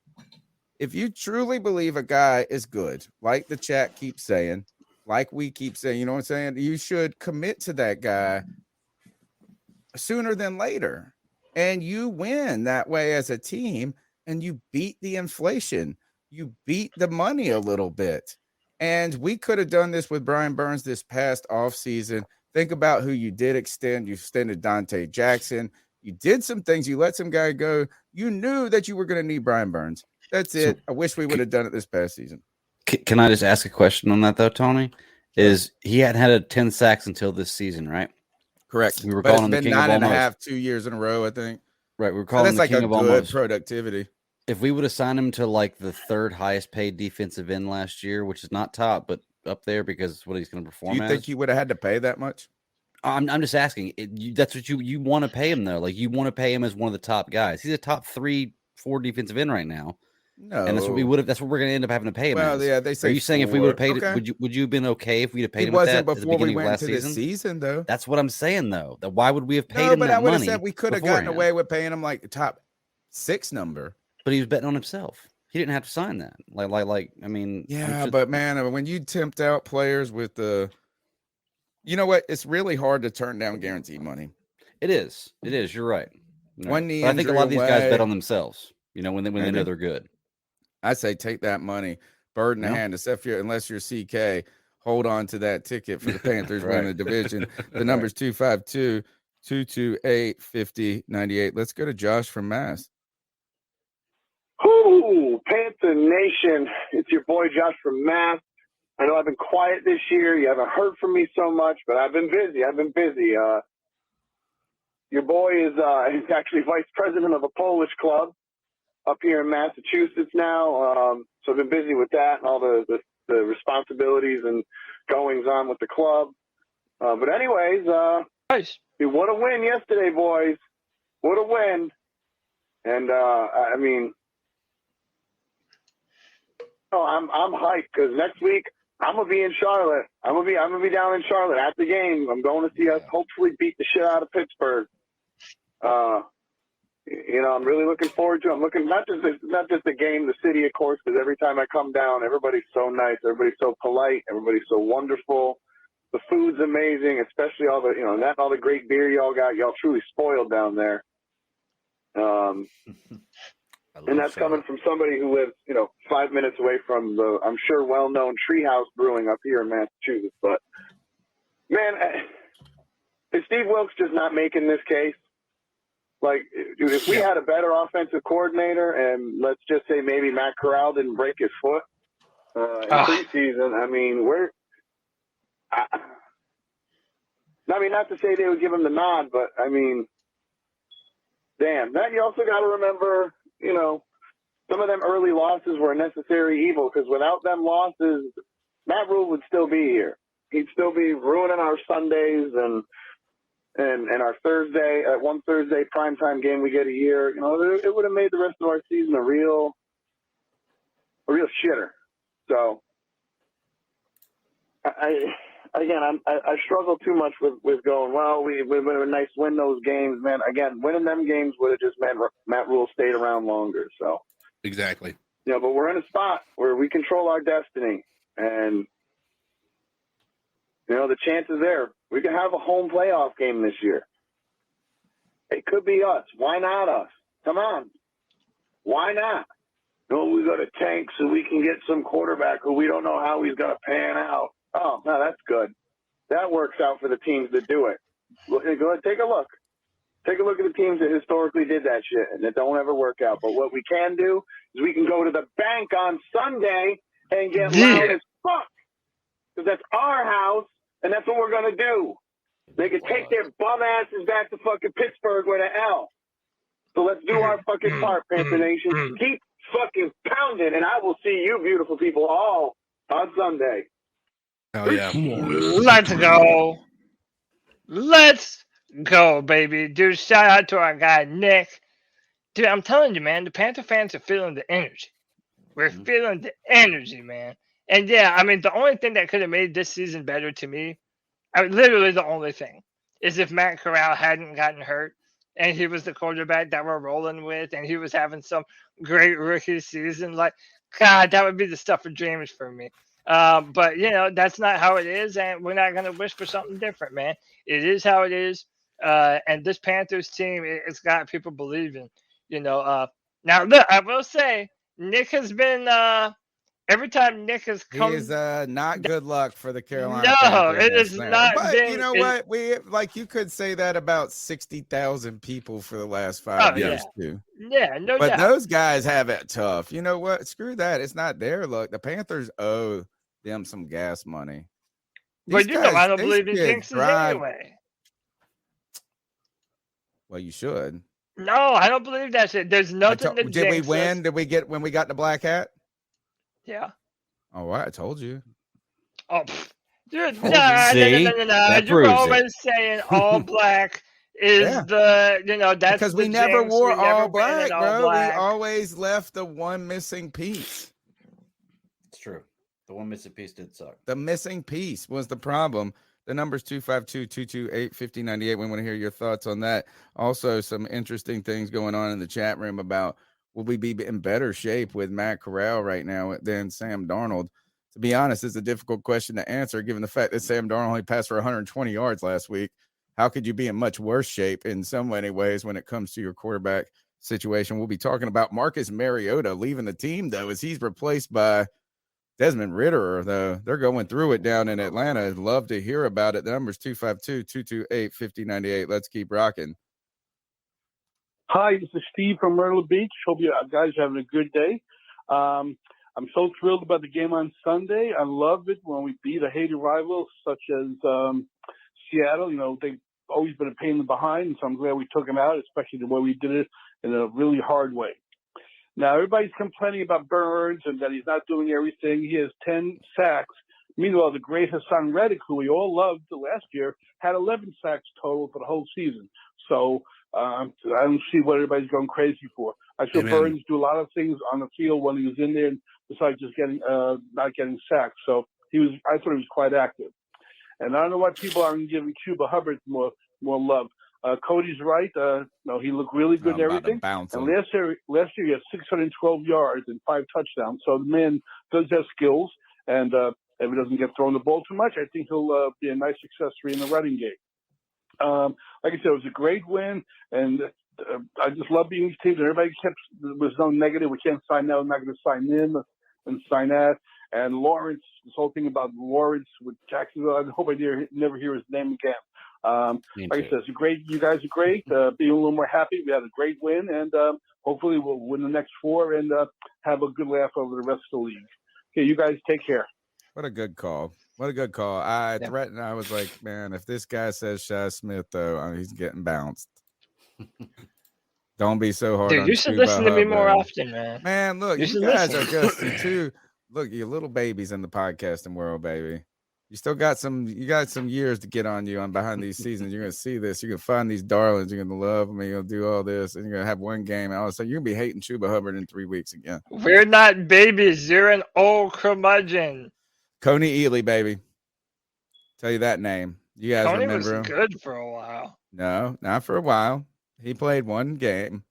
if you truly believe a guy is good, like the chat keeps saying, like we keep saying, you know what I'm saying? You should commit to that guy sooner than later. And you win that way as a team, and you beat the inflation. You beat the money a little bit. And we could have done this with Brian Burns this past offseason. Think about who you did extend. You extended Dante Jackson. You did some things. You let some guy go. You knew that you were going to need Brian Burns. That's it. I wish we would have done it this past season. Can I just ask a question on that, though, Tony? Is he hadn't had 10 sacks until this season, right? Correct. We were but calling it's him been the king 9.5, of 2 years in a row, I think. Right. We were calling that's him the like king a of good almost. productivity. If we would have signed him to like the third highest paid defensive end last year, which is not top, but up there because it's what he's going to perform. Do you think he would have had to pay that much? I'm just asking. That's what you want to pay him, though. Like, you want to pay him as one of the top guys. He's a top 3-4 defensive end right now. No, and that's what we would have. That's what we're going to end up having to pay him. Well, as. Yeah, they say. Are you saying if we would have paid okay. it, would you have been okay if we'd have paid him? It wasn't at that before at the we beginning went of last into season? the season, though. That's what I'm saying, though. That why would we have paid no, him but that I would have money said we could have gotten beforehand? away with paying him like the top 6 number. But he was betting on himself. He didn't have to sign that. Like. I mean, yeah, but man, when you tempt out players with the, you know what? It's really hard to turn down guaranteed money. It is. You're right. One knee I think a lot of these guys away. bet on themselves. You know, when they know they're good. I say take that money, bird in the hand. Unless you're CK, hold on to that ticket for the Panthers Right. win the division. The number's 252-228-5098. Let's go to Josh from Mass. Ooh, Panther Nation. It's your boy Josh from Mass. I know I've been quiet this year. You haven't heard from me so much, but I've been busy. Your boy is actually vice president of a Polish club up here in Massachusetts now. So I've been busy with that and all the responsibilities and goings on with the club. But anyways, Nice. what a win yesterday, boys. What a win. And I mean, I'm hyped because next week I'm gonna be in Charlotte. I'm gonna be down in Charlotte at the game. I'm going to see us hopefully beat the shit out of Pittsburgh. I'm really looking forward to it. I'm looking not just the game, the city, of course, because every time I come down, everybody's so nice, everybody's so polite, everybody's so wonderful. The food's amazing, especially all the great beer y'all got. Y'all truly spoiled down there. And that's coming from somebody who lives, 5 minutes away from the, I'm sure, well-known Treehouse Brewing up here in Massachusetts. But, man, is Steve Wilkes just not making this case? Like, dude, if we had a better offensive coordinator and let's just say maybe Matt Corral didn't break his foot in preseason, I mean, not to say they would give him the nod, but, I mean, damn. That you also got to remember, some of them early losses were a necessary evil because without them losses, Matt Rule would still be here. He'd still be ruining our Sundays and our Thursday, one Thursday primetime game we get a year. It would have made the rest of our season a real shitter. So, I struggle too much with going, well, we would have nice win those games, man. Again, winning them games would have just meant Matt Rule stayed around longer. So exactly. But we're in a spot where we control our destiny, and the chance is there. We can have a home playoff game this year. It could be us. Why not us? Come on. Why not? We got to tank so we can get some quarterback who we don't know how he's going to pan out. Oh, no, that's good. That works out for the teams that do it. Go ahead, take a look. Take a look at the teams that historically did that shit and that don't ever work out. But what we can do is we can go to the bank on Sunday and get loud as fuck. Because that's our house, and that's what we're going to do. They can take their bum asses back to fucking Pittsburgh with an L. So let's do our fucking part, Panther Nation. Keep fucking pounding, and I will see you beautiful people all on Sunday. Oh, yeah. Let's go. Let's go, baby. Dude, shout out to our guy, Nick. Dude, I'm telling you, man, the Panther fans are feeling the energy. We're feeling the energy, man. And, yeah, I mean, the only thing that could have made this season better to me literally the only thing is if Matt Corral hadn't gotten hurt and he was the quarterback that we're rolling with and he was having some great rookie season, like, God, that would be the stuff of dreams for me. But, that's not how it is, and we're not going to wish for something different, man. It is how it is, and this Panthers team, it's got people believing, Now, look, I will say, Nick has been every time Nick has come. He is not good luck for the Carolina No, Panthers. it is not. But you know what? You could say that about 60,000 people for the last 5 years too. Yeah, no but doubt. But those guys have it tough. You know what? Screw that. It's not their luck. The Panthers owe them some gas money. But I don't believe in jinxes anyway. Well, you should. No, I don't believe that shit. There's nothing to jinx. Did we win? Did we get when we got the black hat? Yeah. Oh, I told you. Oh, dude, no. You're always saying all black is that's because we never wore all black, bro. We always left the one missing piece. It's true. The one missing piece did suck. The missing piece was the problem. The number's 252-228-5098. We want to hear your thoughts on that. Also, some interesting things going on in the chat room about will we be in better shape with Matt Corral right now than Sam Darnold? To be honest, it's a difficult question to answer given the fact that Sam Darnold only passed for 120 yards last week. How could you be in much worse shape in so many ways when it comes to your quarterback situation? We'll be talking about Marcus Mariota leaving the team, though, as he's replaced by Desmond Ridder, though. They're going through it down in Atlanta. I'd love to hear about it. The number's 252-228-5098. Let's keep rocking. Hi, this is Steve from Myrtle Beach. Hope you guys are having a good day. I'm so thrilled about the game on Sunday. I love it when we beat a hated rival such as Seattle. They've always been a pain in the behind, and so I'm glad we took them out, especially the way we did it in a really hard way. Now, everybody's complaining about Burns and that he's not doing everything. He has 10 sacks. Meanwhile, the great Hassan Reddick, who we all loved last year, had 11 sacks total for the whole season. So I don't see what everybody's going crazy for. I saw Burns do a lot of things on the field when he was in there, besides just not getting sacked. So I thought he was quite active. And I don't know why people aren't giving Chuba Hubbard more love. Cody's right. He looked really good and everything. And last year he had 612 yards and 5 touchdowns. So the man does have skills, and if he doesn't get thrown the ball too much, I think he'll be a nice accessory in the running game. Like I said, it was a great win, and I just love being these teams. And everybody there was no negative. We can't sign that. We're not going to sign him and sign that. And Lawrence, this whole thing about Lawrence with Jacksonville, I hope I never hear his name again. Like I said, it's great. You guys are great. Being a little more happy. We had a great win, and hopefully we'll win the next 4 and have a good laugh over the rest of the league. Okay, you guys take care. What a good call. I threatened. I was like, man, if this guy says Shi Smith, though, he's getting bounced. Don't be so hard. Dude, you should listen to me more often, man. Man, look, you guys are just two. Look, you little babies in the podcasting world, baby. You still got some years to get on you on behind these seasons. You're going to see this. You're going to find these darlings. You're going to love them. You're going to do all this. And you're going to have one game. And all of a sudden, you're going to be hating Chuba Hubbard in 3 weeks again. We're not babies. You're an old curmudgeon. Coney Ealy, baby. Tell you that name. You guys Coney remember him? was good for a while. No, not for a while. He played one game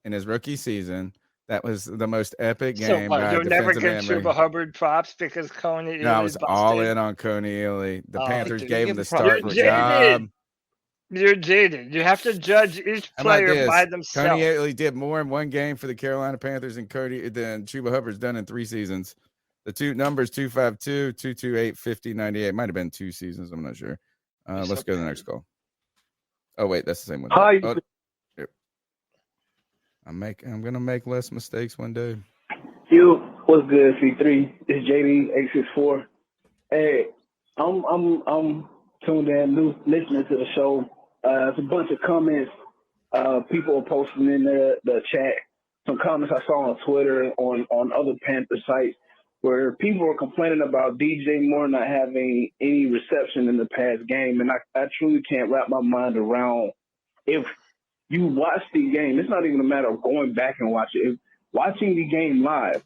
in his rookie season. That was the most epic game. So you'll never give Chuba Hubbard props because Coney Ealy. No, I was all in on Coney Ealy. The Panthers gave him the starting job. You're jaded. You have to judge each player by themselves. Coney Ealy did more in one game for the Carolina Panthers than Chuba Hubbard's done in 3 seasons. The two numbers 252-228-5098. Might have been 2 seasons. I'm not sure. Let's go to the next call. Oh wait, that's the same one. Hi. I'm gonna make less mistakes one day. You, what's good, C3? It's JD864. Hey, I'm tuned in, listening to the show. It's a bunch of comments. People are posting in the chat. Some comments I saw on Twitter on other Panther sites where people are complaining about DJ Moore not having any reception in the past game, and I truly can't wrap my mind around if you watch the game. It's not even a matter of going back and watching it. Watching the game live,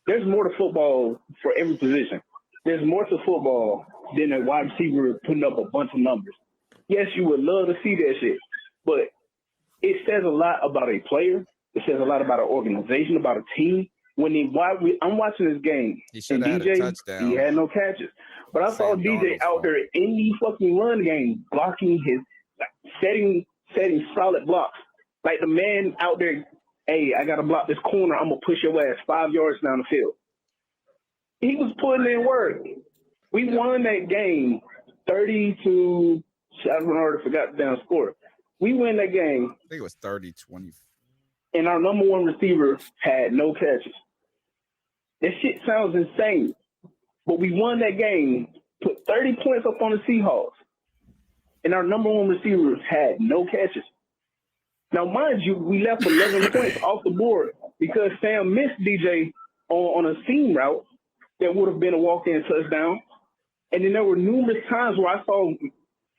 there's more to football for every position. There's more to football than a wide receiver putting up a bunch of numbers. Yes, you would love to see that shit, but it says a lot about a player. It says a lot about an organization, about a team. I'm watching this game, and DJ, he had no catches. But I saw DJ out there in the fucking run game, blocking setting solid blocks. Like the man out there, hey, I got to block this corner. I'm going to push your ass 5 yards down the field. He was putting in work. We won that game 30-, I already forgot the damn score. We win that game. I think it was 30-20. And our number one receiver had no catches. That shit sounds insane. But we won that game, put 30 points up on the Seahawks, and our number one receiver had no catches. Now, mind you, we left 11 points off the board because Sam missed DJ on a seam route that would have been a walk-in touchdown. And then there were numerous times where I saw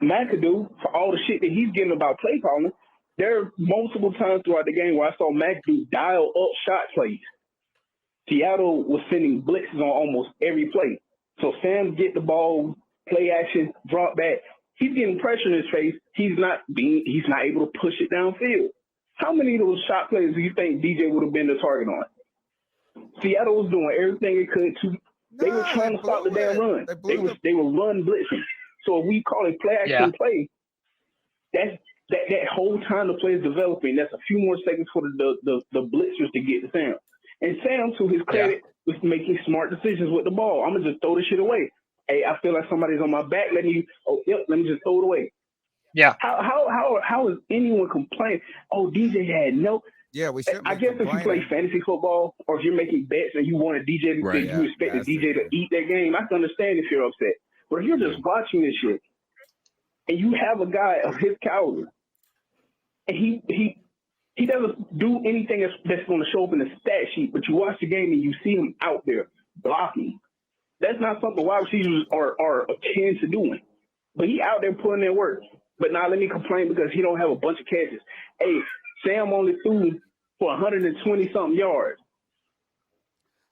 McAdoo, for all the shit that he's getting about play calling, there are multiple times throughout the game where I saw McAdoo dial up shot plays. Seattle was sending blitzes on almost every play. So Sam get the ball, play action, drop back. He's getting pressure in his face. He's not able to push it downfield. How many of those shot plays do you think DJ would have been the target on? Seattle was doing everything it could to. They were trying to stop the damn run. They were run blitzing. So if we call it play action play, that whole time the play is developing, that's a few more seconds for the blitzers to get to Sam. And Sam, to his credit, was making smart decisions with the ball. I'm gonna just throw this shit away. Hey, I feel like somebody's on my back. Let me just throw it away. Yeah. How is anyone complaining? Oh, DJ had no. Yeah, we should. I guess if you play fantasy football or if you're making bets and you want a DJ, you expect the DJ to eat that game. I can understand if you're upset. But if you're just watching this shit and you have a guy of his caliber and he doesn't do anything that's going to show up in the stat sheet, but you watch the game and you see him out there blocking. That's not something wide receivers are akin to doing. But he out there putting in work. But now let me complain because he don't have a bunch of catches. Hey, Sam only threw for 120-something yards.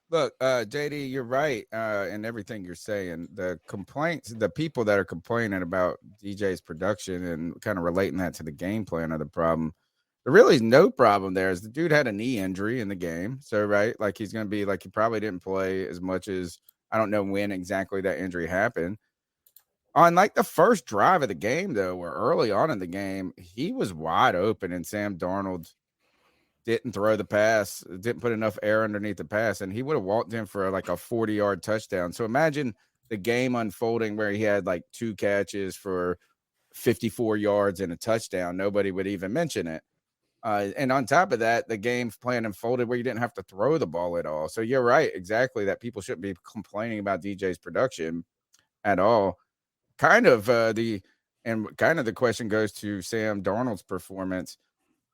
Look, JD, you're right in everything you're saying. The complaints, the people that are complaining about DJ's production and kind of relating that to the game plan are the problem. There really is no problem there. Is the dude had a knee injury in the game. So, right, like he's going to be like he probably didn't play as much as I don't know when exactly that injury happened. On like the first drive of the game, though, or early on in the game, he was wide open and Sam Darnold didn't throw the pass, didn't put enough air underneath the pass, and he would have walked in for like a 40-yard touchdown. So imagine the game unfolding where he had like 2 catches for 54 yards and a touchdown. Nobody would even mention it. And on top of that, the game plan unfolded where you didn't have to throw the ball at all. So you're right, exactly, that people shouldn't be complaining about DJ's production at all. Kind of the question goes to Sam Darnold's performance.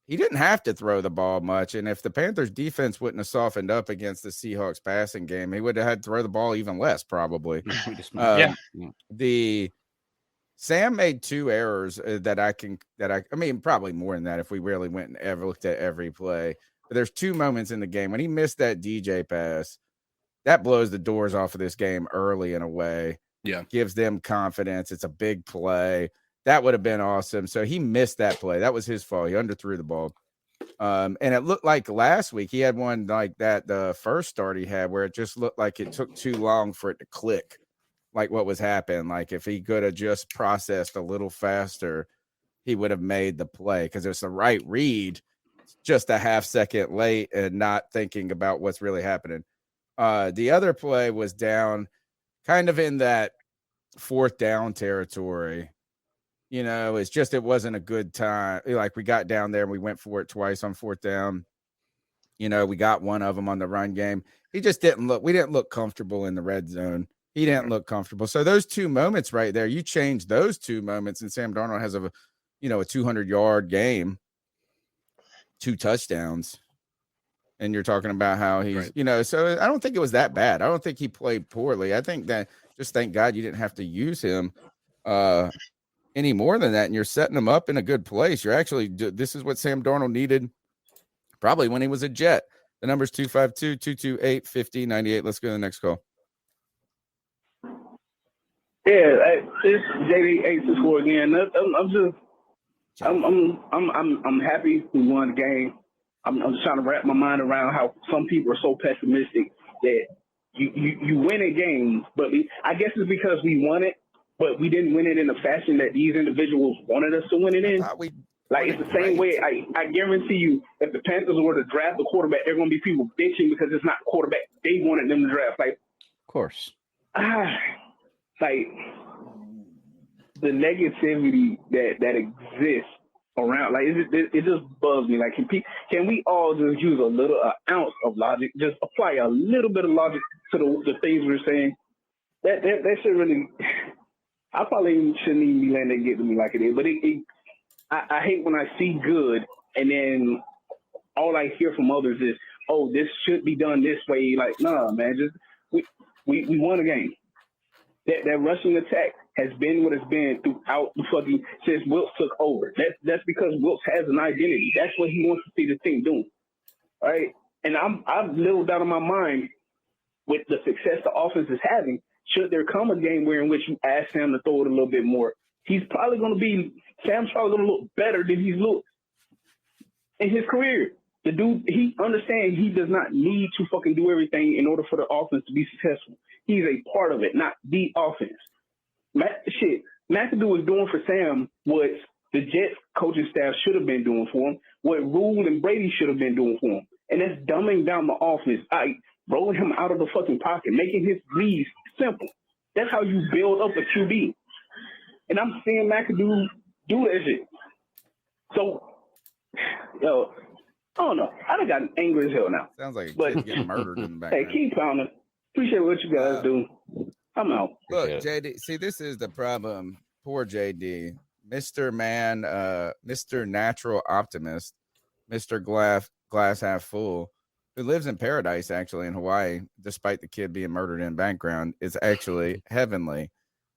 He didn't have to throw the ball much, and if the Panthers defense wouldn't have softened up against the Seahawks passing game, he would have had to throw the ball even less, probably. Sam made 2 errors I mean, probably more than that if we really went and ever looked at every play. But there's 2 moments in the game when he missed that DJ pass. That blows the doors off of this game early in a way. Yeah. Gives them confidence. It's a big play. That would have been awesome. So he missed that play. That was his fault. He underthrew the ball. And it looked like last week he had one like that, the first start he had, where it just looked like it took too long for it to click, like what was happening. Like if he could have just processed a little faster, he would have made the play because it was the right read, just a half second late and not thinking about what's really happening. The other play was down kind of in that 4th down territory. You know, it's just it wasn't a good time. Like we got down there and we went for it twice on 4th down. You know, we got one of them on the run game. He just didn't look. We didn't look comfortable in the red zone. He didn't look comfortable. So those 2 moments right there, you change those 2 moments, and Sam Darnold has a 200-yard game, 2 touchdowns, and you're talking about how he's, So I don't think it was that bad. I don't think he played poorly. I think that just thank God you didn't have to use him any more than that, and you're setting him up in a good place. You're actually, this is what Sam Darnold needed probably when he was a Jet. The number's 252-228-5098. Let's go to the next call. Yeah, it's JD864 again. I'm happy we won the game. I'm just trying to wrap my mind around how some people are so pessimistic that you win a game, but I guess it's because we won it, but we didn't win it in the fashion that these individuals wanted us to win it in. Like, it's the same way. I guarantee you, if the Panthers were to draft a quarterback, there are going to be people bitching because it's not the quarterback they wanted them to draft. Like, of course. Like, the negativity that exists around, like, it just bugs me. Like, can we all just use a little ounce of logic, just apply a little bit of logic to the things we're saying? That should really. I probably shouldn't even be letting it get to me like it is, but I hate when I see good and then all I hear from others is, oh, this should be done this way. Like, nah, man, just we won a game. That rushing attack has been what it's been throughout the fucking since Wilkes took over. That's because Wilkes has an identity. That's what he wants to see the team doing. All right. And I've little doubt in my mind with the success the offense is having, should there come a game where in which you ask Sam to throw it a little bit more, Sam's probably gonna look better than he's looked in his career. The dude, he understands he does not need to fucking do everything in order for the offense to be successful. He's a part of it, not the offense. McAdoo is doing for Sam what the Jets coaching staff should have been doing for him, what Rule and Brady should have been doing for him. And that's dumbing down the offense, rolling him out of the fucking pocket, making his reads simple. That's how you build up a QB. And I'm seeing McAdoo do that shit. So, yo, I don't know. I done got angry as hell now. Sounds like a kid getting murdered in the background. Hey, keep pounding. Appreciate what you guys do. I'm out. Look, JD, see, this is the problem. Poor JD. Mr. Man, Mr. Natural Optimist, Mr. Glass Half Full, who lives in paradise, actually, in Hawaii, despite the kid being murdered in background, is actually heavenly.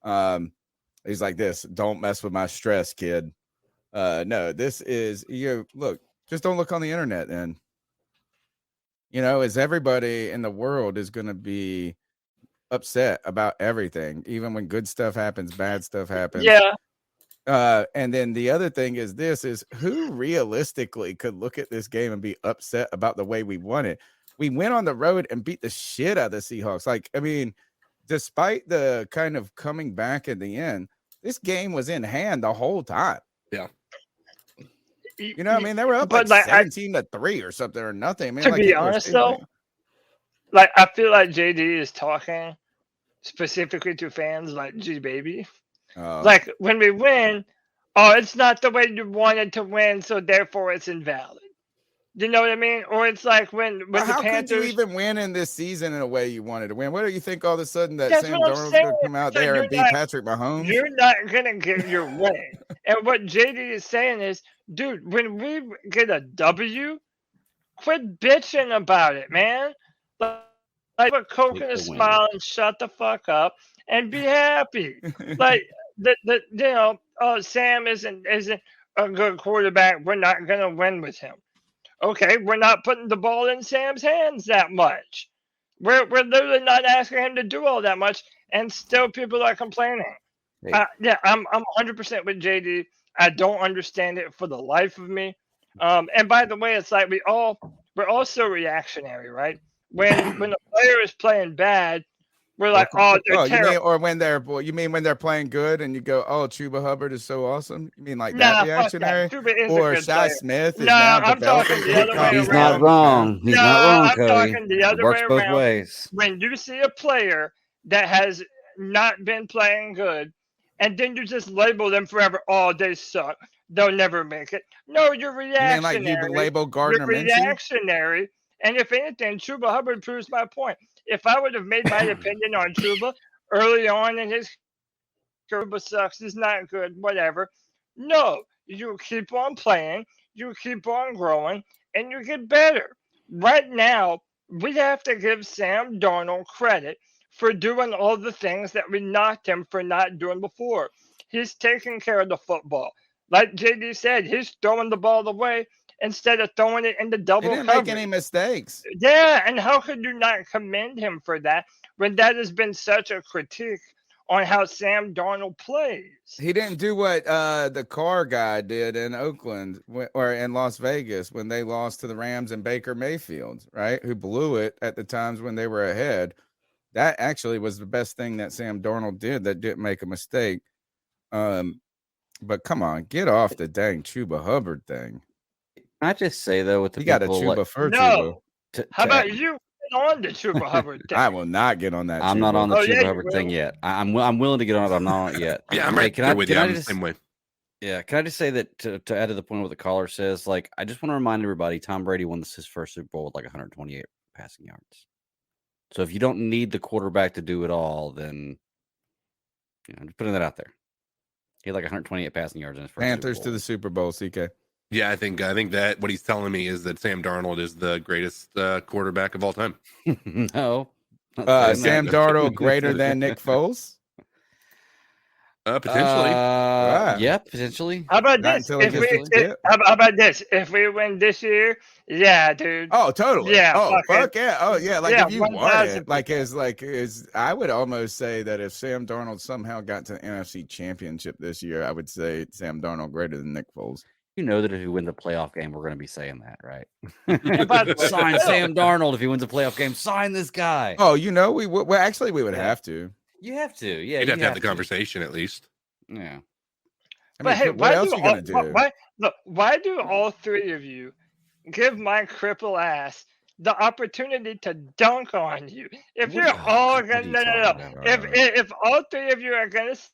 He's like this, don't mess with my stress, kid. No, this is, look, just don't look on the internet then. As everybody in the world is going to be upset about everything, even when good stuff happens, bad stuff happens. Yeah. And then the other thing is who realistically could look at this game and be upset about the way we won it? We went on the road and beat the shit out of the Seahawks. Like, I mean, despite the kind of coming back at the end, this game was in hand the whole time. Yeah. They were up like 17-3 or something or nothing. I mean, to be honest, though, like, I feel like JD is talking specifically to fans like G Baby. Like, when we win, it's not the way you wanted to win, so therefore it's invalid. You know what I mean? Or it's like when the how Panthers... could you even win in this season in a way you wanted to win? What do you think all of a sudden that Sam Darnold's going to come out there and beat Patrick Mahomes? You're not going to get your way. And what JD is saying is, dude, when we get a W, quit bitching about it, man. Like, put Coke in a smile and shut the fuck up and be happy. Like, Sam isn't a good quarterback. We're not going to win with him. Okay, we're not putting the ball in Sam's hands that much. We're literally not asking him to do all that much, and still people are complaining. Hey. I'm 100% with JD. I don't understand it for the life of me. And by the way, it's like we're also reactionary, right? When the player is playing bad, we're like, they're terrible. You mean when they're playing good and you go, Chuba Hubbard is so awesome? You mean like that reactionary? Or Shi Smith is now developing? He's not wrong. He's not wrong, Cody. I'm talking the other Works way both around. ways. When you see a player that has not been playing good, and then you just label them forever, they suck. They'll never make it. No, you're reactionary. You mean like you label Gardner Minshew? You're reactionary. And if anything, Chuba Hubbard proves my point. If I would have made my opinion on Chuba early on in his career, Chuba sucks, is not good, whatever. No, you keep on playing, you keep on growing, and you get better. Right now, we have to give Sam Darnold credit for doing all the things that we knocked him for not doing before. He's taking care of the football. Like JD said, he's throwing the ball away instead of throwing it into double coverage. He didn't make any mistakes. Yeah, and how could you not commend him for that when that has been such a critique on how Sam Darnold plays. He didn't do what the Carr guy did in Oakland or in Las Vegas when they lost to the Rams and Baker Mayfield, right? Who blew it at the times when they were ahead. That actually was the best thing that Sam Darnold did that didn't make a mistake. But come on, get off the dang Chuba Hubbard thing. Can I just say, though, with the You got a Chuba like, for No. Chuba. How about you get on the Chuba Hubbard thing? I will not get on that. I'm Chuba. not on the Chuba yeah, Hubbard thing yet. I'm willing to get on it. I'm not on it yet. Yeah, I'm Hey, right there with you. I'm the same way. Yeah, can I just say that to add to the point of what the caller says, like, I just want to remind everybody, Tom Brady won his first Super Bowl with like 128 passing yards. So if you don't need the quarterback to do it all, then I'm just putting that out there. He had like 128 passing yards in his first Panthers Super to Bowl. the Super Bowl, CK. Yeah, I think that what he's telling me is that Sam Darnold is the greatest quarterback of all time. No. Sam Darnold greater than Nick Foles? Potentially. Yeah, potentially. How about Not this? until he gets to the dip. How about this? If we win this year, yeah, dude. Oh, totally. Yeah. Oh, fucking- fuck yeah. Oh, yeah. Like Yeah, if you won it, 1000%. I would almost say that if Sam Darnold somehow got to the NFC Championship this year, I would say Sam Darnold greater than Nick Foles. You know that if he wins a playoff game, we're going to be saying that, right? But- Sign Sam Darnold if he wins a playoff game. Sign this guy. Oh, you know, we would have to. You have to. Yeah, You'd have to have the conversation at least. Yeah. I But mean, hey, what else are you gonna do? Why do all three of you give my cripple ass the opportunity to dunk on you? If you're all gonna no. If all three of you are gonna say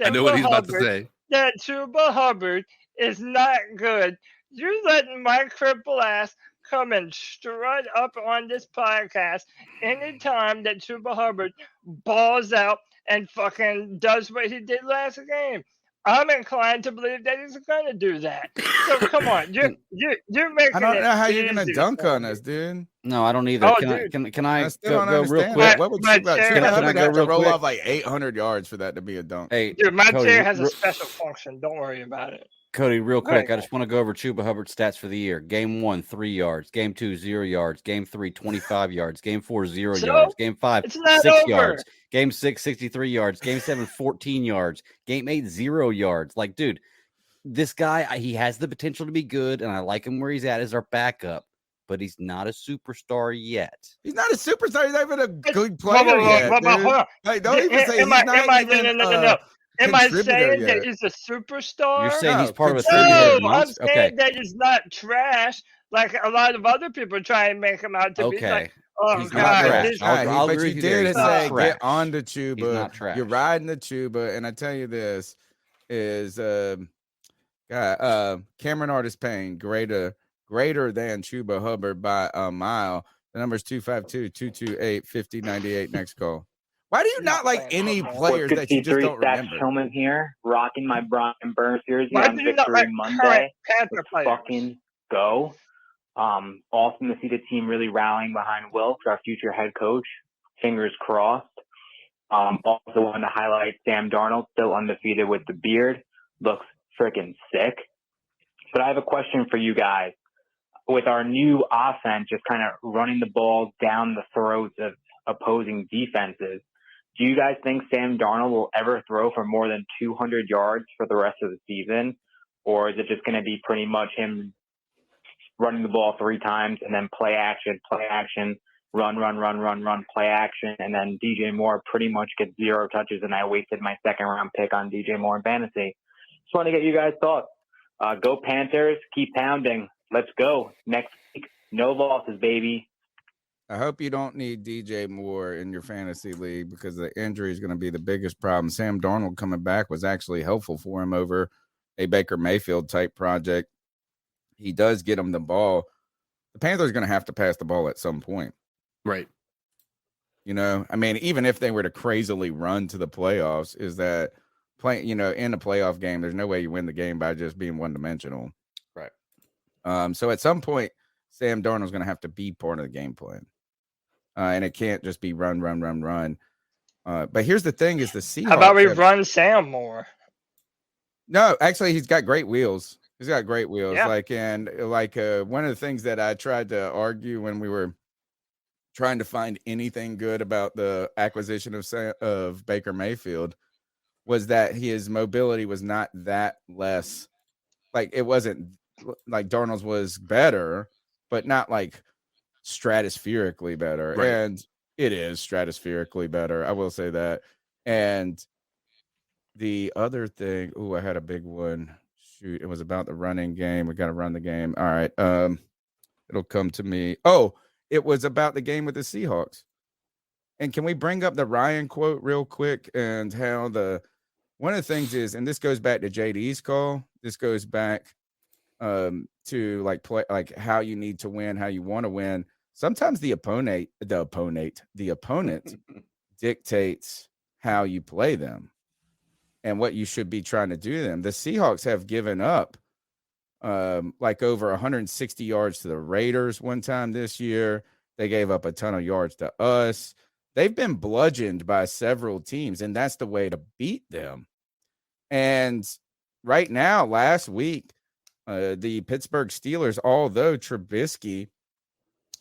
I know what he's about to say. that Chuba Hubbard is not good, you're letting my cripple ass come and strut up on this podcast anytime that Chuba Hubbard balls out and fucking does what he did last game. I'm inclined to believe that he's going to do that. So come on, you're making. I don't know how you're gonna easy dunk for on me. us, dude. No, I don't either. Oh, can I still don't go real understand quick? that. What would Chuba Can I Hubbard go have to real roll quick? off like 800 yards for that to be a dunk? Hey, Dude, my Cody, chair has a special function. Don't worry about it. Cody, real quick, Right. I just want to go over Chuba Hubbard's stats for the year. Game 1, 3 yards. Game 2, 0 yards. Game 3, 25 yards. Game 4, 0 So, yards. Game 5, it's not 6 over. yards. Game 6, 63 yards. Game 7, 14 yards. Game 8, 0 yards. Like, dude, this guy, he has the potential to be good, and I like him where he's at as our backup, but he's not a superstar yet. He's not a superstar. He's not even a good Whoa, player whoa, whoa, yet, whoa, whoa, dude. hold on. Like, don't even say he's Am I- not am I- even no. Am I contributor saying yet. that he's a superstar? You're saying he's part of a No, 3-headed No, I'm monster? saying Okay. that he's not trash like a lot of other people try and make him out to be. Okay. Like, oh He's not God, trash. this I'll but agree you with you there. did He's not say trash. get on the He's Chuba. not trash. You're riding the Chuba, and I tell you this is Cameron Artis Payne greater than Chuba Hubbard by a mile. The number is 252-228-5098. Next call. Why do you not like any players that you just don't remember? Tillman here, rocking my Brian Burns jersey Why on do you not Victory like Monday. current Panther Let's players? fucking go. Awesome to see the team really rallying behind Wilkes, our future head coach. Fingers crossed. Also wanted to highlight Sam Darnold, still undefeated with the beard. Looks freaking sick. But I have a question for you guys. With our new offense, just kind of running the ball down the throats of opposing defenses, do you guys think Sam Darnold will ever throw for more than 200 yards for the rest of the season? Or is it just going to be pretty much him running the ball 3 times and then play action, run, play action, and then DJ Moore pretty much gets 0 touches, and I wasted my second-round pick on DJ Moore in fantasy? Just want to get you guys' thoughts. Go Panthers, keep pounding. Let's go. Next week, no losses, baby. I hope you don't need DJ Moore in your fantasy league because the injury is going to be the biggest problem. Sam Darnold coming back was actually helpful for him over a Baker Mayfield type project. He does get him the ball. The Panthers are going to have to pass the ball at some point. Right. You know, I mean, even if they were to crazily run to the playoffs, is that in a playoff game, there's no way you win the game by just being one-dimensional. Right. So at some point, Sam Darnold's going to have to be part of the game plan. And it can't just be run. But here's the thing is the Seahawks. How about we run Sam more? No, actually, he's got great wheels. He's got great wheels. Yeah. One of the things that I tried to argue when we were trying to find anything good about the acquisition of Baker Mayfield was that his mobility was not that less. Like, it wasn't like Darnold's was better, but not like stratospherically better. Right. And it is stratospherically better. I will say that. And the other thing, I had a big one. Shoot, it was about the running game. We got to run the game. All right. It'll come to me. Oh, it was about the game with the Seahawks. And can we bring up the Ryan quote real quick and how one of the things is, and this goes back to JD's call. This goes back to like play, like how you need to win, how you want to win. Sometimes the opponent dictates how you play them and what you should be trying to do to them. The Seahawks have given up like over 160 yards to the Raiders one time this year. They gave up a ton of yards to us. They've been bludgeoned by several teams, and that's the way to beat them. And right now, last week, the Pittsburgh Steelers, although Trubisky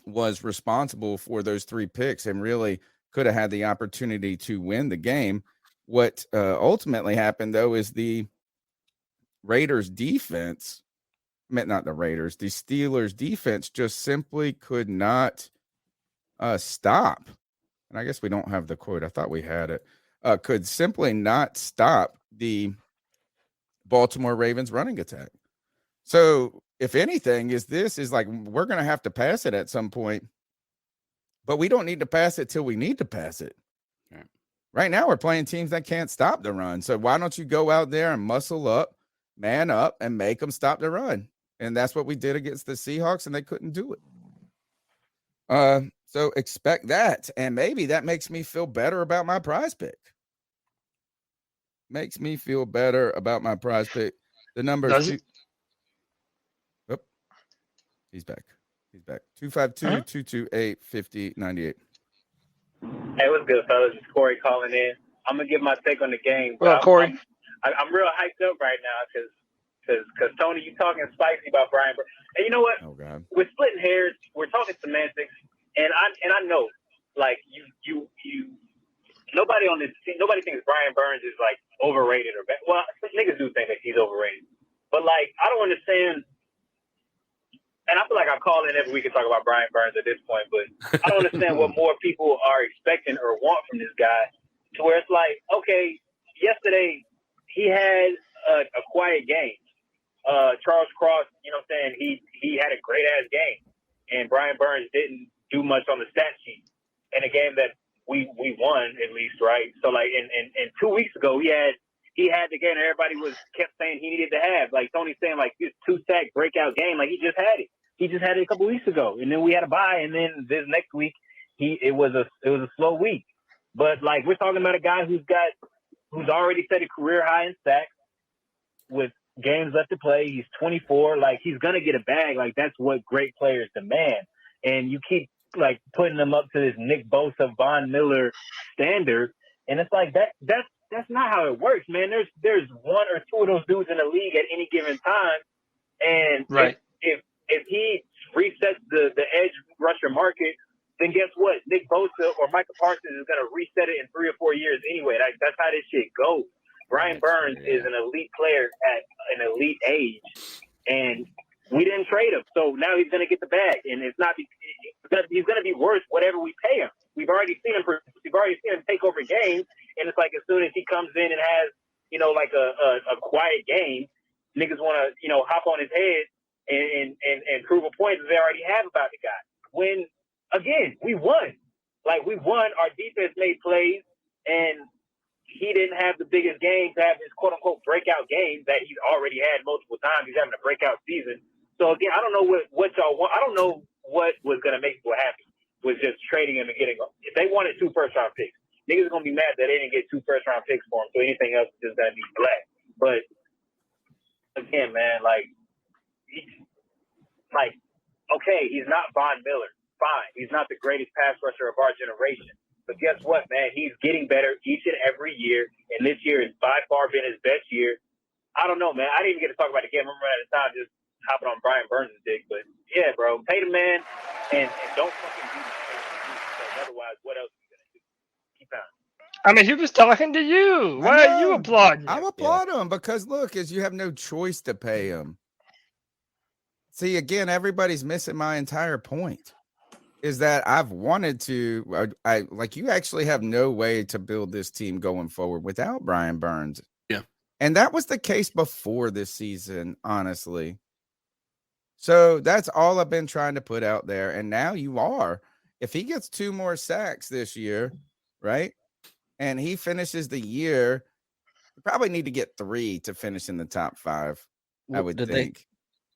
was responsible for those 3 picks and really could have had the opportunity to win the game, what ultimately happened, though, is the Raiders defense, not the Raiders, the Steelers defense just simply could not stop. And I guess we don't have the quote. I thought we had it. Could simply not stop the Baltimore Ravens running attack. So if anything, this is like, we're going to have to pass it at some point, but we don't need to pass it till we need to pass it. Right. Right now we're playing teams that can't stop the run. So why don't you go out there and muscle up, man up, and make them stop the run? And that's what we did against the Seahawks, and they couldn't do it. So expect that. And maybe that makes me feel better about my prize pick. Makes me feel better about my prize pick. The numbers. He's back. 252-228-5098. Hey, what's good, fellas? It's Corey calling in. I'm gonna give my take on the game. Well, Corey, I'm real hyped up right now because Tony, you talking spicy about Brian. And you know what? Oh God, we're splitting hairs. We're talking semantics, and I know, like you. Nobody on this team, nobody thinks Brian Burns is like overrated or bad. Well, niggas do think that he's overrated, but like I don't understand. And I feel like I call in every week and talk about Brian Burns at this point, but I don't understand what more people are expecting or want from this guy, to where it's like, okay, yesterday he had a quiet game. Charles Cross, you know what I'm saying, he had a great ass game, and Brian Burns didn't do much on the stat sheet in a game that we won, at least, right? So like in 2 weeks ago he had the game that everybody kept saying he needed to have. Like Tony's saying, like this 2-sack breakout game, like he just had it. He just had it a couple weeks ago, and then we had a bye, and then this next week it was a slow week. But like we're talking about a guy who's already set a career high in sacks with games left to play. He's 24. Like he's gonna get a bag. Like that's what great players demand. And you keep like putting them up to this Nick Bosa, Von Miller standard, and it's like that's not how it works, man. There's 1 or 2 of those dudes in the league at any given time, and right. If he resets the edge rusher market, then guess what? Nick Bosa or Micah Parsons is going to reset it in 3 or 4 years anyway. That's how this shit goes. Brian Burns is an elite player at an elite age, and we didn't trade him, so now he's going to get the bag, and it's not. He's going to be worth whatever we pay him. We've already seen him take over games, and it's like as soon as he comes in and has like a quiet game, niggas want to hop on his head and prove a point that they already have about the guy. When again we won, our defense made plays, and he didn't have the biggest game to have his quote unquote breakout game that he's already had multiple times. He's having a breakout season. So again, I don't know what y'all want. I don't know what was going to make people happy with just trading him and getting him. If they wanted 2 first-round picks, niggas are going to be mad that they didn't get 2 first-round picks for him, so anything else is just going to be black. But again, man, okay, he's not Von Miller. Fine. He's not the greatest pass rusher of our generation. But guess what, man? He's getting better each and every year, and this year has by far been his best year. I don't know, man. I didn't even get to talk about the game. I'm running out of time just hopping on Brian Burns' dick. But, yeah, bro, pay the man and don't fucking do that. guys, what else are you gonna do? Keep on. I mean, he was talking to you. Why are you applauding? I'm applauding him because look, is you have no choice to pay him. See, again, everybody's missing my entire point. Is that I've wanted to, I like you actually have no way to build this team going forward without Brian Burns. Yeah. And that was the case before this season, honestly. So that's all I've been trying to put out there. And now you are. If he gets 2 more sacks this year, right? And he finishes the year, you probably need to get 3 to finish in the top 5, I would think.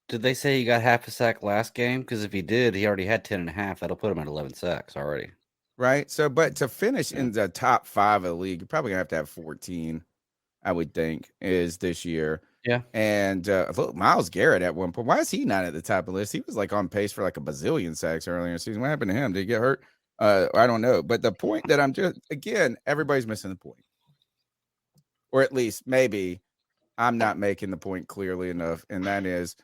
Did they say he got half a sack last game? Because if he did, he already had 10.5. That'll put him at 11 sacks already. Right. So, but to finish in the top 5 of the league, you're probably going to have 14, I would think, is this year. Yeah. And look, Myles Garrett at one point. Why is he not at the top of the list? He was like on pace for like a bazillion sacks earlier in the season. What happened to him? Did he get hurt? I don't know. But the point that I'm just, again, everybody's missing the point. Or at least maybe I'm not making the point clearly enough. And that is,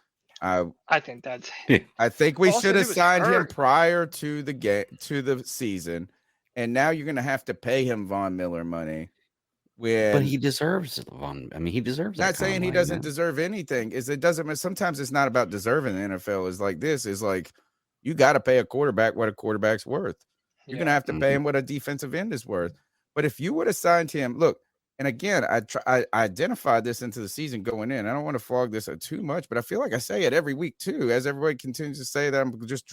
I think that's. I think we Also, should have he was signed him hurt. prior to the the season, and now you're going to have to pay him Von Miller money. But he deserves it, Von. I mean, he deserves. Not that kind of saying he money, doesn't man. deserve anything. Is it doesn't. Sometimes it's not about deserving. The NFL is like this. Is like you got to pay a quarterback what a quarterback's worth. You're going to have to pay him what a defensive end is worth. But if you would have signed him, look. And again, I identified this into the season going in. I don't want to flog this too much, but I feel like I say it every week too, as everybody continues to say that I'm just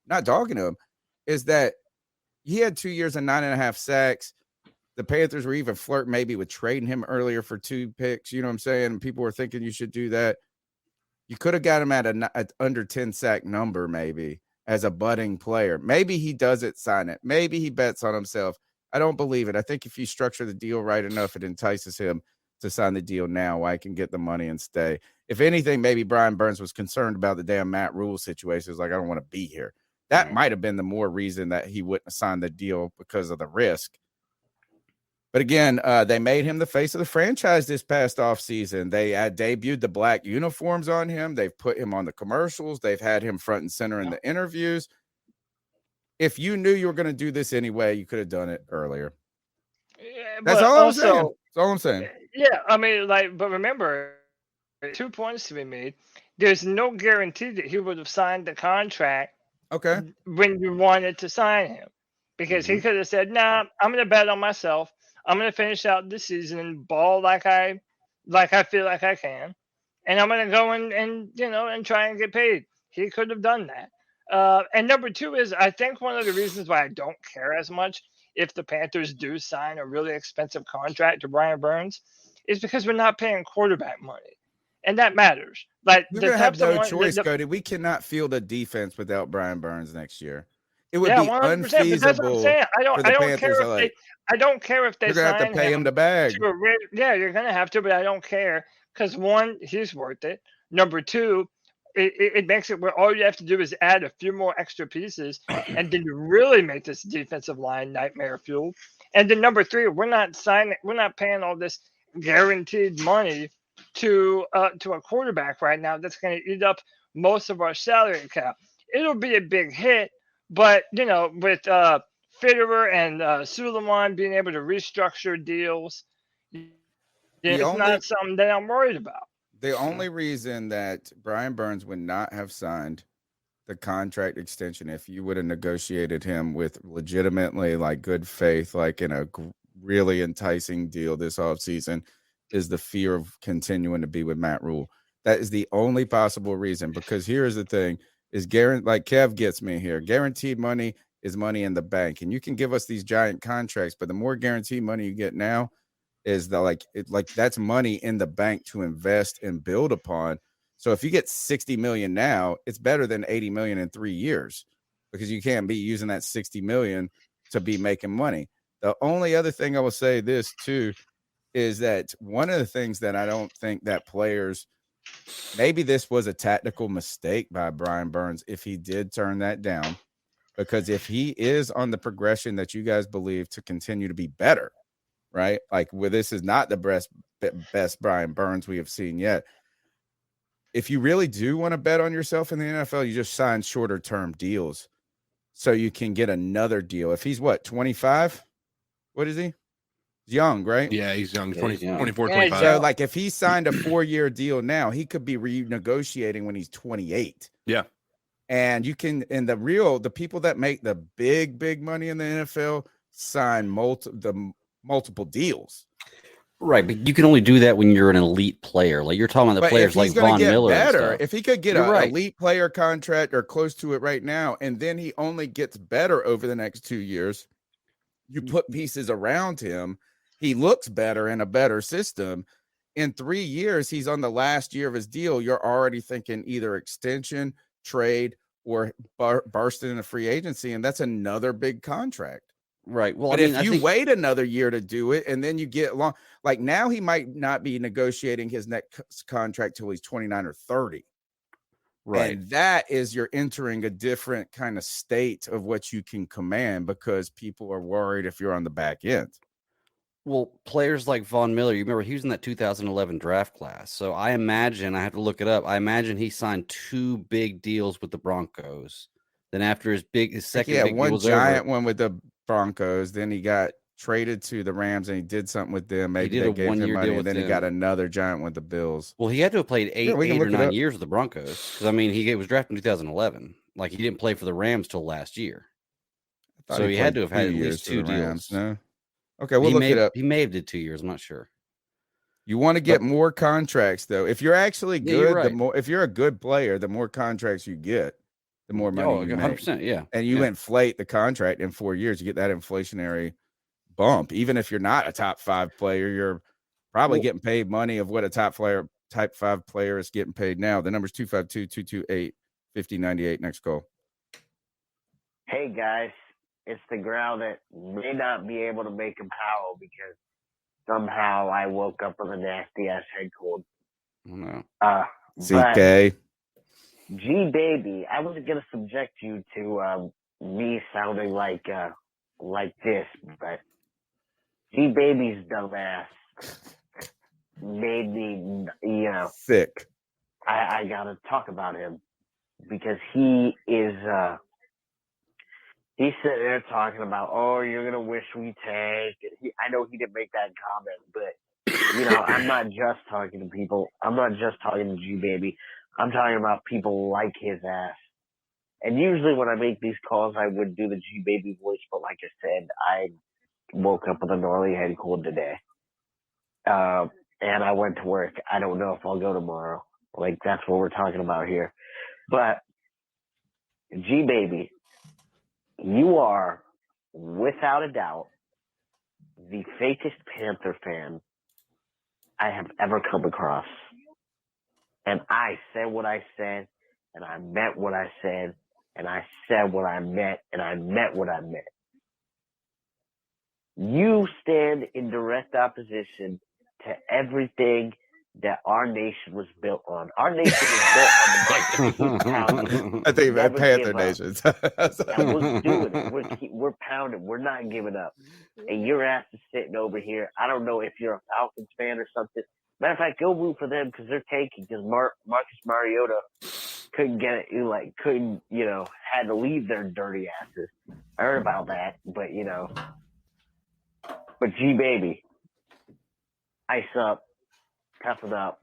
not dogging him, is that he had 2 years and 9.5 sacks. The Panthers were even flirting maybe with trading him earlier for 2 picks. You know what I'm saying? And people were thinking you should do that. You could have got him at an under 10 sack number maybe as a budding player. Maybe he does it, sign it. Maybe he bets on himself. I don't believe it. I think if you structure the deal right enough, it entices him to sign the deal now. I can get the money and stay. If anything, maybe Brian Burns was concerned about the damn Matt Rule situation. It's like, I don't want to be here. That might have been the more reason that he wouldn't sign the deal because of the risk. But again, they made him the face of the franchise this past offseason. They debuted the black uniforms on him. They've put him on the commercials. They've had him front and center in the interviews. If you knew you were going to do this anyway, you could have done it earlier. Yeah, That's but all also, I'm saying. That's all I'm saying. Yeah, I mean, but remember, 2 points to be made. There's no guarantee that he would have signed the contract. Okay. When you wanted to sign him, because he could have said, "Nah, I'm going to bet on myself. I'm going to finish out the season and ball like I feel like I can, and I'm going to go and try and get paid." He could have done that. And number 2 is, I think one of the reasons why I don't care as much if the Panthers do sign a really expensive contract to Brian Burns is because we're not paying quarterback money. And that matters. Like, we're going to have no choice, Cody. We cannot field a defense without Brian Burns next year. It would be 100%, unfeasible. That's what I'm saying. I don't Panthers care I don't care if they You're going to have to pay him the bag. Yeah, you're going to have to, but I don't care because 1, he's worth it. Number 2, it makes it where all you have to do is add a few more extra pieces, and then you really make this defensive line nightmare fuel. And then number 3, we're not paying all this guaranteed money to a quarterback right now that's going to eat up most of our salary cap. It'll be a big hit, but with Fitterer and Suleiman being able to restructure deals, it's not something that I'm worried about. The only reason that Brian Burns would not have signed the contract extension if you would have negotiated him with legitimately like good faith, like in a really enticing deal this offseason, is the fear of continuing to be with Matt Rule. That is the only possible reason, because here's the thing is like Kev gets me here. Guaranteed money is money in the bank, and you can give us these giant contracts, but the more guaranteed money you get now, is that's money in the bank to invest and build upon. So if you get 60 million now, it's better than 80 million in 3 years, because you can't be using that 60 million to be making money. The only other thing I will say this too is that one of the things that I don't think that players, maybe this was a tactical mistake by Brian Burns if he did turn that down, because if he is on the progression that you guys believe to continue to be better, right? Like, this is not the best Brian Burns we have seen yet. If you really do want to bet on yourself in the NFL, you just sign shorter term deals so you can get another deal. If he's what, 25? What is he? He's young, right? Yeah, he's young, 20, young. 24, Yeah, 25. So, like, if he signed a 4-year deal now, he could be renegotiating when he's 28. Yeah. And you can, and the people that make the big money in the NFL sign multiple deals. Right, but you can only do that when you're an elite player. Like you're talking about the But players if like he's gonna Von get Miller. and better, stuff. if he could get You're an right. elite player contract or close to it right now, and then he only gets better over the next 2 years, you put pieces around him, he looks better in a better system. In 3 years, he's on the last year of his deal. You're already thinking either extension, trade, or bursting into free agency, and that's another big contract. Right. Well, But I mean, if you wait another year to do it, and then you get long, like now he might not be negotiating his next contract till he's 29 or 30. right. And that is you're entering a different kind of state of what you can command because people are worried if you're on the back end. Well, players like Von Miller, you remember he was in that 2011 draft class. So I imagine, I have to look it up. I imagine he signed 2 big deals with the Broncos. Then after his second big deal one was giant over, one with the Broncos. Then he got traded to the Rams and he did something with them. Maybe did they a gave him one-year money, deal and with then he got them. another giant with the Bills. well, he had to have played we can 8 look or it 9 up. years with the Broncos. Because I mean, he was drafted in 2011. Like he didn't play for the Rams till last year. I thought So he had played to have had 2 at years least for 2 the Rams. deals. No, okay, we'll he look may, it up. He may have did 2 years. I'm not sure. You want to get more contracts, though. If you're actually Yeah, you're good, right. if you're a good player, the more contracts you get, the more money you make. 100%. Yeah. And you Yeah. inflate the contract in 4 years, you get that inflationary bump. Even if you're not a top 5 player, you're probably getting paid money of what a type 5 player is getting paid now. The number's 252-228-5098. Next call. Hey guys, it's the growl that may not be able to make him howl because somehow I woke up with a nasty ass head cold. Oh, no. But CK. G baby, I wasn't gonna subject you to me sounding like this, but G baby's dumbass made me, sick. I gotta talk about him because he is. He's sitting there talking about, oh, you're going to wish we tanked. I know he didn't make that comment, but, I'm not just talking to people. I'm not just talking to G-Baby. I'm talking about people like his ass. And usually when I make these calls, I would do the G-Baby voice, but like I said, I woke up with a gnarly head cold today. And I went to work. I don't know if I'll go tomorrow. Like, that's what we're talking about here. But, G-Baby, you are, without a doubt, the fakest Panther fan I have ever come across. And I said what I said, and I meant what I said, and I said what I meant, and I meant what I meant. You stand in direct opposition to everything that our nation was built on. Our nation was built on the pounding. I think Never Panther give up. Nation. And we're doing it. We're pounding. We're not giving up. And your ass is sitting over here. I don't know if you're a Falcons fan or something. Matter of fact, go root for them because they're taking. Because Marcus Mariota couldn't get it. Had to leave their dirty asses. I heard about that, but But G baby, ice up, toughen up,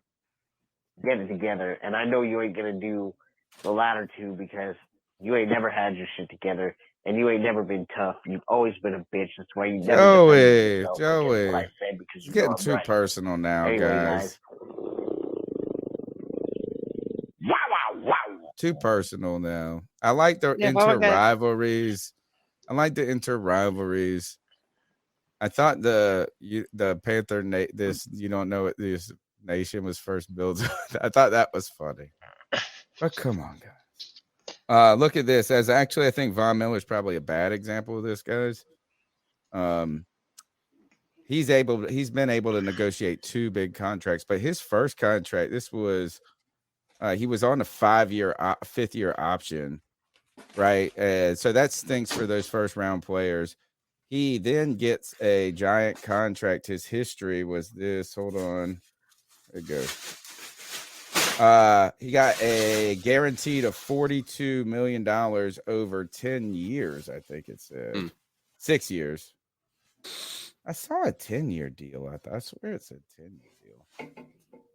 get it together. And I know you ain't gonna do the latter two because you ain't never had your shit together and you ain't never been tough. You've always been a bitch. That's why you never defended yourself against what I said because It's you getting know I'm too right. personal now, Anyway, guys. Wow. Too personal now. I like the Yeah, but okay. rivalries. I thought the Panther you don't know what this nation was first built. I thought that was funny. But come on, guys. Look at this. I think Von Miller is probably a bad example of this, guys. He's been able to negotiate 2 big contracts, but his first contract, this was he was on a 5-year option, right? So that stinks for those first round players. He then gets a giant contract. His history was this. Hold on. There it goes. He got a guaranteed of $42 million over 10 years, I think it said. 6 years. I saw a 10-year deal. I swear it said 10-year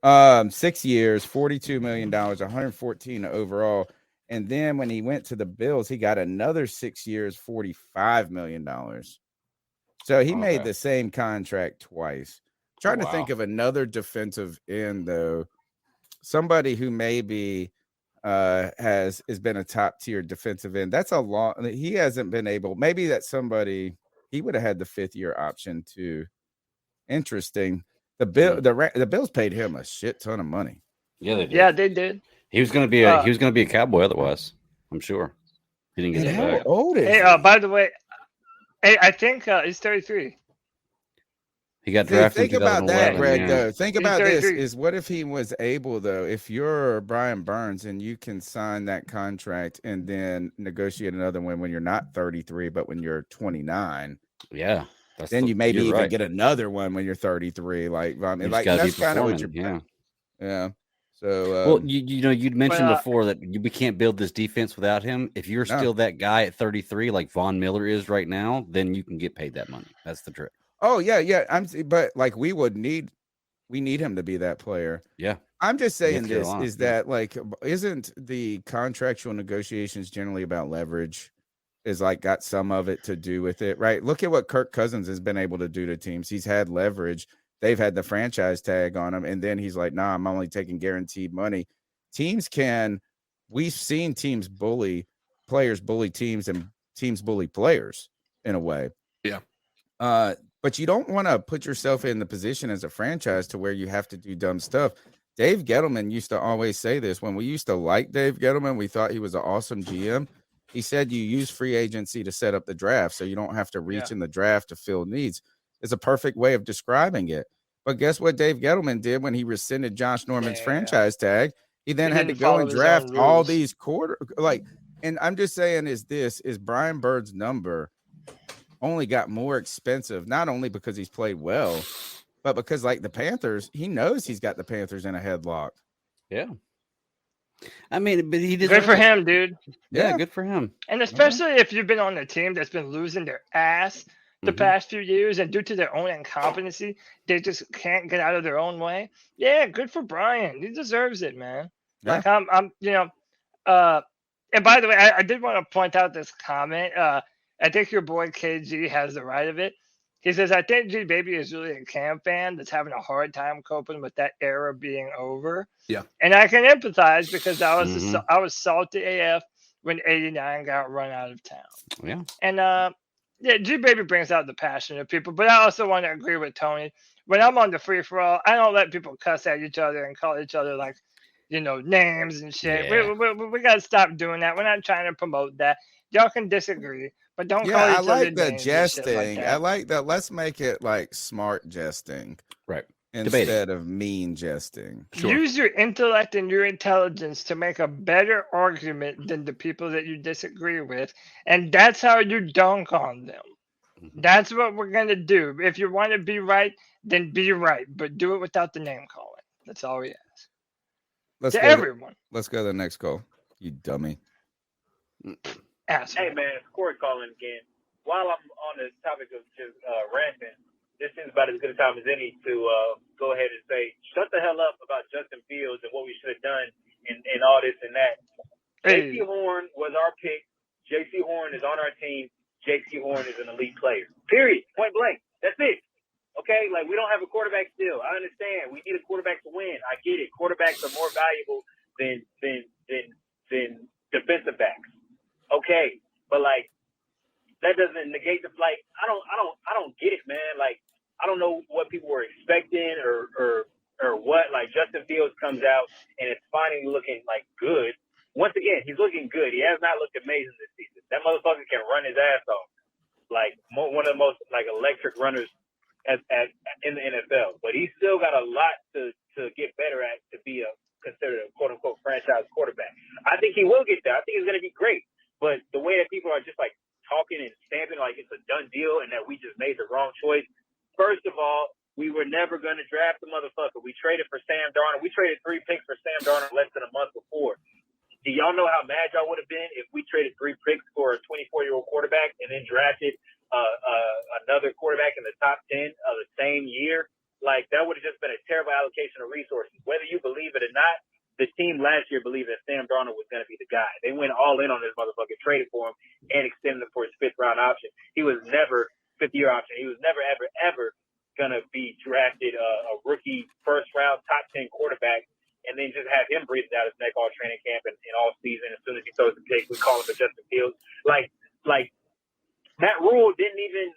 deal. 6 years, $42 million, 114 overall. And then when he went to the Bills, he got another 6 years, $45 million. So he made the same contract twice. Trying to think of another defensive end, though. Somebody who maybe has been a top tier defensive end. That's a long. He hasn't been able. Maybe that's somebody. He would have had the 5th year option too. Interesting. The Bills paid him a shit ton of money. Yeah, they did. Yeah, they did. He was going to be a Cowboy otherwise. I'm sure he didn't get that back. How old is he? By the way, I think he's 33. He got drafted. Think about that, Greg. Though, think He's about this: 33. is what if he was able, though? If you're Brian Burns and you can sign that contract and then negotiate another one when you're not 33, but when you're 29, yeah, then you maybe even get another one when you're 33. Like, I mean, like that's kind of what you're. Yeah. So, well, you'd mentioned before that we can't build this defense without him. If you're still that guy at 33, like Von Miller is right now, then you can get paid that money. That's the trick. Oh yeah. But like we need him to be that player. Yeah. I'm just saying this is that like, isn't the contractual negotiations generally about leverage? Is like got some of it to do with it, right? Look at what Kirk Cousins has been able to do to teams. He's had leverage. They've had the franchise tag on him, and then he's like, "Nah, I'm only taking guaranteed money." We've seen teams bully players, bully teams, and teams bully players in a way. Yeah. But you don't want to put yourself in the position as a franchise to where you have to do dumb stuff. Dave Gettleman used to always say this. When we used to like Dave Gettleman, we thought he was an awesome GM. He said you use free agency to set up the draft, so you don't have to reach in the draft to fill needs. It's a perfect way of describing it. But guess what Dave Gettleman did when he rescinded Josh Norman's franchise tag? He then had to go and draft all these and I'm just saying is Brian Bird's number only got more expensive, not only because he's played well, but because like the Panthers, he knows he's got the Panthers in a headlock. Yeah. I mean, but he did good for him, dude. Yeah, good for him. And especially if you've been on a team that's been losing their ass the past few years, and due to their own incompetency, they just can't get out of their own way. Yeah, good for Brian. He deserves it, man. Yeah. Like I'm and by the way, I did want to point out this comment. I think your boy KG has the right of it. He says, I think G Baby is really a Cam fan that's having a hard time coping with that era being over. Yeah. And I can empathize because I was salty AF when 89 got run out of town. Yeah. And G Baby brings out the passion of people, but I also want to agree with Tony. When I'm on the free for all, I don't let people cuss at each other and call each other like, names and shit. Yeah. We got to stop doing that. We're not trying to promote that. Y'all can disagree, but don't call each other names. I like the and shit like jesting. that. I like that. Let's make it like smart jesting. Right. Instead of mean jesting. Use your intellect and your intelligence to make a better argument than the people that you disagree with. And that's how you dunk on them. That's what we're going to do. If you want to be right, then be right. But do it without the name calling. That's all we ask. Everyone. Let's go to the next call. You dummy. Asshole. Hey, man, it's Corey calling again. While I'm on the topic of just ranting, this is about as good a time as any to go ahead and say, shut the hell up about Justin Fields and what we should have done and all this and that. Hey. J.C. Horn was our pick. J.C. Horn is on our team. J.C. Horn is an elite player. Period. Point blank. That's it. Okay? Like, we don't have a quarterback still. I understand. We need a quarterback to win. I get it. Quarterbacks are more valuable than defensive backs. Okay. But, like, that doesn't negate the flight. I don't get it, man. Like, I don't know what people were expecting or what. Like, Justin Fields comes out and it's finally looking like good. Once again, he's looking good. He has not looked amazing this season. That motherfucker can run his ass off. Like, one of the most like electric runners in the NFL. But he's still got a lot to get better at to be considered a quote unquote franchise quarterback. I think he will get there. I think he's going to be great. But the way that people are just like talking and stamping like it's a done deal and that we just made the wrong choice. First of all, we were never going to draft the motherfucker. We traded for Sam Darnold. We traded 3 picks for Sam Darnold less than a month before. Do y'all know how mad y'all would have been if we traded 3 picks for a 24-year-old quarterback and then drafted another quarterback in the top 10 of the same year? Like, that would have just been a terrible allocation of resources. Whether you believe it or not, the team last year believed that Sam Darnold was going to be the guy. They went all in on this motherfucker, traded for him, and extended him for his 5th-round option. He was never 5th-year option. He was never, ever going to be drafted a rookie first-round top 10 quarterback and then just have him breathing out his neck all training camp and all season. As soon as he throws the pick, we call him for Justin Fields. Like that rule didn't even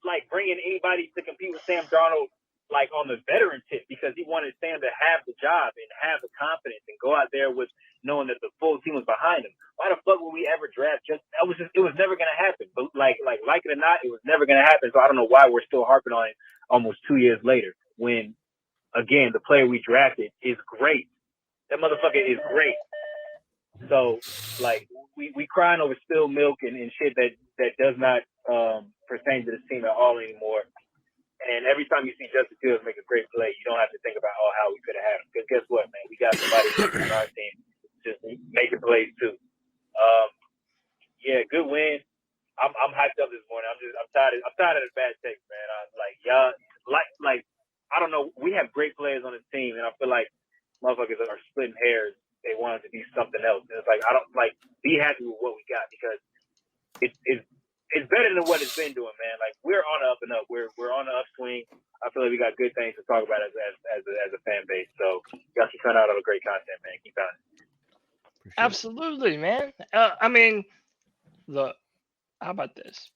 like bring in anybody to compete with Sam Darnold like on the veteran tip because he wanted Sam to have the job and have the confidence and go out there with knowing that the full team was behind him. Why the fuck would we ever draft it was never going to happen. But like it or not, it was never going to happen. So I don't know why we're still harping on it almost 2 years later when, again, the player we drafted is great. That motherfucker is great. So like we crying over spilled milk and shit that does not pertain to this team at all anymore. And every time you see Justin Fields make a great play, you don't have to think about how we could have had him. Because guess what, man? We got somebody on our team just making plays too. Yeah, good win. I'm hyped up this morning. I'm tired of the bad takes, man. Y'all I don't know. We have great players on the team, and I feel like motherfuckers are splitting hairs. They want it to be something else. And it's like I don't be happy with what we got because it's better than what it's been doing, man. Like we're on the up and up. We're on the upswing. I feel like we got good things to talk about as a fan base. So y'all keep coming out on great content, man. Keep on it. Absolutely, man. I mean, look, how about this?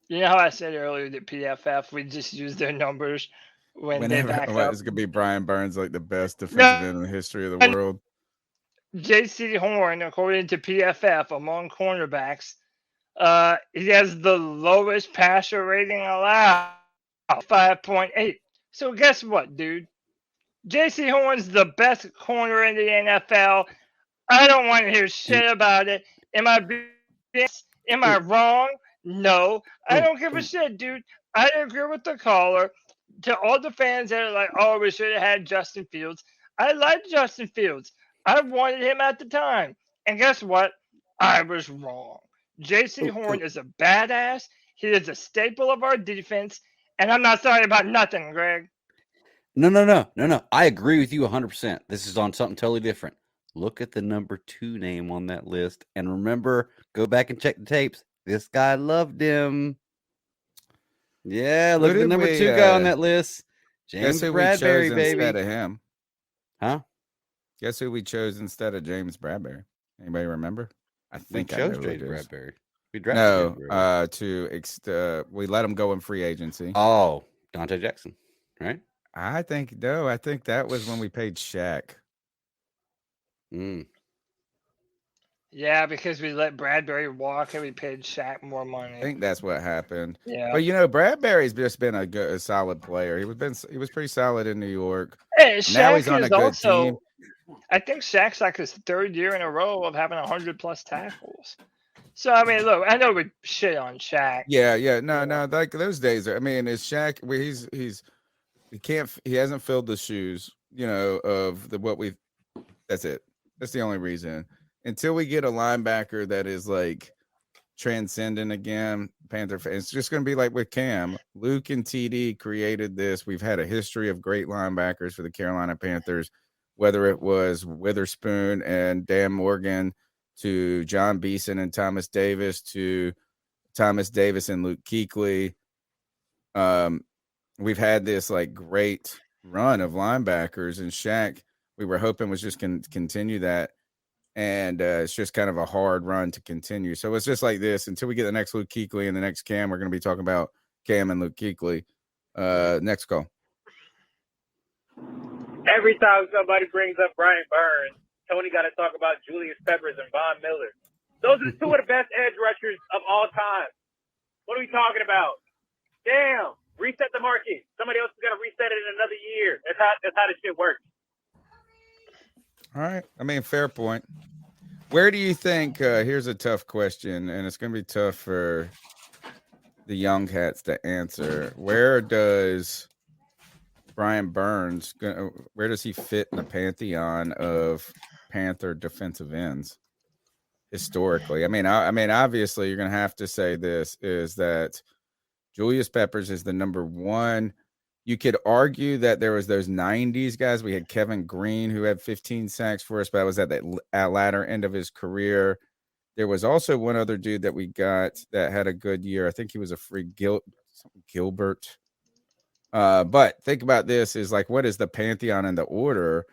You know how I said earlier that PFF we just use their numbers when they back up. It's gonna be Brian Burns, like the best defensive end in the history of the world. J.C. Horn, according to PFF, among cornerbacks, he has the lowest passer rating allowed, 5.8. So guess what, dude? J.C. Horn's the best corner in the NFL. I don't want to hear shit about it. Am I wrong? No. I don't give a shit, dude. I agree with the caller. To all the fans that are like, oh, we should have had Justin Fields. I like Justin Fields. I wanted him at the time. And guess what? I was wrong. J.C. Horn is a badass. He is a staple of our defense. And I'm not sorry about nothing, Greg. No. I agree with you 100%. This is on something totally different. Look at the number 2 name on that list. And remember, go back and check the tapes. This guy loved him. Yeah, look at the number 2 guy on that list. James Bradbury, baby. Instead of him. Huh? Guess who we chose instead of James Bradbury? Anybody remember? I think we chose James Bradbury. We drafted we let him go in free agency. Oh, Dante Jackson, right? I think that was when we paid Shaq. Yeah, because we let Bradbury walk and we paid Shaq more money. I think that's what happened. Yeah, but Bradbury's just been a solid player. He was pretty solid in New York. Hey, now he's on a good team. I think Shaq's like his 3rd year in a row of having 100+ tackles. So I mean, look, I know we shit on Shaq. Yeah, no, like those days. I mean, is Shaq? He hasn't filled the shoes. That's it. That's the only reason. Until we get a linebacker that is like transcendent again, Panther fans, it's just going to be like with Cam. Luke and TD created this. We've had a history of great linebackers for the Carolina Panthers, whether it was Witherspoon and Dan Morgan to John Beeson and Thomas Davis to Thomas Davis and Luke Kuechly. We've had this like great run of linebackers, and Shaq, we were hoping was just going to continue that. And it's just kind of a hard run to continue. So it's just like this until we get the next Luke Kuechly and the next Cam. We're going to be talking about Cam and Luke Kuechly. Next call. Every time somebody brings up Brian Burns, Tony got to talk about Julius Peppers and Von Miller. Those are 2 of the best edge rushers of all time. What are we talking about? Damn. Reset the market. Somebody else is going to reset it in another year. That's how this shit works. All right. I mean, fair point. Where do you think, here's a tough question, and it's going to be tough for the young cats to answer. Where does Brian Burns, where does he fit in the pantheon of Panther defensive ends historically? I mean, obviously, you're going to have to say this is that Julius Peppers is the number one. You could argue that there was those 90s guys. We had Kevin Green, who had 15 sacks for us, but that was at that latter end of his career. There was also one other dude that we got that had a good year. I think he was a free Gilbert. But think about this is like, what is the pantheon in the order?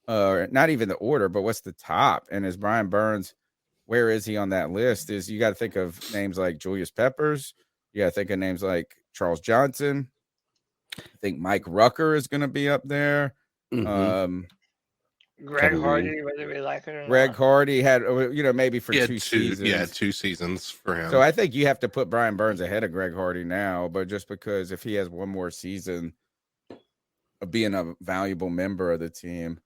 Not even the order, but what's the top? And is Brian Burns, where is he on that list? Is you got to think of names like Julius Peppers. You got to think of names like Charles Johnson. I think Mike Rucker is going to be up there. Greg Hardy, whether we like it or Greg not. Hardy had, maybe for two seasons. Yeah, 2 seasons for him. So I think you have to put Brian Burns ahead of Greg Hardy now, but just because if he has one more season of being a valuable member of the team,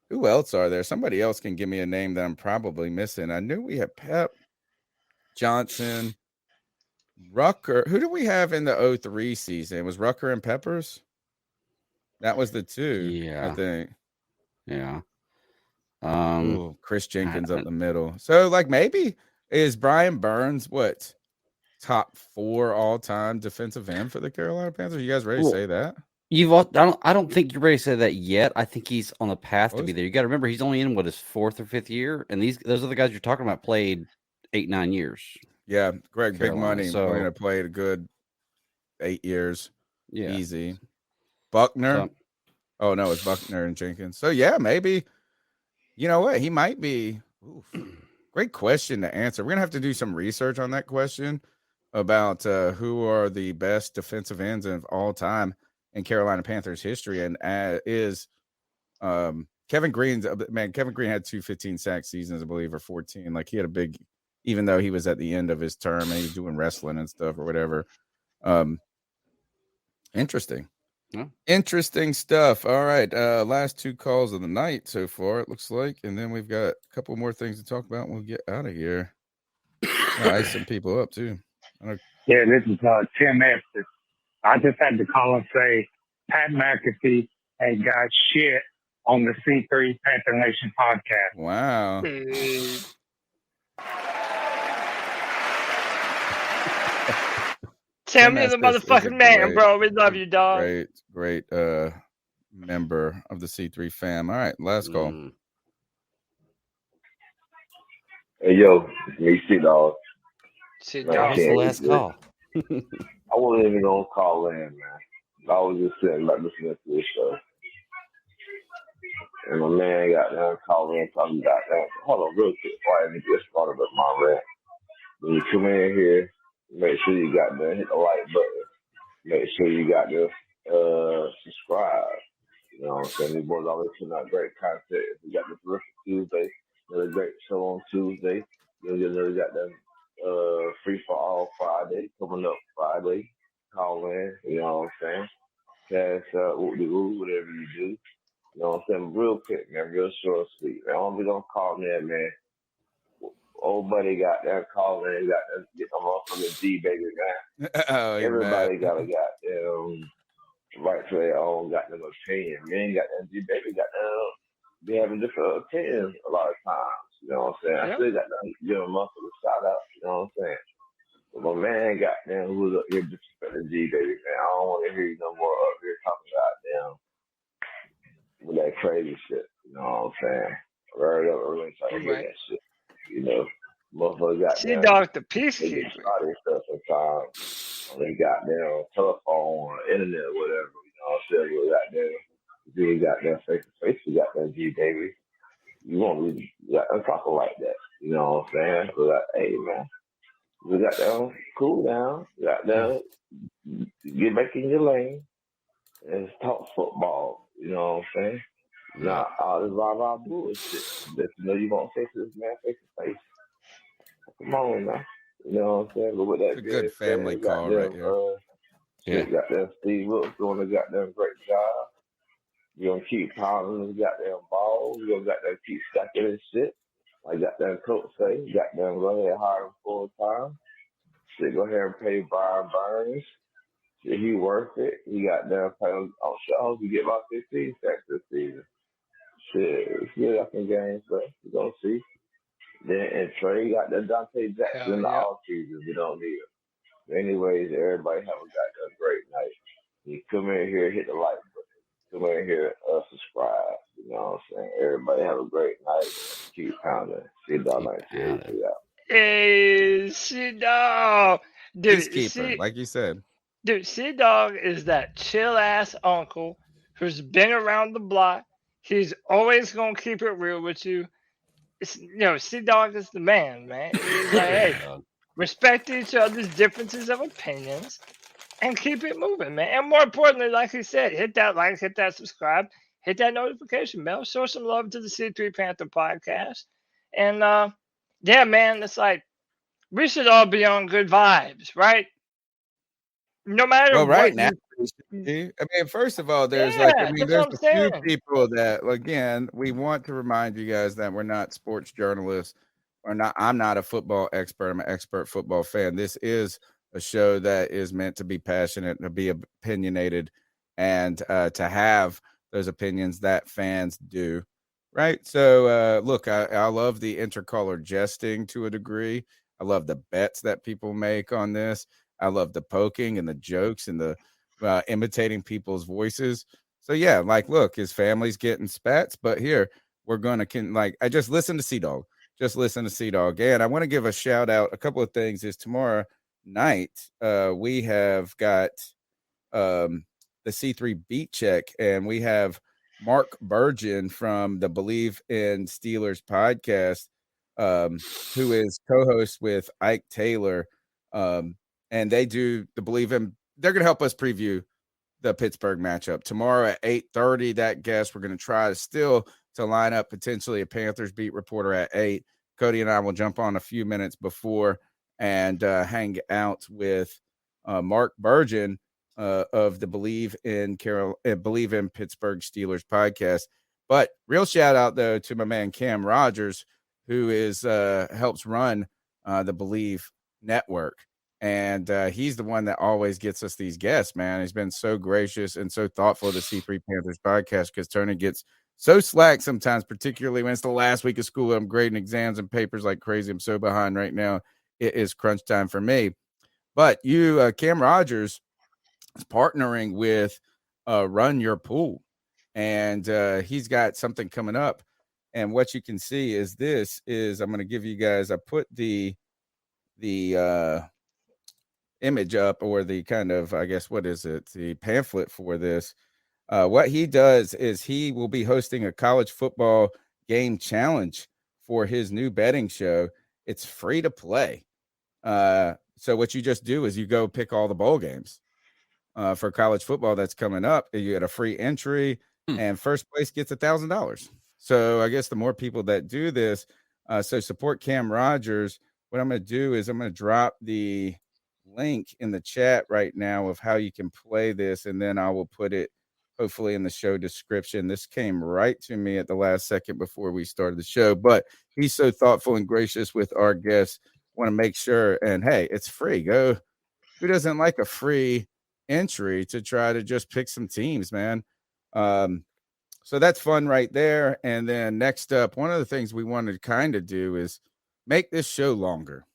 who else are there? Somebody else can give me a name that I'm probably missing. I knew we had Pep, Johnson, Rucker. Who do we have in the 03 season? It was Rucker and Peppers? That was the two, I think. Yeah. Chris Jenkins up the middle. So, like, maybe is Brian Burns top 4 all-time defensive end for the Carolina Panthers? Are you guys ready to say that? I don't think you're ready to say that yet. I think he's on the path to be there. You got to remember he's only in his 4th or 5th year, and those are the guys you're talking about played 8-9 years. Yeah, Greg, Carolina, big money. so- We're gonna play a good 8 years. Yeah. Easy. Buckner. Oh no, it's Buckner and Jenkins. So yeah, maybe. You know what? He might be. Great question to answer. We're gonna have to do some research on that question about who are the best defensive ends of all time in Carolina Panthers history, and is Kevin Green's man. Kevin Green had 2 15-sack seasons, I believe, or 14. Like he had a big, even though he was at the end of his term and he was doing wrestling and stuff or whatever. Interesting. Yeah. Interesting stuff. All right. Last 2 calls of the night so far, it looks like. And then we've got a couple more things to talk about and we'll get out of here. Ice some people up too. Yeah, this is Tim Estes. I just had to call and say Pat McAfee ain't got shit on the C3 Panther Nation podcast. Wow. Tim, you're the motherfucking man, bro. We love you, dog. Great member of the C3 fam. All right, last call. Hey, yo, it's me, C-Dog. C-Dog. That's the last call. I wasn't even going to call in, man. I was just sitting back listening to this show. And my man got down, called in, talking about that. Hold on, real quick, before I even get started with my rant. When you come in here, make sure you got to hit the like button. Make sure you got to subscribe. You know what I'm saying? These boys always putting out great content. We got the Terrific Tuesday, another great show on Tuesday. We got them Free for All Friday coming up Friday. Call in, you know what I'm saying? Cash out, whatever you do. You know what I'm saying? Real quick, man, real short and sweet. Man, I don't be gonna call me that, man. Old buddy got that call in, got that get the motherfucking G baby, man. Oh, everybody got a goddamn right to their own goddamn opinion. Man, got that G baby, got that. Be having different opinions a lot of times. You know what I'm saying? I still got that give a motherfucker shout out. You know what I'm saying? But my man goddamn who's up here disrespecting G baby, man. I don't want to hear you no more up here talking about damn with that crazy shit. You know what I'm saying? Right up, really trying to hear that shit. You know, motherfucker got C-Dog the peacekeeper. Stuff sometimes on their goddamn telephone or internet or whatever. You know what I'm saying? We got that face to face. We got that G baby. You won't really talking like that. You know what I'm saying? So that, hey man, we got that cool down. We got that get back in your lane and talk football. You know what I'm saying? Nah, all this rah-rah bullshit that you know you gonna face this man face to face. Come on now. You know what I'm saying? But with that, it's a good family call right here. Got that Steve Wilkes doing a goddamn great job. You're gonna keep pounding the goddamn ball. You're gonna goddamn keep stacking this shit. Like goddamn coach say, goddamn run it hard full time. Shit, go ahead and pay Brian Burns. Shit, he worth it. He got down playing on shows. He get about 15 sacks this season. Shit, it's good up in games, but we're going to see. Then in trade, got that Dante Jackson in the offseason. We don't need him. Anyways, everybody have a great night. You come in here, hit the like button. Come in here, subscribe. You know what I'm saying? Everybody have a great night. Keep pounding. See you all night. Hey, C-Dog. Dude, Peacekeeper, like you said. Dude, C-Dog is that chill-ass uncle who's been around the block. He's always going to keep it real with you. C-Dog is the man. He's like, hey, respect each other's differences of opinions and keep it moving, man. And more importantly, like he said, hit that like, hit that subscribe, hit that notification bell, show some love to the C3 Panther podcast. And, yeah, man, it's like we should all be on good vibes, right? No matter what. Right now, I mean, first of all, there's there's a few people that, again, we want to remind you guys that we're not sports journalists. I'm not a football expert. I'm an expert football fan. This is a show that is meant to be passionate, to be opinionated, and to have those opinions that fans do. Right. So, look, I love the intercolor jesting to a degree. I love the bets that people make on this. I love the poking and the jokes and the imitating people's voices. So, yeah, like, look, his family's getting spats, but here we're going to I just listened to C-Dog. Just listen to C-Dog. And I want to give a shout out. A couple of things is tomorrow night we have got the C3 Beat Check, and we have Mark Burgeon from the Believe in Steelers podcast, who is co-host with Ike Taylor. And they do the Believe in. They're going to help us preview the Pittsburgh matchup tomorrow at 8:30. That guest, we're going to try to line up potentially a Panthers beat reporter at 8. Cody and I will jump on a few minutes before and hang out with Mark Burgeon of the Believe in Pittsburgh Steelers podcast. But real shout out though to my man Cam Rogers, who is helps run the Believe network. And he's the one that always gets us these guests, man. He's been so gracious and so thoughtful of the C3 Panthers podcast, because Tony gets so slack sometimes, particularly when it's the last week of school. I'm grading exams and papers like crazy. I'm so behind right now. It is crunch time for me. But you, Cam Rogers, is partnering with Run Your Pool. And he's got something coming up. And what you can see is I'm going to give you guys, I put the image up, or the kind of, I guess, what is it? The pamphlet for this. What he does is he will be hosting a college football game challenge for his new betting show. It's free to play. So what you just do is you go pick all the bowl games for college football that's coming up. You get a free entry, and first place gets $1,000. So I guess the more people that do this, so support Cam Rogers. What I'm going to do is I'm going to drop the link in the chat right now of how you can play this, and then I will put it hopefully in the show description. This came right to me at the last second before we started the show, but he's so thoughtful and gracious with our guests. Want to make sure, and hey, it's free. Go. Who doesn't like a free entry to try to just pick some teams, man? So that's fun right there. And then next up, one of the things we wanted to kind of do is make this show longer.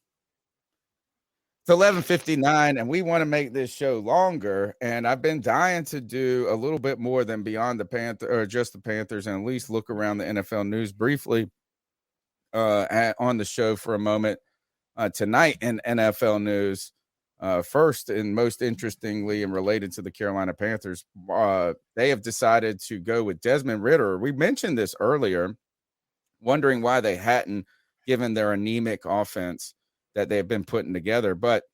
It's 11:59, and we want to make this show longer. And I've been dying to do a little bit more than beyond the Panther, or just the Panthers, and at least look around the NFL news briefly on the show for a moment. Tonight in NFL news, first and most interestingly and related to the Carolina Panthers, they have decided to go with Desmond Ridder. We mentioned this earlier, wondering why they hadn't, given their anemic offense that they've been putting together, but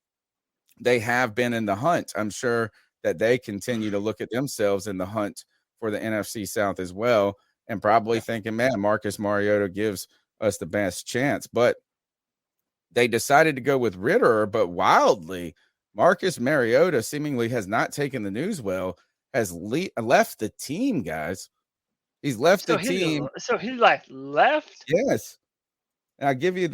they have been in the hunt. I'm sure that they continue to look at themselves in the hunt for the NFC South as well, and probably thinking, man, Marcus Mariota gives us the best chance. But they decided to go with Ridder, but wildly, Marcus Mariota seemingly has not taken the news well, has left the team, guys. He's left the team. So he left? Yes. And I'll give you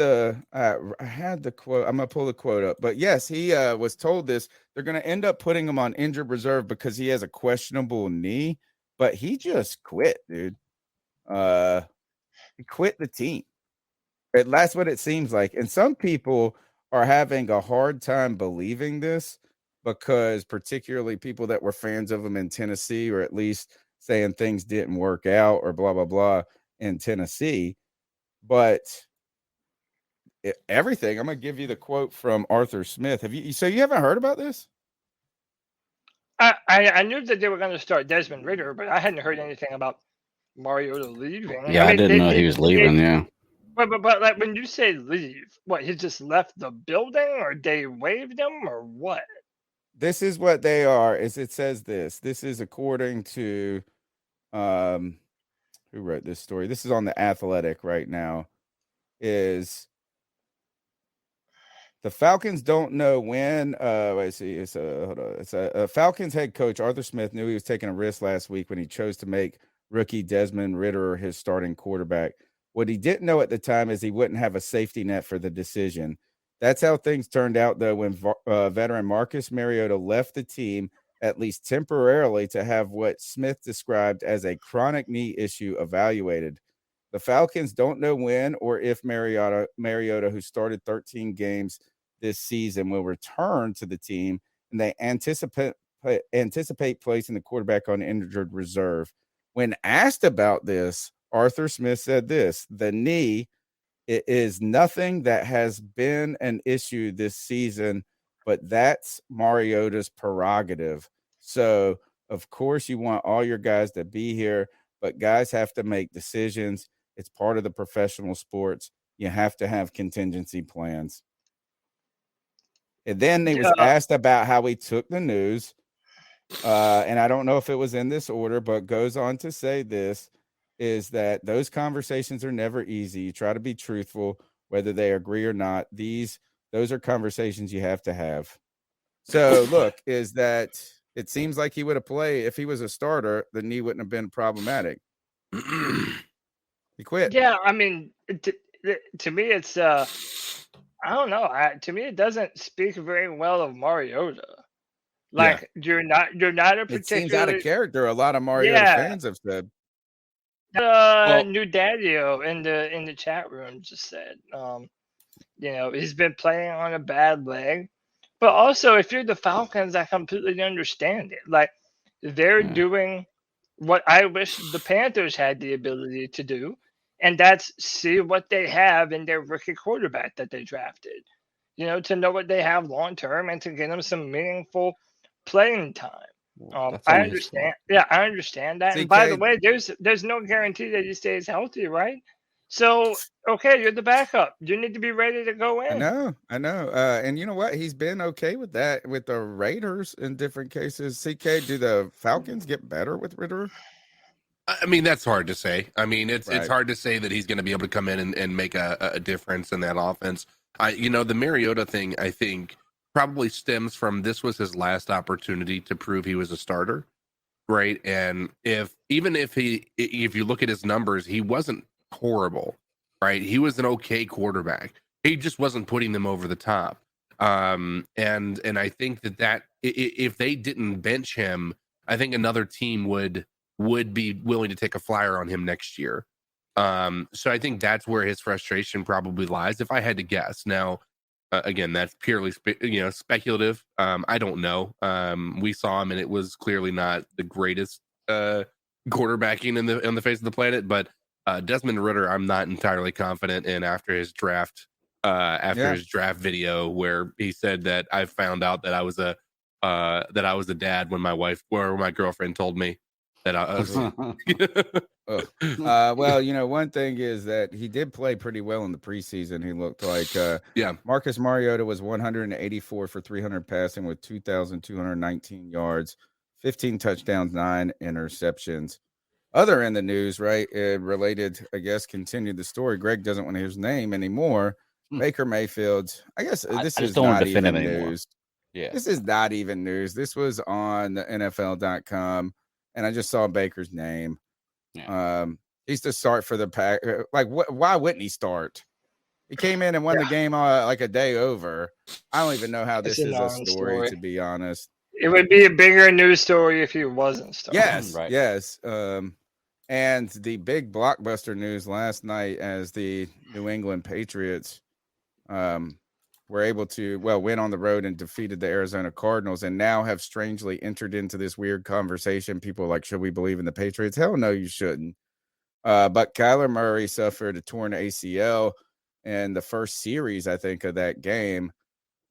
I had the quote. I'm going to pull the quote up. But yes, he was told this. They're going to end up putting him on injured reserve because he has a questionable knee. But he just quit, dude. He quit the team. That's what it seems like. And some people are having a hard time believing this because particularly people that were fans of him in Tennessee, or at least saying things didn't work out or blah, blah, blah in Tennessee. But everything, I'm going to give you the quote from Arthur Smith. So you haven't heard about this? I knew that they were going to start Desmond Ridder, but I hadn't heard anything about Mariota leaving. Yeah, I didn't know he was leaving. Yeah. But like when you say leave, what, he just left the building, or they waived him, or what? This is what they are. It says this. This is according to who wrote this story. This is on The Athletic right now. Is the Falcons don't know when hold on. It's a Falcons head coach Arthur Smith knew he was taking a risk last week when he chose to make rookie Desmond Ridder his starting quarterback. What he didn't know at the time is he wouldn't have a safety net for the decision. That's how things turned out, though, when veteran Marcus Mariota left the team, at least temporarily, to have what Smith described as a chronic knee issue evaluated. The Falcons don't know when or if Mariota, who started 13 games this season, will return to the team, and they anticipate placing the quarterback on injured reserve. When asked about this, Arthur Smith said this: the knee, it is nothing that has been an issue this season, but that's Mariota's prerogative. So, of course, you want all your guys to be here, but guys have to make decisions. It's part of the professional sports. You have to have contingency plans. And then he was asked about how he took the news. And I don't know if it was in this order, but goes on to say this, is that those conversations are never easy. You try to be truthful, whether they agree or not. Those are conversations you have to have. So look, is that it seems like he would have played if he was a starter, the knee wouldn't have been problematic. He quit. Yeah, I mean, to me, it's I don't know. To me, it doesn't speak very well of Mariota. Like you're not a particularly. It seems out of character. A lot of Mariota fans have said. New Daddio in the chat room just said, he's been playing on a bad leg, but also if you're the Falcons, I completely understand it. Like they're doing what I wish the Panthers had the ability to do, and that's see what they have in their rookie quarterback that they drafted. To know what they have long term and to get them some meaningful playing time. I understand. Yeah, I understand that. And by the way, there's no guarantee that he stays healthy, right? So, okay, you're the backup. You need to be ready to go in. I know. And you know what? He's been okay with that with the Raiders in different cases. CK, do the Falcons get better with Ridder? I mean, that's hard to say. I mean, it's hard to say that he's going to be able to come in and make a difference in that offense. The Mariota thing, I think, probably stems from this was his last opportunity to prove he was a starter, right? And if you look at his numbers, he wasn't horrible, right? He was an okay quarterback. He just wasn't putting them over the top. And I think that if they didn't bench him, I think another team would be willing to take a flyer on him next year. So I think that's where his frustration probably lies, if I had to guess. Now, again, that's purely speculative. I don't know. We saw him, and it was clearly not the greatest quarterbacking on the face of the planet. But Desmond Ridder, I'm not entirely confident in after his draft video, where he said that I found out that I was a dad when my girlfriend told me that I was. Well, one thing is that he did play pretty well in the preseason. He looked like Marcus Mariota was 184 for 300 passing with 2,219 yards, 15 touchdowns, 9 interceptions. Other in the news, right? Related, I guess, continued the story. Greg doesn't want to hear his name anymore. Baker Mayfield. I guess this is not even news. Yeah, this is not even news. This was on the NFL.com, and I just saw Baker's name. Yeah. He's to start for the Pack. Like, why wouldn't he start? He came in and won the game like a day over. I don't even know how It's this a is a story, non-story. to be honest. It would be a bigger news story if he wasn't starting. Yes, Right. yes. And the big blockbuster news last night, as the New England Patriots were able to, win on the road and defeated the Arizona Cardinals, and now have strangely entered into this weird conversation. People are like, should we believe in the Patriots? Hell no, you shouldn't. But Kyler Murray suffered a torn ACL in the first series, I think, of that game.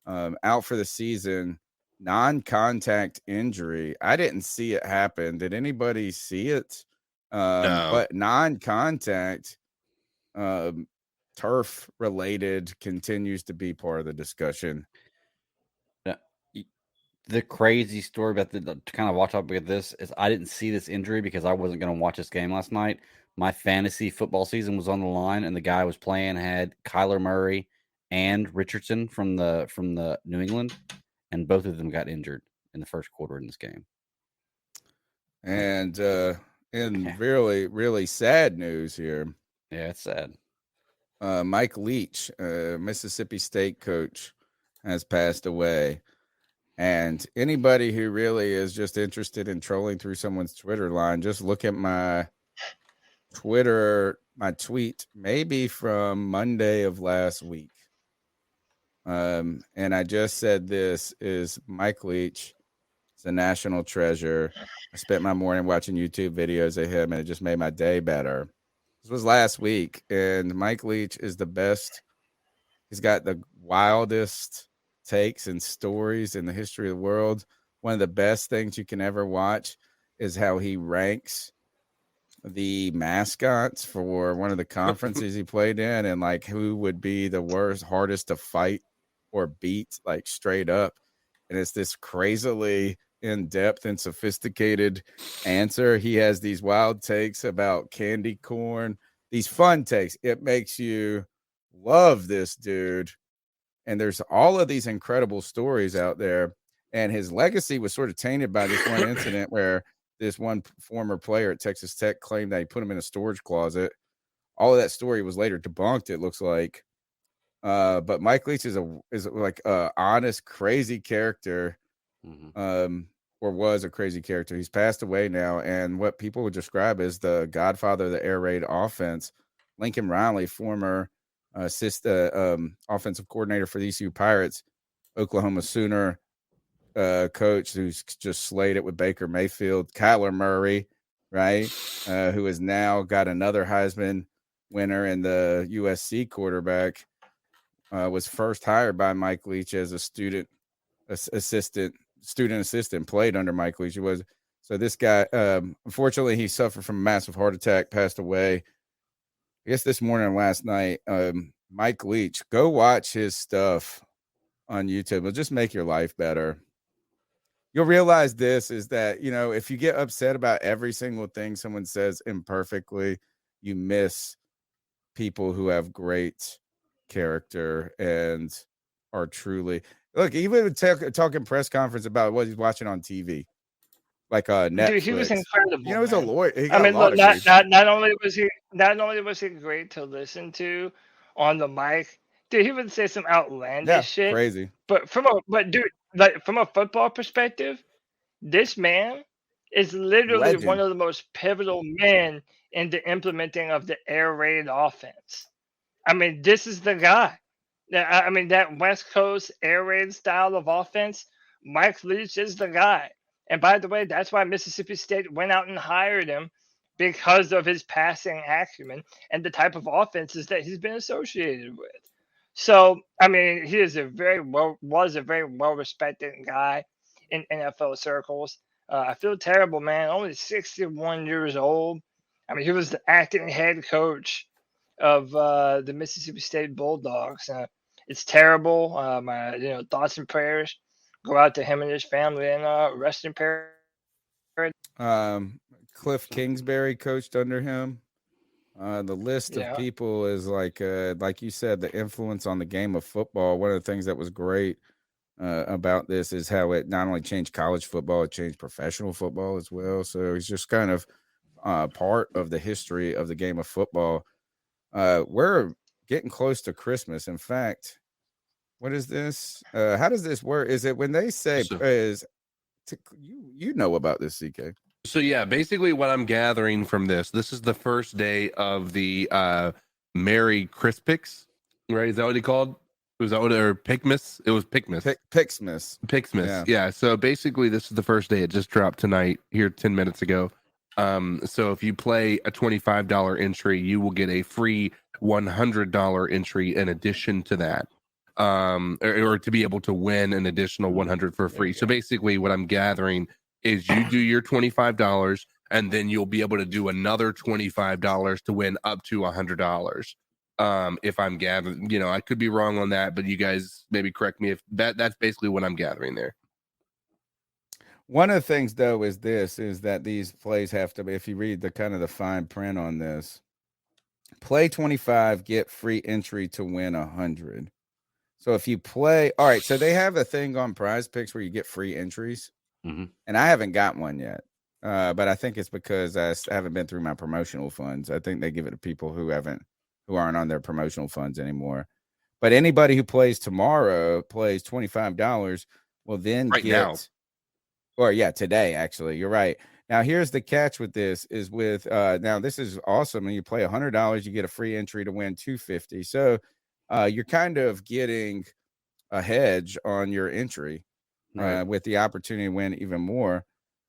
Out for the season, non-contact injury. I didn't see it happen. Did anybody see it? No. But non-contact, turf related continues to be part of the discussion. The crazy story about to kind of watch out with this is I didn't see this injury because I wasn't going to watch this game last night. My fantasy football season was on the line, and the guy I was playing had Kyler Murray and Richardson from the New England, and both of them got injured in the first quarter in this game. And really, really sad news here. Yeah, it's sad. Mike Leach, Mississippi State coach, has passed away. And anybody who really is just interested in trolling through someone's Twitter line, just look at my tweet, maybe from Monday of last week. And I just said, this is Mike Leach. It's a national treasure. I spent my morning watching YouTube videos of him, and it just made my day better. This was last week, and Mike Leach is the best. He's got the wildest takes and stories in the history of the world. One of the best things you can ever watch is how he ranks the mascots for one of the conferences he played in, and like who would be the worst, hardest to fight or beat, like straight up. And it's this crazily in-depth and sophisticated answer. He has these wild takes about candy corn, these fun takes. It makes you love this dude. And there's all of these incredible stories out there. And his legacy was sort of tainted by this one incident where this one former player at Texas Tech claimed that he put him in a storage closet. All of that story was later debunked, it looks like. But Mike Leach is like a honest, crazy character, or was a crazy character. He's passed away now, and what people would describe as the godfather of the air raid offense. Lincoln Riley, former offensive coordinator for the ECU Pirates, Oklahoma Sooner coach, who's just slayed it with Baker Mayfield. Kyler Murray, right, who has now got another Heisman winner, and the USC quarterback. Was first hired by Mike Leach as a student assistant, played under Mike Leach. So this guy, unfortunately, he suffered from a massive heart attack, passed away, I guess this morning or last night. Mike Leach, go watch his stuff on YouTube. It'll just make your life better. You'll realize this is that, if you get upset about every single thing someone says imperfectly, you miss people who have great character and are truly, look, even talking press conference about what he's watching on TV, like Netflix. Dude, he was incredible. He's a lawyer. Look, not only was he great to listen to on the mic, dude, he would say some outlandish shit. Crazy. But from a football perspective, this man is literally Legend. one of the most pivotal men in the implementing of the air raid offense. This is the guy. That West Coast air raid style of offense, Mike Leach is the guy. And by the way, that's why Mississippi State went out and hired him, because of his passing acumen and the type of offenses that he's been associated with. So, he is was a very well-respected guy in NFL circles. I feel terrible, man. Only 61 years old. He was the acting head coach of the Mississippi State Bulldogs. It's terrible. My thoughts and prayers go out to him and his family, and rest in paradise. Cliff Kingsbury coached under him. The list of people is like you said, the influence on the game of football. One of the things that was great about this is how it not only changed college football, it changed professional football as well. So he's just kind of part of the history of the game of football. We're getting close to Christmas. In fact, what is this? How does this work? Is it when they say you know about this, CK? So yeah, basically what I'm gathering from this is the first day of the Merry Crispix, right? Is that what he called? Was that what, or Picmas? It was Picmas. Pixmas. Yeah. So basically, this is the first day. It just dropped tonight, here 10 minutes ago. So if you play a $25 entry, you will get a free $100 entry in addition to that, or to be able to win an additional 100 for free. So basically, what I'm gathering is you do your $25, and then you'll be able to do another $25 to win up to $100. If I'm gathering, I could be wrong on that, but you guys maybe correct me if that's basically what I'm gathering there. One of the things though is that these plays have to be, if you read the kind of the fine print on this, play 25, get free entry to win 100. So if you play, all right, so they have a thing on Prize Picks where you get free entries, and I haven't got one yet. But I think it's because I haven't been through my promotional funds. I think they give it to people who aren't on their promotional funds anymore. But anybody who plays tomorrow plays $25 will then today, actually. You're right. Now, here's the catch with this is now this is awesome. When you play $100, you get a free entry to win $250. So you're kind of getting a hedge on your entry with the opportunity to win even more.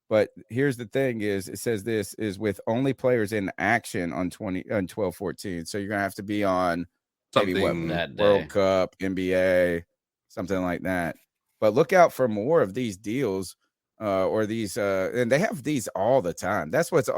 But here's the thing it says this is with only players in action on 12/14. So you're going to have to be on Something that day. World Cup, NBA, something like that. But look out for more of these deals or these and they have these all the time. That's what's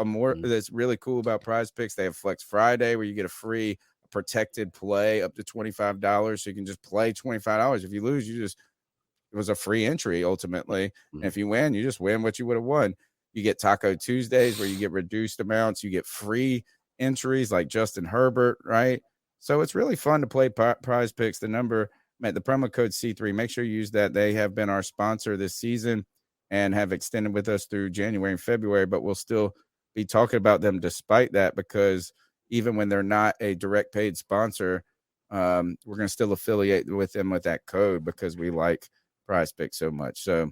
that's really cool about Prize Picks. They have Flex Friday where you get a free protected play up to $25. So you can just play $25. If you lose, it was a free entry ultimately. And if you win, you just win what you would have won. You get Taco Tuesdays where you get reduced amounts. You get free entries like Justin Herbert, right? So it's really fun to play Prize Picks. The promo code C3, make sure you use that. They have been our sponsor this season and have extended with us through January and February, but we'll still be talking about them despite that, because even when they're not a direct paid sponsor, we're going to still affiliate with them with that code because we like Prize Picks so much. So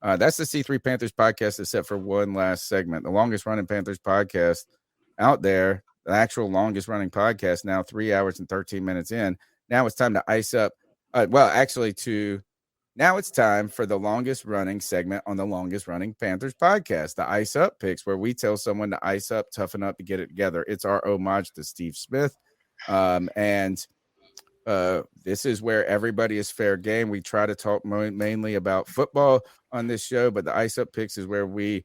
that's the C3 Panthers podcast, except for one last segment. The longest running Panthers podcast out there, the actual longest running podcast now, 3 hours and 13 minutes in. Now it's time to ice up. Now it's time for the longest running segment on the longest running Panthers podcast, the Ice Up Picks, where we tell someone to ice up, toughen up, to get it together. It's our homage to Steve Smith. This is where everybody is fair game. We try to talk mainly about football on this show, but the Ice Up Picks is where we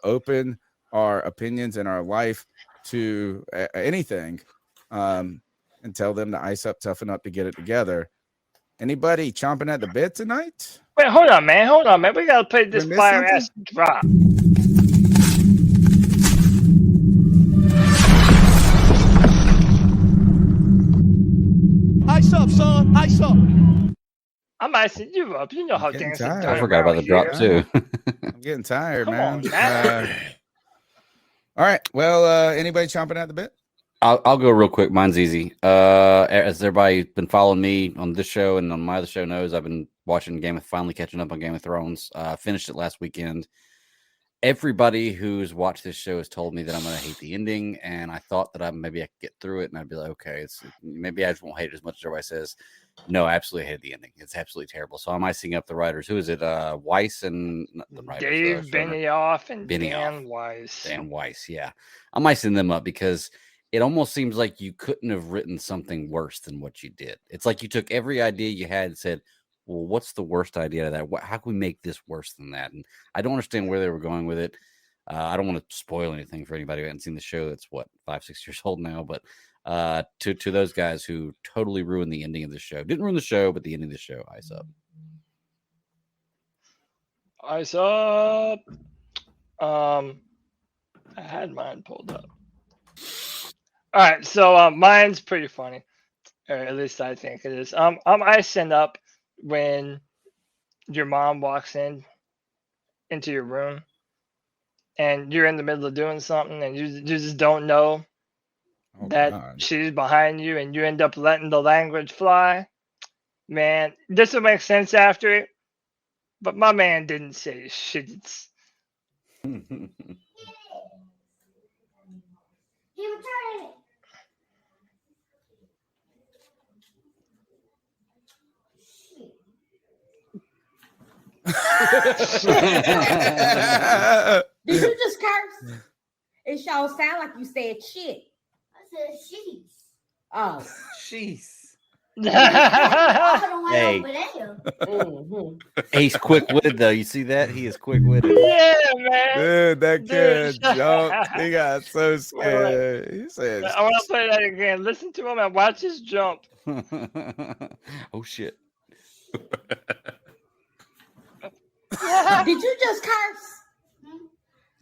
open our opinions in our life to anything and tell them to ice up, toughen up, to get it together. Anybody chomping at the bit tonight? Wait, hold on, man. We gotta play this fire ass drop. Ice up, son. Ice up. I'm icing you up. You know how things are done. I forgot about the drop too. I'm getting tired, Come man. on, man. All right. Well, anybody chomping at the bit? I'll go real quick. Mine's easy. As everybody been following me on this show and on my other show knows, I've been finally catching up on Game of Thrones. Finished it last weekend. Everybody who's watched this show has told me that I'm going to hate the ending, and I thought that maybe I could get through it, and I'd be like, okay, maybe I just won't hate it as much as everybody says. No, I absolutely hated the ending. It's absolutely terrible. So I'm icing up the writers. Who is it? Weiss and not the writers, Dave Benioff and Benioff. Dan Weiss. Dan Weiss, yeah. I'm icing them up because it almost seems like you couldn't have written something worse than what you did. It's like you took every idea you had and said, well, what's the worst idea of that? How can we make this worse than that? And I don't understand where they were going with it. I don't want to spoil anything for anybody who hasn't seen the show. That's 5-6 years old now. But to those guys who totally ruined the ending of the show, didn't ruin the show, but the ending of the show, ice up. Ice up. I had mine pulled up. All right, so mine's pretty funny, or at least I think it is. I'm icing up when your mom walks into your room and you're in the middle of doing something and you just don't know that she's behind you and you end up letting the language fly. Man, this will make sense after it, but my man didn't say shit. Did you just curse? It sure sound like you said shit. I said sheesh. Oh. Sheesh. Hey. He's quick-witted, though. You see that? He is quick-witted. Yeah, man. Dude, that kid jumped. He got so scared. He said, I want to play that again. Listen to him and watch his jump. Oh, shit. Did you just curse?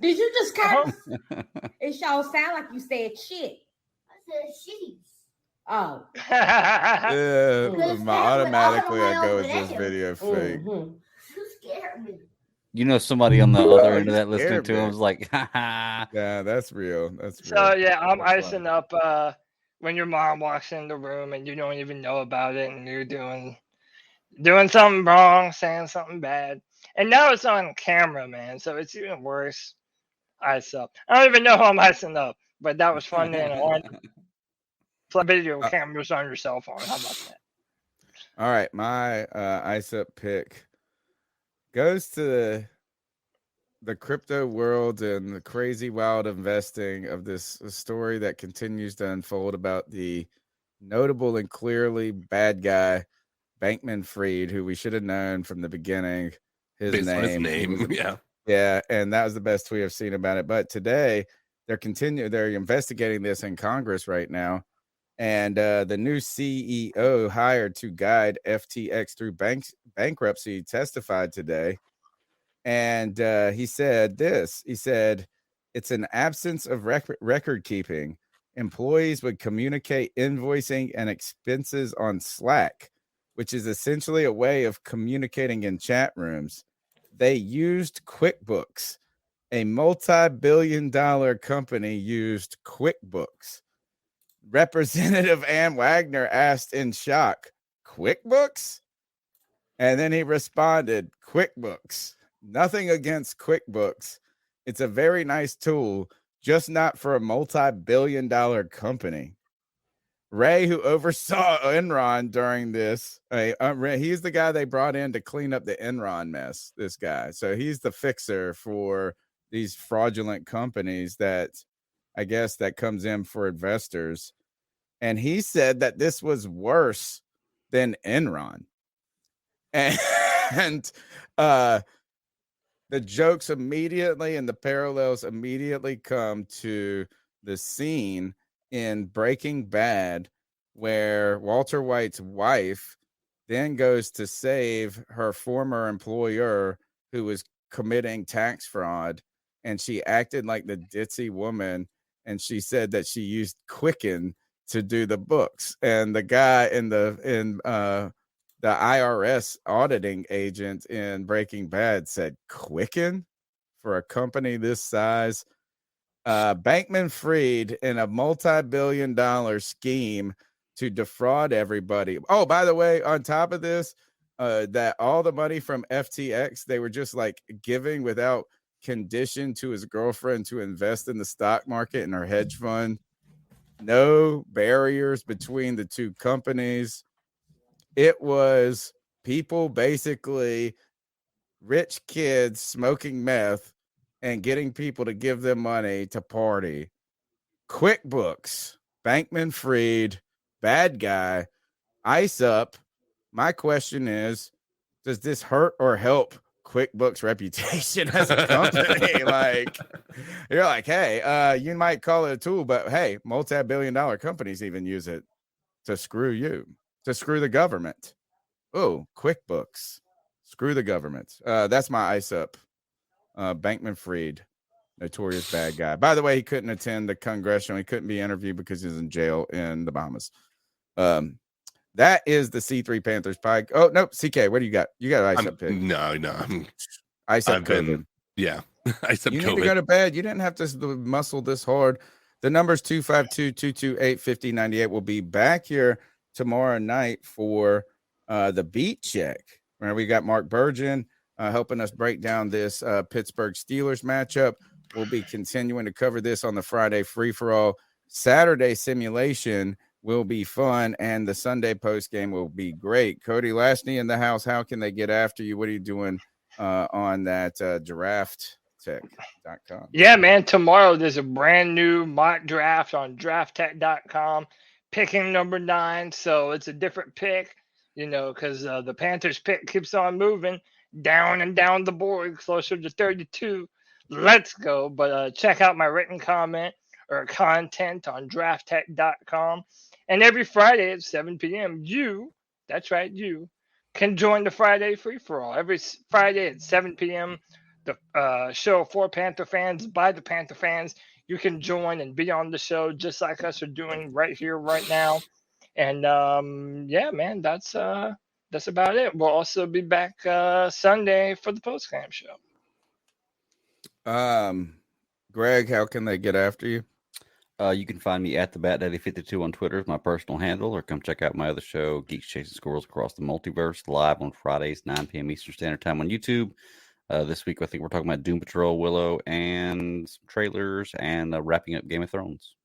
Did you just curse? It sure sound like you said shit. I said sheesh. Oh. yeah, automatically I go with this video fake. You scared me. You know, somebody on the other end of that listening to him was like, yeah, that's real. That's real. So, yeah, I'm icing up when your mom walks in the room and you don't even know about it and you're doing something wrong, saying something bad. And now it's on camera, man, so it's even worse. Ice up. I don't even know who I'm icing up, but that was fun and on. Play video cameras on your cell phone. How about that? All right, my ice up pick goes to the crypto world and the crazy wild investing of this story that continues to unfold about the notable and clearly bad guy Bankman-Fried, who we should have known from the beginning. His name. Yeah, and that was the best tweet I've seen about it. But today they're investigating this in Congress right now. And the new CEO hired to guide FTX through bankruptcy testified today. And he said this. He said, it's an absence of record keeping. Employees would communicate invoicing and expenses on Slack, which is essentially a way of communicating in chat rooms. They used QuickBooks. A multi-billion-dollar company used QuickBooks. Representative Ann Wagner asked in shock, QuickBooks? And then he responded, QuickBooks. Nothing against QuickBooks. It's a very nice tool, just not for a multi-billion-dollar company. Ray, who oversaw Enron during this, he's the guy they brought in to clean up the Enron mess, this guy. So he's the fixer for these fraudulent companies that I guess that comes in for investors. And he said that this was worse than Enron. And the jokes immediately and the parallels immediately come to the scene in Breaking Bad, where Walter White's wife then goes to save her former employer who was committing tax fraud, and she acted like the ditzy woman, and she said that she used Quicken to do the books. And the guy in the IRS auditing agent in Breaking Bad said, Quicken for a company this size? Bankman-Fried in a multi-billion-dollar scheme to defraud everybody. Oh, by the way, on top of this, that all the money from FTX, they were just like giving without condition to his girlfriend to invest in the stock market and her hedge fund. No barriers between the two companies. It was people, basically rich kids smoking meth and getting people to give them money to party. QuickBooks, Bankman-Fried, bad guy, ice up. My question is, does this hurt or help QuickBooks' reputation as a company? Like, you're like, hey, you might call it a tool, but hey, multi-billion-dollar companies even use it to screw you, to screw the government. Oh, QuickBooks, screw the government. That's my ice up. Bankman-Fried, notorious bad guy. By the way, he couldn't attend the congressional. He couldn't be interviewed because he's in jail in the Bahamas. That is the C3 Panthers pie. Oh, no, CK, what do you got? You got an ice up pick. No. Ice up COVID. Yeah. Ice up you COVID. need to go to bed. You didn't have to muscle this hard. The number's 252-228-5098. We'll be back here tomorrow night for the Beat Check, where we got Mark Burgeon helping us break down this Pittsburgh Steelers matchup. We'll be continuing to cover this on the Friday free-for-all. Saturday simulation will be fun, and the Sunday post game will be great. Cody Lashney in the house. How can they get after you? What are you doing on that drafttech.com? Yeah, man. Tomorrow there's a brand new mock draft on drafttech.com, picking number 9. So it's a different pick, because the Panthers pick keeps on moving down and down the board, closer to 32. Let's go. But check out my written comment or content on drafttech.com. And every Friday at 7 p.m., that's right, you can join the Friday free-for-all. Every Friday at 7 p.m., the show for Panther fans, by the Panther fans. You can join and be on the show just like us are doing right here, right now. And, yeah, man, that's about it. We'll also be back Sunday for the post-game show. Greg, how can they get after you? You can find me at the BatDaddy52 on Twitter, is my personal handle, or come check out my other show, Geeks Chasing Squirrels Across the Multiverse, live on Fridays, 9 p.m. Eastern Standard Time on YouTube. This week, I think we're talking about Doom Patrol, Willow, and some trailers, and wrapping up Game of Thrones.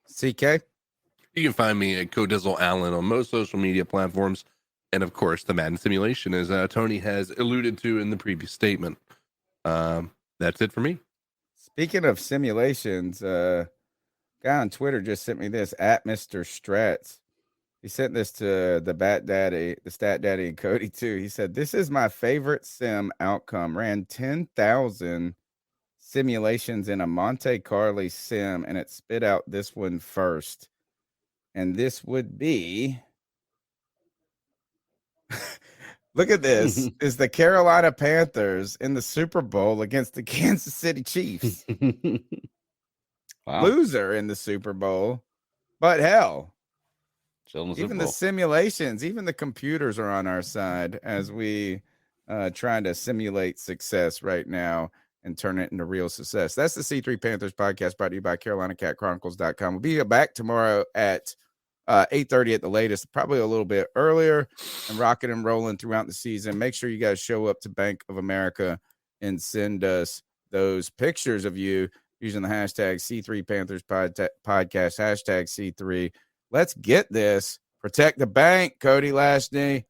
CK? You can find me at Codizzle Allen on most social media platforms. And, of course, the Madden Simulation, as Tony has alluded to in the previous statement. That's it for me. Speaking of simulations, guy on Twitter just sent me this, at Mr. Strats. He sent this to the Bat Daddy, the Stat Daddy, and Cody too. He said, "This is my favorite sim outcome. Ran 10,000 simulations in a Monte Carlo sim, and it spit out this one first. And this would be..." Look at this. Is the Carolina Panthers in the Super Bowl against the Kansas City Chiefs. Wow. Loser in the Super Bowl. But hell, even the Bowl. simulations, even the computers are on our side as we trying to simulate success right now and turn it into real success. That's the C3 Panthers podcast brought to you by CarolinaCatChronicles.com. We'll be back tomorrow at 8:30 at the latest, probably a little bit earlier, and rocking and rolling throughout the season. Make sure you guys show up to Bank of America and send us those pictures of you using the hashtag C3 Panthers podcast, hashtag C3. Let's get this. Protect the bank, Cody Lashney.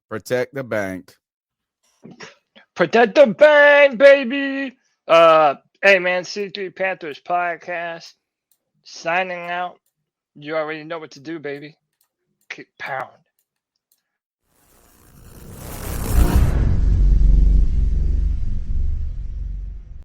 Protect the bank. Protect the bank, baby. Hey, man, C3 Panthers podcast signing out. You already know what to do, baby. Keep pound.